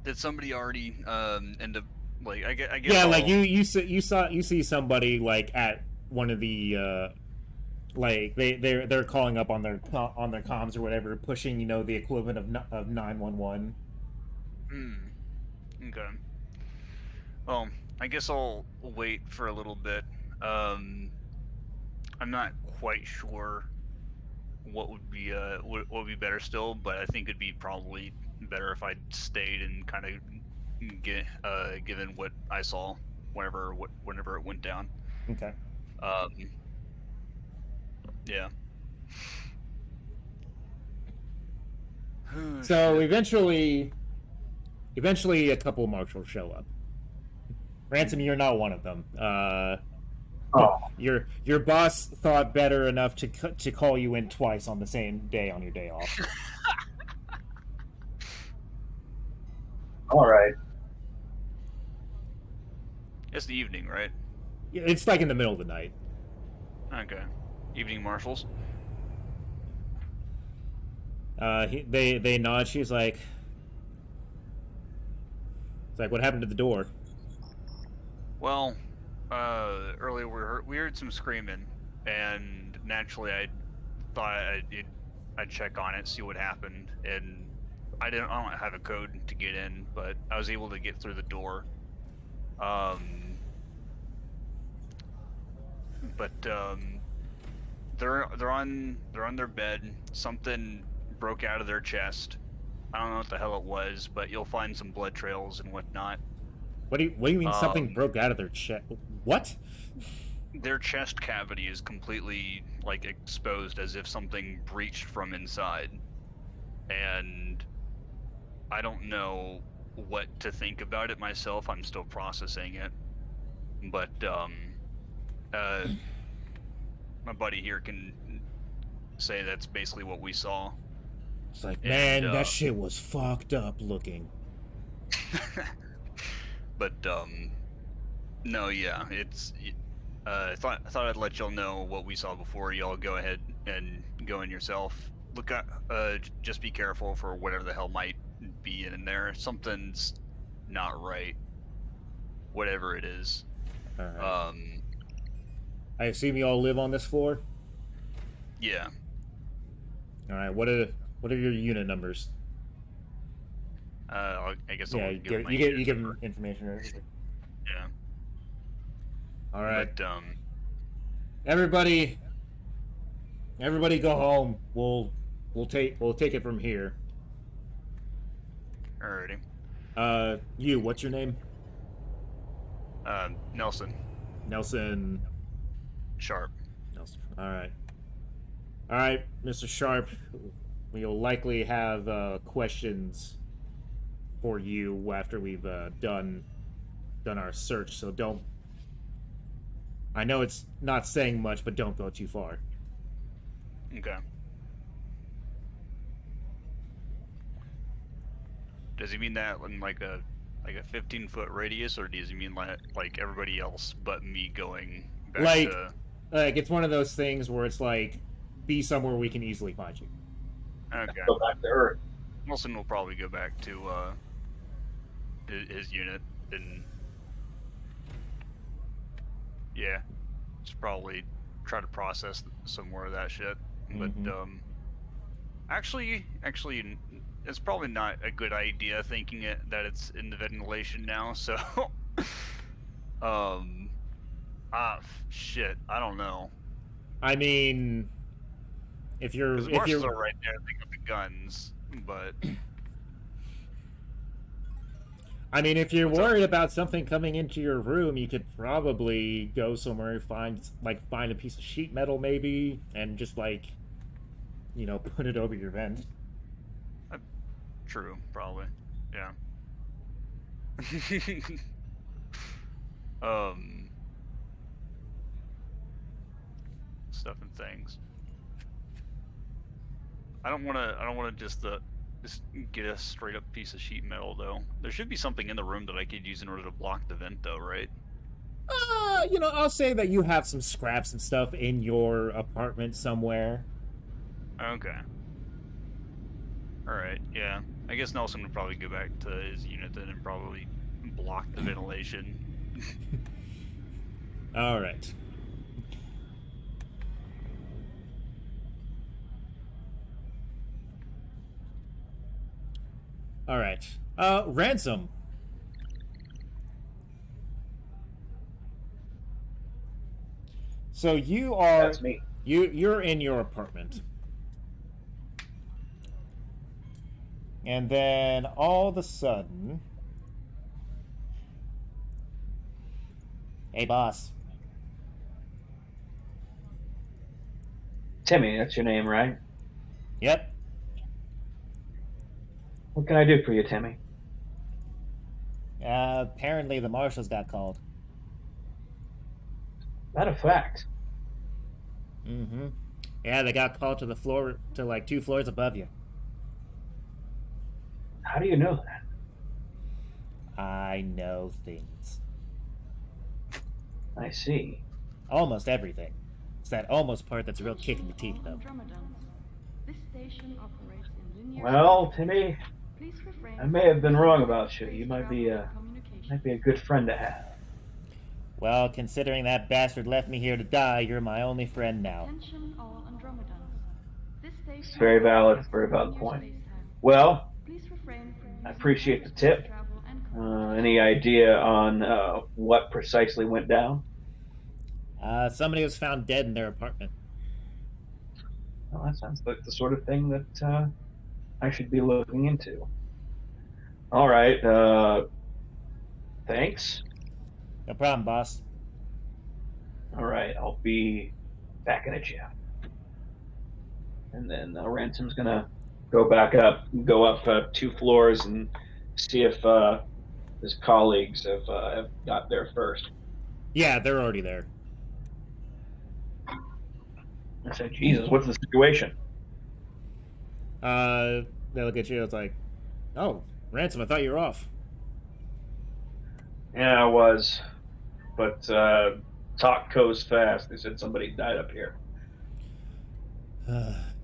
Did somebody already end up like I guess yeah, like you see somebody like at one of the like they're calling up on their comms or whatever, pushing the equivalent of 911. Okay. Well, I guess I'll wait for a little bit. I'm not quite sure what would be better still, but I think it'd be probably better if I stayed and kind of get given what I saw whenever it went down. Okay. Yeah. So eventually a couple marshals show up. Ransom, you're not one of them. Your boss thought better enough to call you in twice on the same day on your day off. All right. It's the evening, right? It's like in the middle of the night. Okay. Evening marshals. They nod. She's like, it's like, what happened to the door? Well, earlier we heard some screaming, and naturally I thought I'd check on it, see what happened, and I don't have a code to get in, but I was able to get through the door. They're on their bed. Something broke out of their chest. I don't know what the hell it was, but you'll find some blood trails and whatnot. What do you mean something broke out of their chest? What? Their chest cavity is completely like exposed, as if something breached from inside. And I don't know what to think about it myself. I'm still processing it. But my buddy here can say that's basically what we saw. It's like, man, that shit was fucked up looking. But no, yeah, it's. I thought I'd let y'all know what we saw before y'all go ahead and go in yourself. Look at, just be careful for whatever the hell might be in there. Something's not right. Whatever it is. All right. I assume you all live on this floor? Yeah. All right. What are your unit numbers? I guess yeah, I'll give you give them information. Right? Yeah. All right. But, everybody go home. We'll take it from here. Alrighty. You, what's your name? Nelson. Nelson Sharp. Nelson. All right, Mr. Sharp. We'll likely have questions for you after we've done our search. So don't. I know it's not saying much, but don't go too far. Okay. Does he mean that in like a 15-foot radius, or does he mean like everybody else but me going back to... Like it's one of those things where it's like, be somewhere we can easily find you. Okay. Go back to Earth. Wilson will probably go back to his unit and yeah, just probably try to process some more of that shit. But actually, it's probably not a good idea thinking that it's in the ventilation now. So, shit, I don't know. I mean, if you're marshals are right there, they got the guns, but. I mean, if you're worried about something coming into your room, you could probably go somewhere and find a piece of sheet metal maybe, and just put it over your vent. True, probably. Yeah. Stuff and things. I don't want to just get a straight up piece of sheet metal though. There should be something in the room that I could use in order to block the vent though, right? I'll say that you have some scraps and stuff in your apartment somewhere. Okay. Alright, yeah. I guess Nelson would probably go back to his unit then and probably block the ventilation. Alright. Alright. Ransom. So you are... That's me. You're in your apartment. And then all of a sudden... Hey, boss. Timmy, that's your name, right? Yep. What can I do for you, Timmy? Apparently the marshals got called. That a fact? Mm-hmm. Yeah, they got called to the floor, to like 2 floors above you. How do you know that? I know things. I see. Almost everything. It's that almost part that's a real kick in the teeth, though. This station operates in linear Well, Timmy, I may have been wrong about you. You might be a good friend to have. Well, considering that bastard left me here to die, you're my only friend now. Attention all Andromedans. This station It's very valid. It's a very valid linear point. space-time. Well, Please refrain from I using appreciate the hyperspace tip. travel and communication. Any idea on what precisely went down? Somebody was found dead in their apartment. Well, that sounds like the sort of thing that I should be looking into. All right. Thanks. No problem, boss. All right. I'll be back in a jiff. And then Ransom's gonna go up 2 floors and see if his colleagues have got there first. Yeah, they're already there. I said, Jesus, what's the situation? They look at you. It's like, oh, Ransom, I thought you were off. Yeah, I was. But talk goes fast. They said somebody died up here.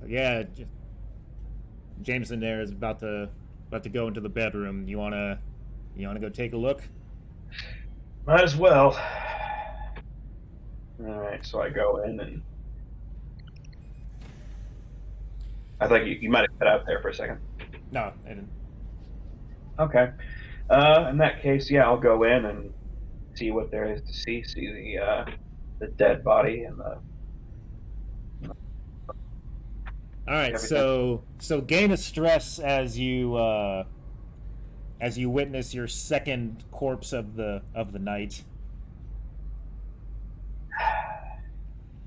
Yeah, Jameson there is about to go into the bedroom. You wanna go take a look? Might as well. All right, so I go in and I think you might have cut out there for a second. No, I didn't. Okay. In that case, yeah, I'll go in and see what there is to see. See the dead body and the. All right, Everything. so gain a stress as you witness your second corpse of the night.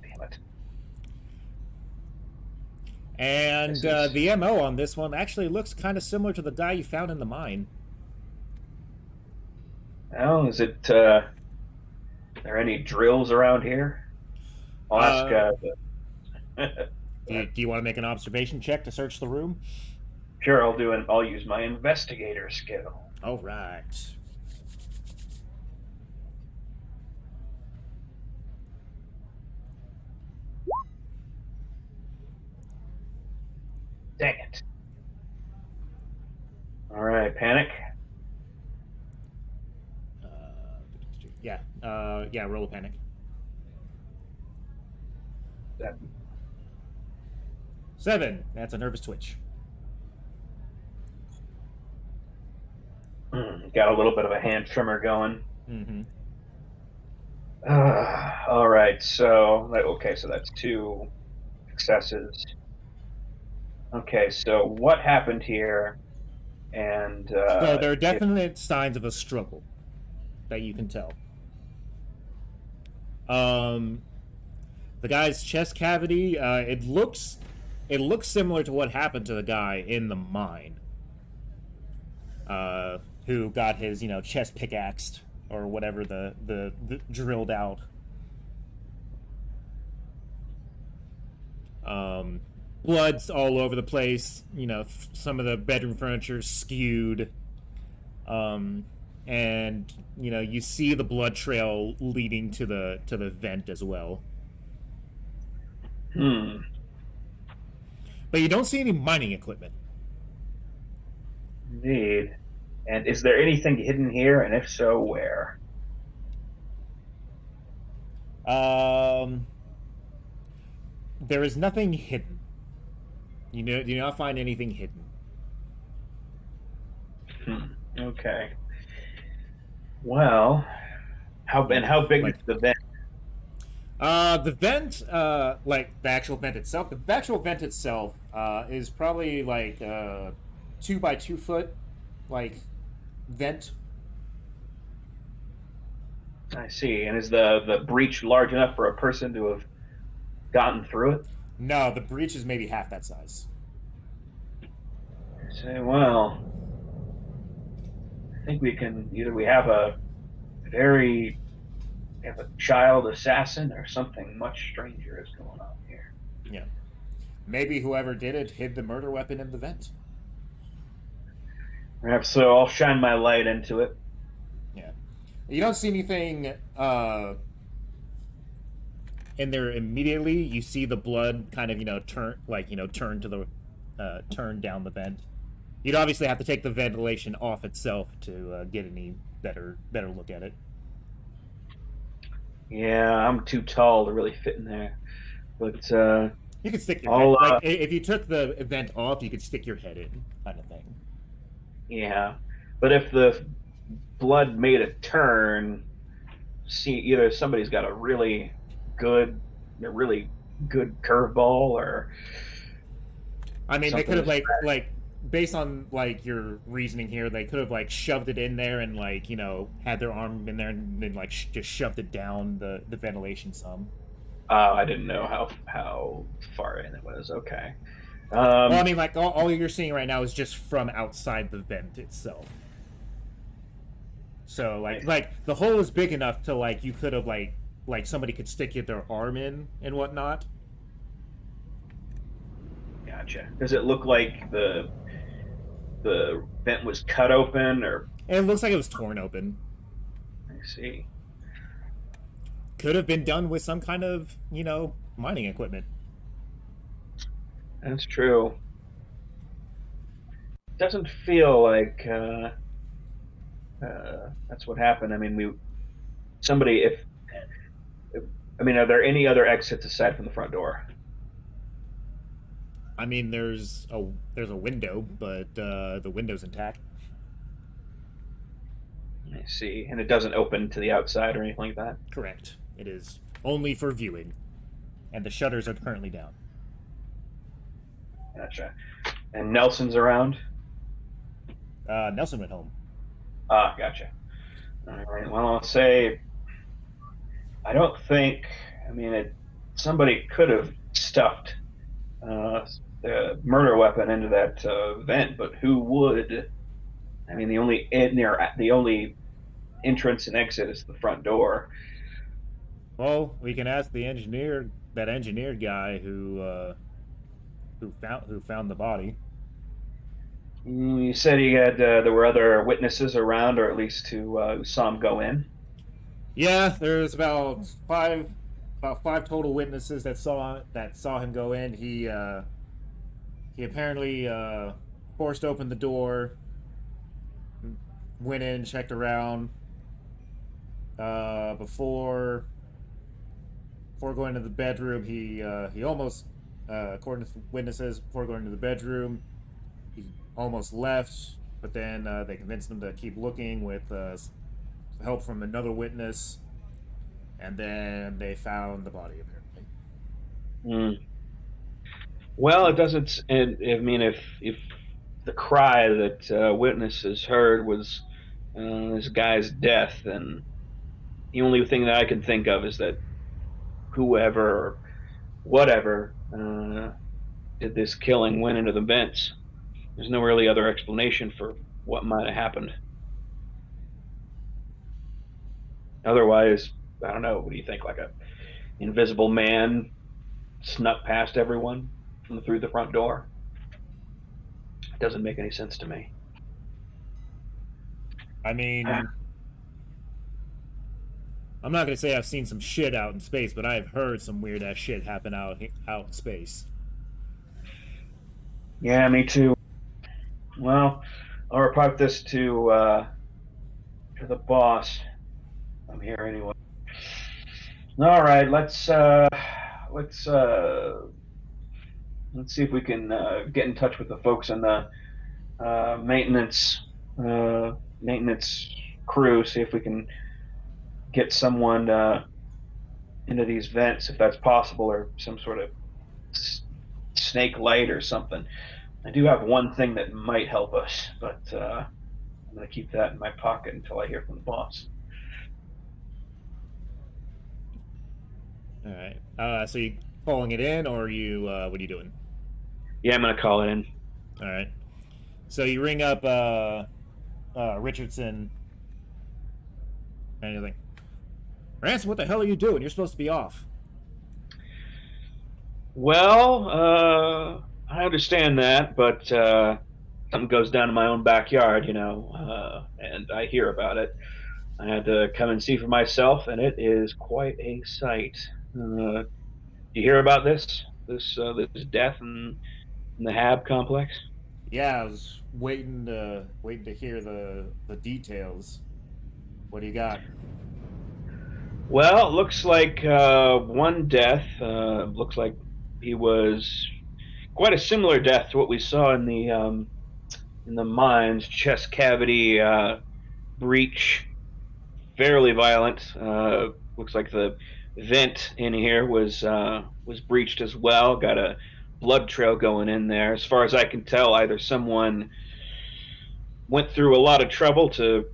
Damn it. And This is- the MO on this one actually looks kind of similar to the guy you found in the mine. Well, is it? Are there any drills around here? I'll ask. Do you want to make an observation check to search the room? Sure, I'll use my investigator skill. All right. Dang it. All right, panic. Yeah, roll a panic. That 7. That's a nervous twitch. got a little bit of a hand tremor going. Mm-hmm. All right, so that's 2 successes. Okay, so what happened here? And So there are definite signs of a struggle that you can tell. The guy's chest cavity, it looks similar to what happened to the guy in the mine, who got his chest pickaxed or whatever the drilled out. Blood's all over the place. Some of the bedroom furniture skewed. And you see the blood trail leading to the vent as well. But you don't see any mining equipment. Indeed. And is there anything hidden here? And if so, where? There is nothing hidden. You do not find anything hidden. Okay. Well, how big is the vent? The vent, like the actual vent itself, is probably like 2 by 2 foot, like vent. I see. And is the breach large enough for a person to have gotten through it? No, the breach is maybe half that size. Say, well, I think we have a child assassin or something much stranger is going on here. Yeah. Maybe whoever did it hid the murder weapon in the vent. Perhaps so. I'll shine my light into it. Yeah. You don't see anything in there immediately. You see the blood kind of, turn down the vent. You'd obviously have to take the ventilation off itself to get any better look at it. Yeah, I'm too tall to really fit in there. But You could stick your I'll, head. Like if you took the vent off, you could stick your head in, kind of thing. yeah. But if the blood made a turn, see, either somebody's got good, a really good curveball, or I mean, they something could have is like based on like your reasoning here, they could have like shoved it in there and like had their arm in there and then like just shoved it down the ventilation some. I didn't know how far in it was. Okay. Well, I mean, like all you're seeing right now is just from outside the vent itself. So like the hole is big enough to like you could have like somebody could stick their arm in and whatnot. Gotcha. Does it look like the vent was cut open, or? And it looks like it was torn open. I see. Could have been done with some kind of mining equipment. That's true. Doesn't feel like that's what happened. I mean, are there any other exits aside from the front door? I mean, there's a window, but the window's intact. I see. And it doesn't open to the outside or anything like that? Correct. It is only for viewing, and the shutters are currently down. Gotcha. And Nelson's around? Nelson went home. Ah, gotcha. All right. Well, I'll say I don't think. I mean, somebody could have stuffed the murder weapon into that vent, but who would? I mean, the only entrance and exit is the front door. Well, we can ask the engineer guy who found the body. You said he had there were other witnesses around, or at least who saw him go in. Yeah, there's about five total witnesses that saw him go in. He apparently forced open the door, went in, checked around. Before going to the bedroom, he almost, according to the witnesses, before going to the bedroom, he almost left. But then they convinced him to keep looking with help from another witness, and then they found the body apparently. Well, it doesn't. I mean, if the cry that witnesses heard was this guy's death, then the only thing that I can think of is that whoever or whatever did this killing went into the vents. There's no really other explanation for what might have happened. Otherwise, I don't know. What do you think? Like a invisible man snuck past everyone through the front door? It doesn't make any sense to me. I mean, I'm not gonna say I've seen some shit out in space, but I've heard some weird ass shit happen out in space. Yeah, me too. Well, I'll report this to the boss. I'm here anyway. All right, let's see if we can get in touch with the folks in the maintenance crew. See if we can get someone into these vents, if that's possible, or some sort of snake light or something. I do have one thing that might help us, but I'm going to keep that in my pocket until I hear from the boss. All right. So you calling it in, or you what are you doing? Yeah, I'm going to call it in. All right. So you ring up Richardson, and you're like, Ransom, what the hell are you doing? You're supposed to be off. Well, I understand that, but something goes down in my own backyard, and I hear about it. I had to come and see for myself, and it is quite a sight. You hear about this death in the Hab complex? Yeah, I was waiting to hear the details. What do you got? Well, it looks like one death. Looks like He was quite a similar death to what we saw in the mines. Chest cavity breach, fairly violent. Looks like the vent in here was breached as well. Got a blood trail going in there. As far as I can tell, either someone went through a lot of trouble to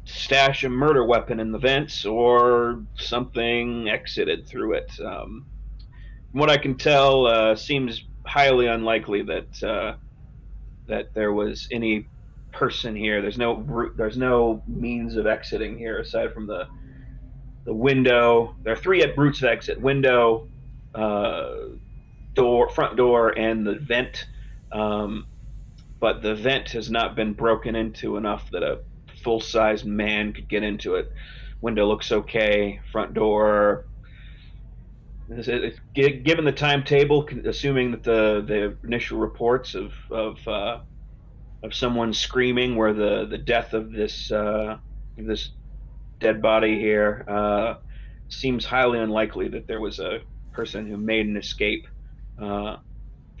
stash a murder weapon in the vents, or something exited through it. From what I can tell, seems highly unlikely that there was any person here. There's no means of exiting here aside from the window. There are three routes of exit: window, front door, and the vent. But the vent has not been broken into enough that a full-sized man could get into it. Window looks okay. Front door, given the timetable, assuming that the initial reports of someone screaming were the death of this dead body here, seems highly unlikely that there was a person who made an escape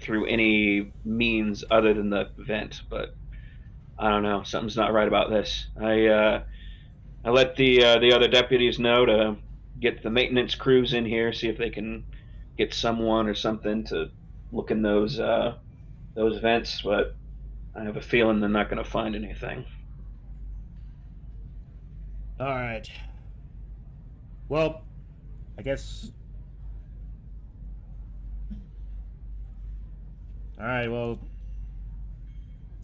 through any means other than the vent. But I don't know. Something's not right about this. I let the other deputies know to get the maintenance crews in here, see if they can get someone or something to look in those vents. But I have a feeling they're not going to find anything. All right. Well, I guess. All right. Well,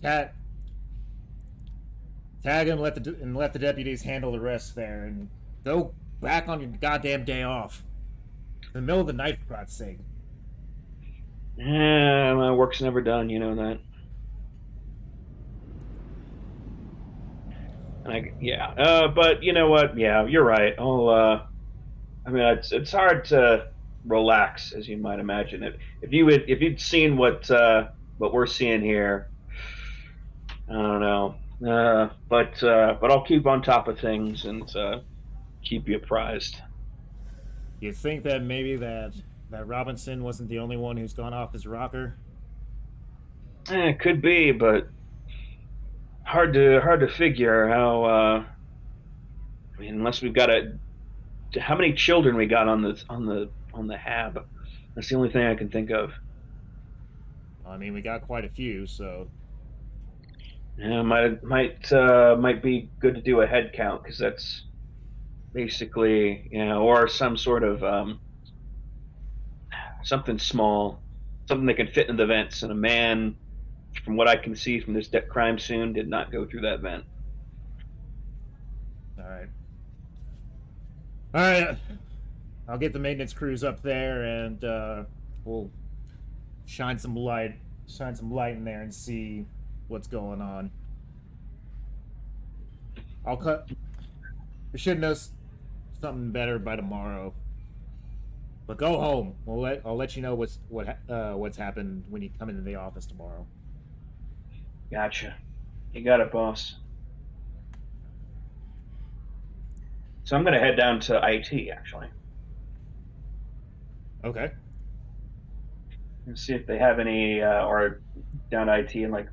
tag him. Let the deputies handle the rest there, and go back on your goddamn day off. In the middle of the night, for God's sake. Yeah, my work's never done. You know that. But you know what? Yeah, you're right. I mean, it's hard to relax, as you might imagine. If you'd seen what we're seeing here, I don't know. But I'll keep on top of things and keep you apprised. You think that maybe that Robinson wasn't the only one who's gone off his rocker? It could be, but hard to figure how. I mean, unless we've got how many children we got on the hab. That's the only thing I can think of. I mean, we got quite a few, so. Yeah, might be good to do a head count, because that's basically, or some sort of something small, something that can fit in the vents. And a man, from what I can see from this crime scene, did not go through that vent. All right. I'll get the maintenance crews up there, and we'll shine some light in there and see what's going on. We should know something better by tomorrow. But go home. I'll let you know what's happened when you come into the office tomorrow. Gotcha. You got it, boss. So I'm going to head down to IT, actually. Okay. And see if they have any, or down to IT and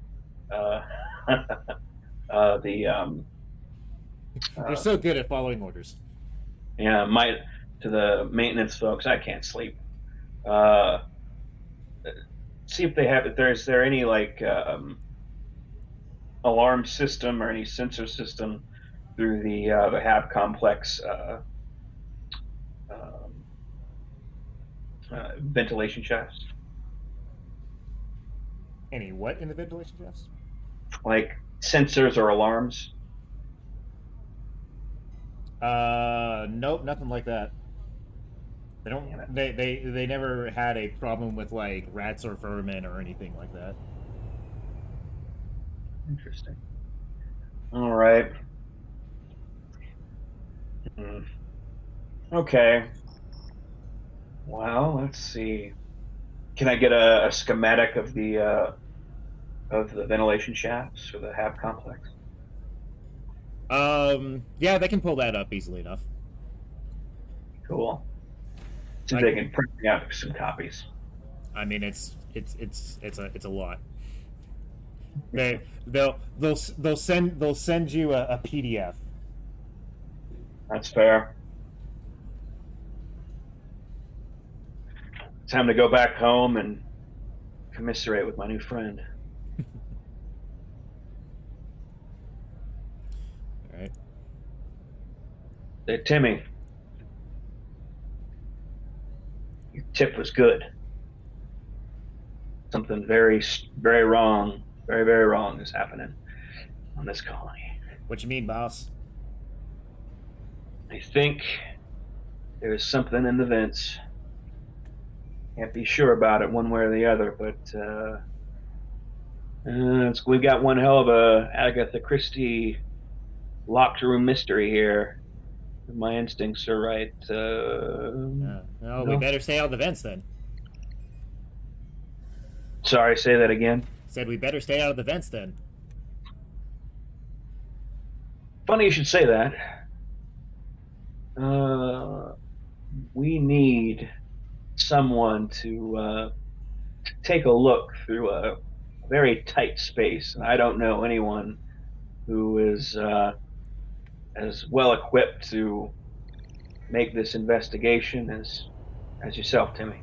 You're so good at following orders. Yeah, to the maintenance folks, I can't sleep. See if they have, is there any alarm system or any sensor system through the hab complex ventilation shafts. Any what in the ventilation shafts? Like sensors or alarms? Nope, nothing like that. They don't. They never had a problem with like rats or vermin or anything like that. Interesting. All right. Okay. Well, let's see. Can I get a schematic of the ventilation shafts for the hab complex? Yeah, they can pull that up easily enough. Cool. See if they can print me out some copies. I mean, it's a lot. They'll send you a PDF. That's fair. Time to go back home and commiserate with my new friend. All right. Say, Timmy, your tip was good. Something very, very wrong, very, very wrong is happening on this colony. What you mean, boss? I think there's something in the vents. Can't be sure about it one way or the other, but we got one hell of a Agatha Christie locked room mystery here. If my instincts are right. No, we better stay out of the vents then. Sorry, say that again. Said we better stay out of the vents then. Funny you should say that. We need someone to take a look through a very tight space, and I don't know anyone who is as well equipped to make this investigation as yourself, Timmy.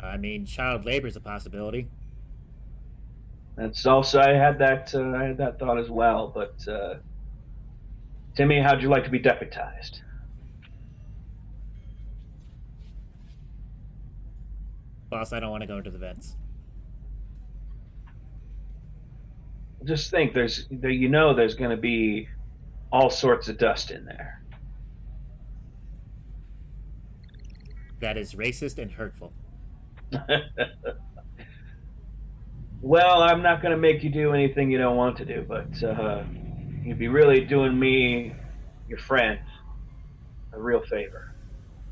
I mean, child labor is a possibility. That's also I had that thought as well. But Timmy, how'd you like to be deputized? Boss, I don't want to go into the vents. Just think, there's going to be all sorts of dust in there. That is racist and hurtful. Well, I'm not going to make you do anything you don't want to do, but you'd be really doing me, your friend, a real favor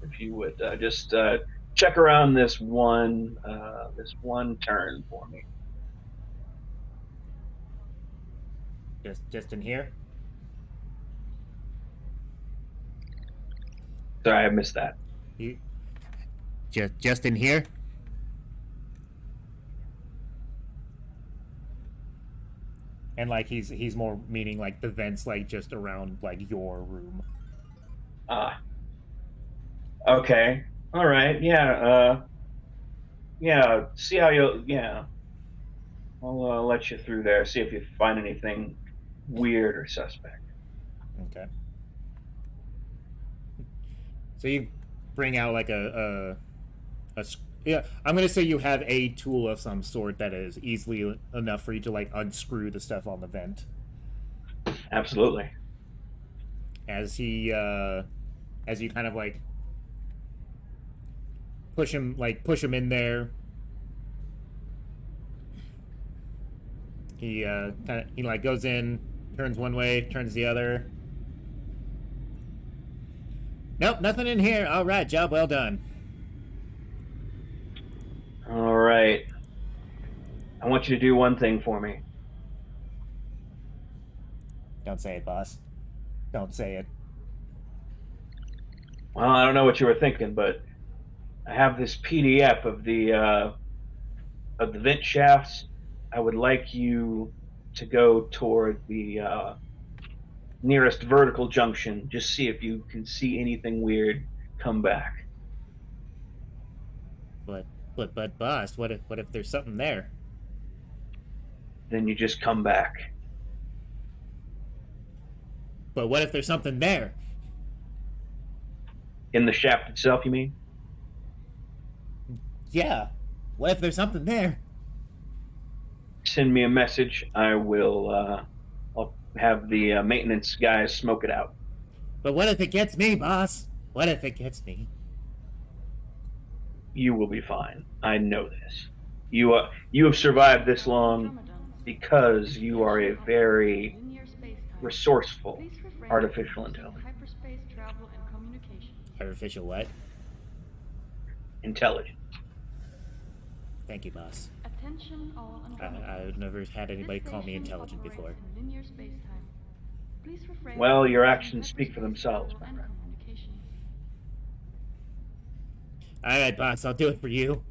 if you would just check around this one turn for me. Just in here? Sorry, I missed that. Just in here? And like he's more meaning like the vents like just around like your room. Okay. All right. Yeah. Yeah. See how you'll. Yeah. I'll let you through there. See if you find anything weird or suspect. Okay. So you bring out like yeah, I'm gonna say you have a tool of some sort that is easily enough for you to like unscrew the stuff on the vent. Absolutely. As you kind of like push him in there. He like goes in, turns one way, turns the other. Nope, nothing in here. All right, job well done. All right. I want you to do one thing for me. Don't say it, boss. Don't say it. Well, I don't know what you were thinking, but I have this PDF of the vent shafts. I would like you to go toward the nearest vertical junction. Just see if you can see anything weird. Come back. But boss, what if there's something there? Then you just come back. But what if there's something there? In the shaft itself, you mean? Yeah. What if there's something there? Send me a message. I will. I'll have the maintenance guys smoke it out. But what if it gets me, boss? What if it gets me? You will be fine. I know this. You have survived this long because you are a very resourceful artificial intelligence. Artificial what? Intelligence. Thank you, boss. Attention all I've never had anybody call me intelligent before. Well, your actions speak for themselves, my friend. Alright, boss, I'll do it for you.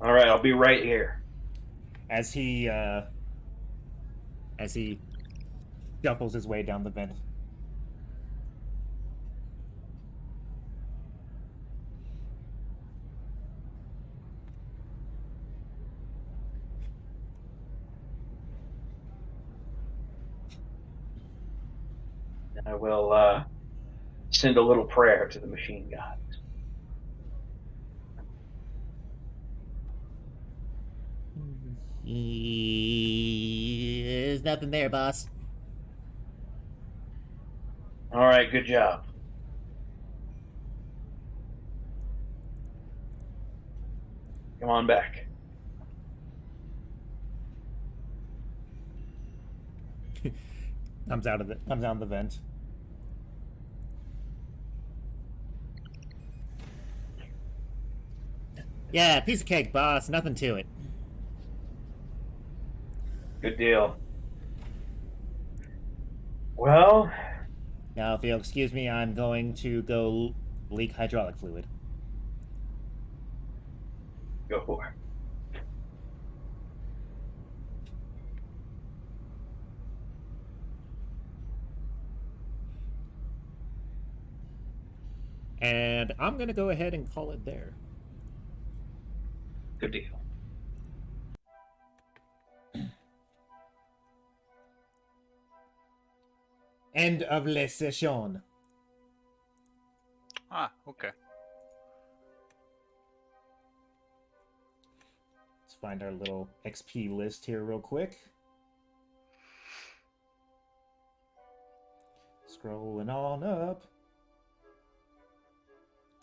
All right, I'll be right here. As he shuffles his way down the vent. I will send a little prayer to the machine god. There's nothing there, boss. All right, good job. Come on back. Comes out of the vent. Yeah, piece of cake, boss. Nothing to it. Good deal. Well, Now, if you'll excuse me, I'm going to go leak hydraulic fluid. go for it. And I'm going to go ahead and call it there. Good deal. End of la session. Ah, okay. Let's find our little XP list here real quick. Scrolling on up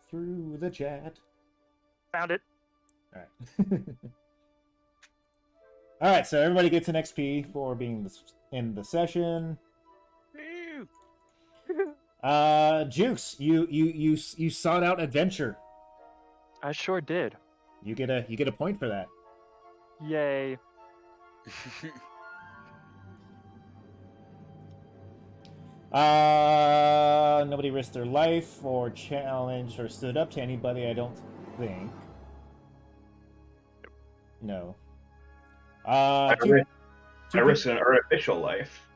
through the chat. Found it. All right. All right, so everybody gets an XP for being in the session. Jukes, you sought out adventure. I sure did. You get a point for that. Yay. Nobody risked their life or challenged or stood up to anybody, I don't think. No. I risked an artificial life.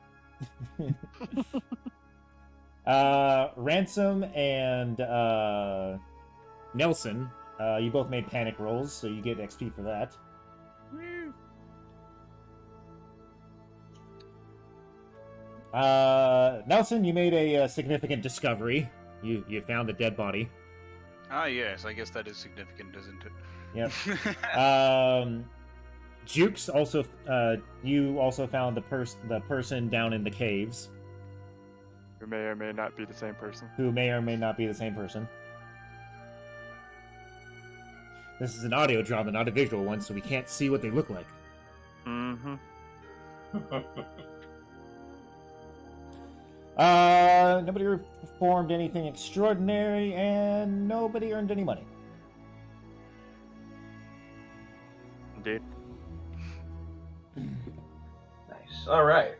Ransom and Nelson, you both made panic rolls, so you get XP for that. Nelson, you made a significant discovery. You found a dead body. Ah, yes. I guess that is significant, isn't it? Yep. Jukes also, you also found the person down in the caves. Who may or may not be the same person. Who may or may not be the same person. This is an audio drama, not a visual one, so we can't see what they look like. Mm-hmm. Nobody performed anything extraordinary, and nobody earned any money. Indeed. Nice. All right.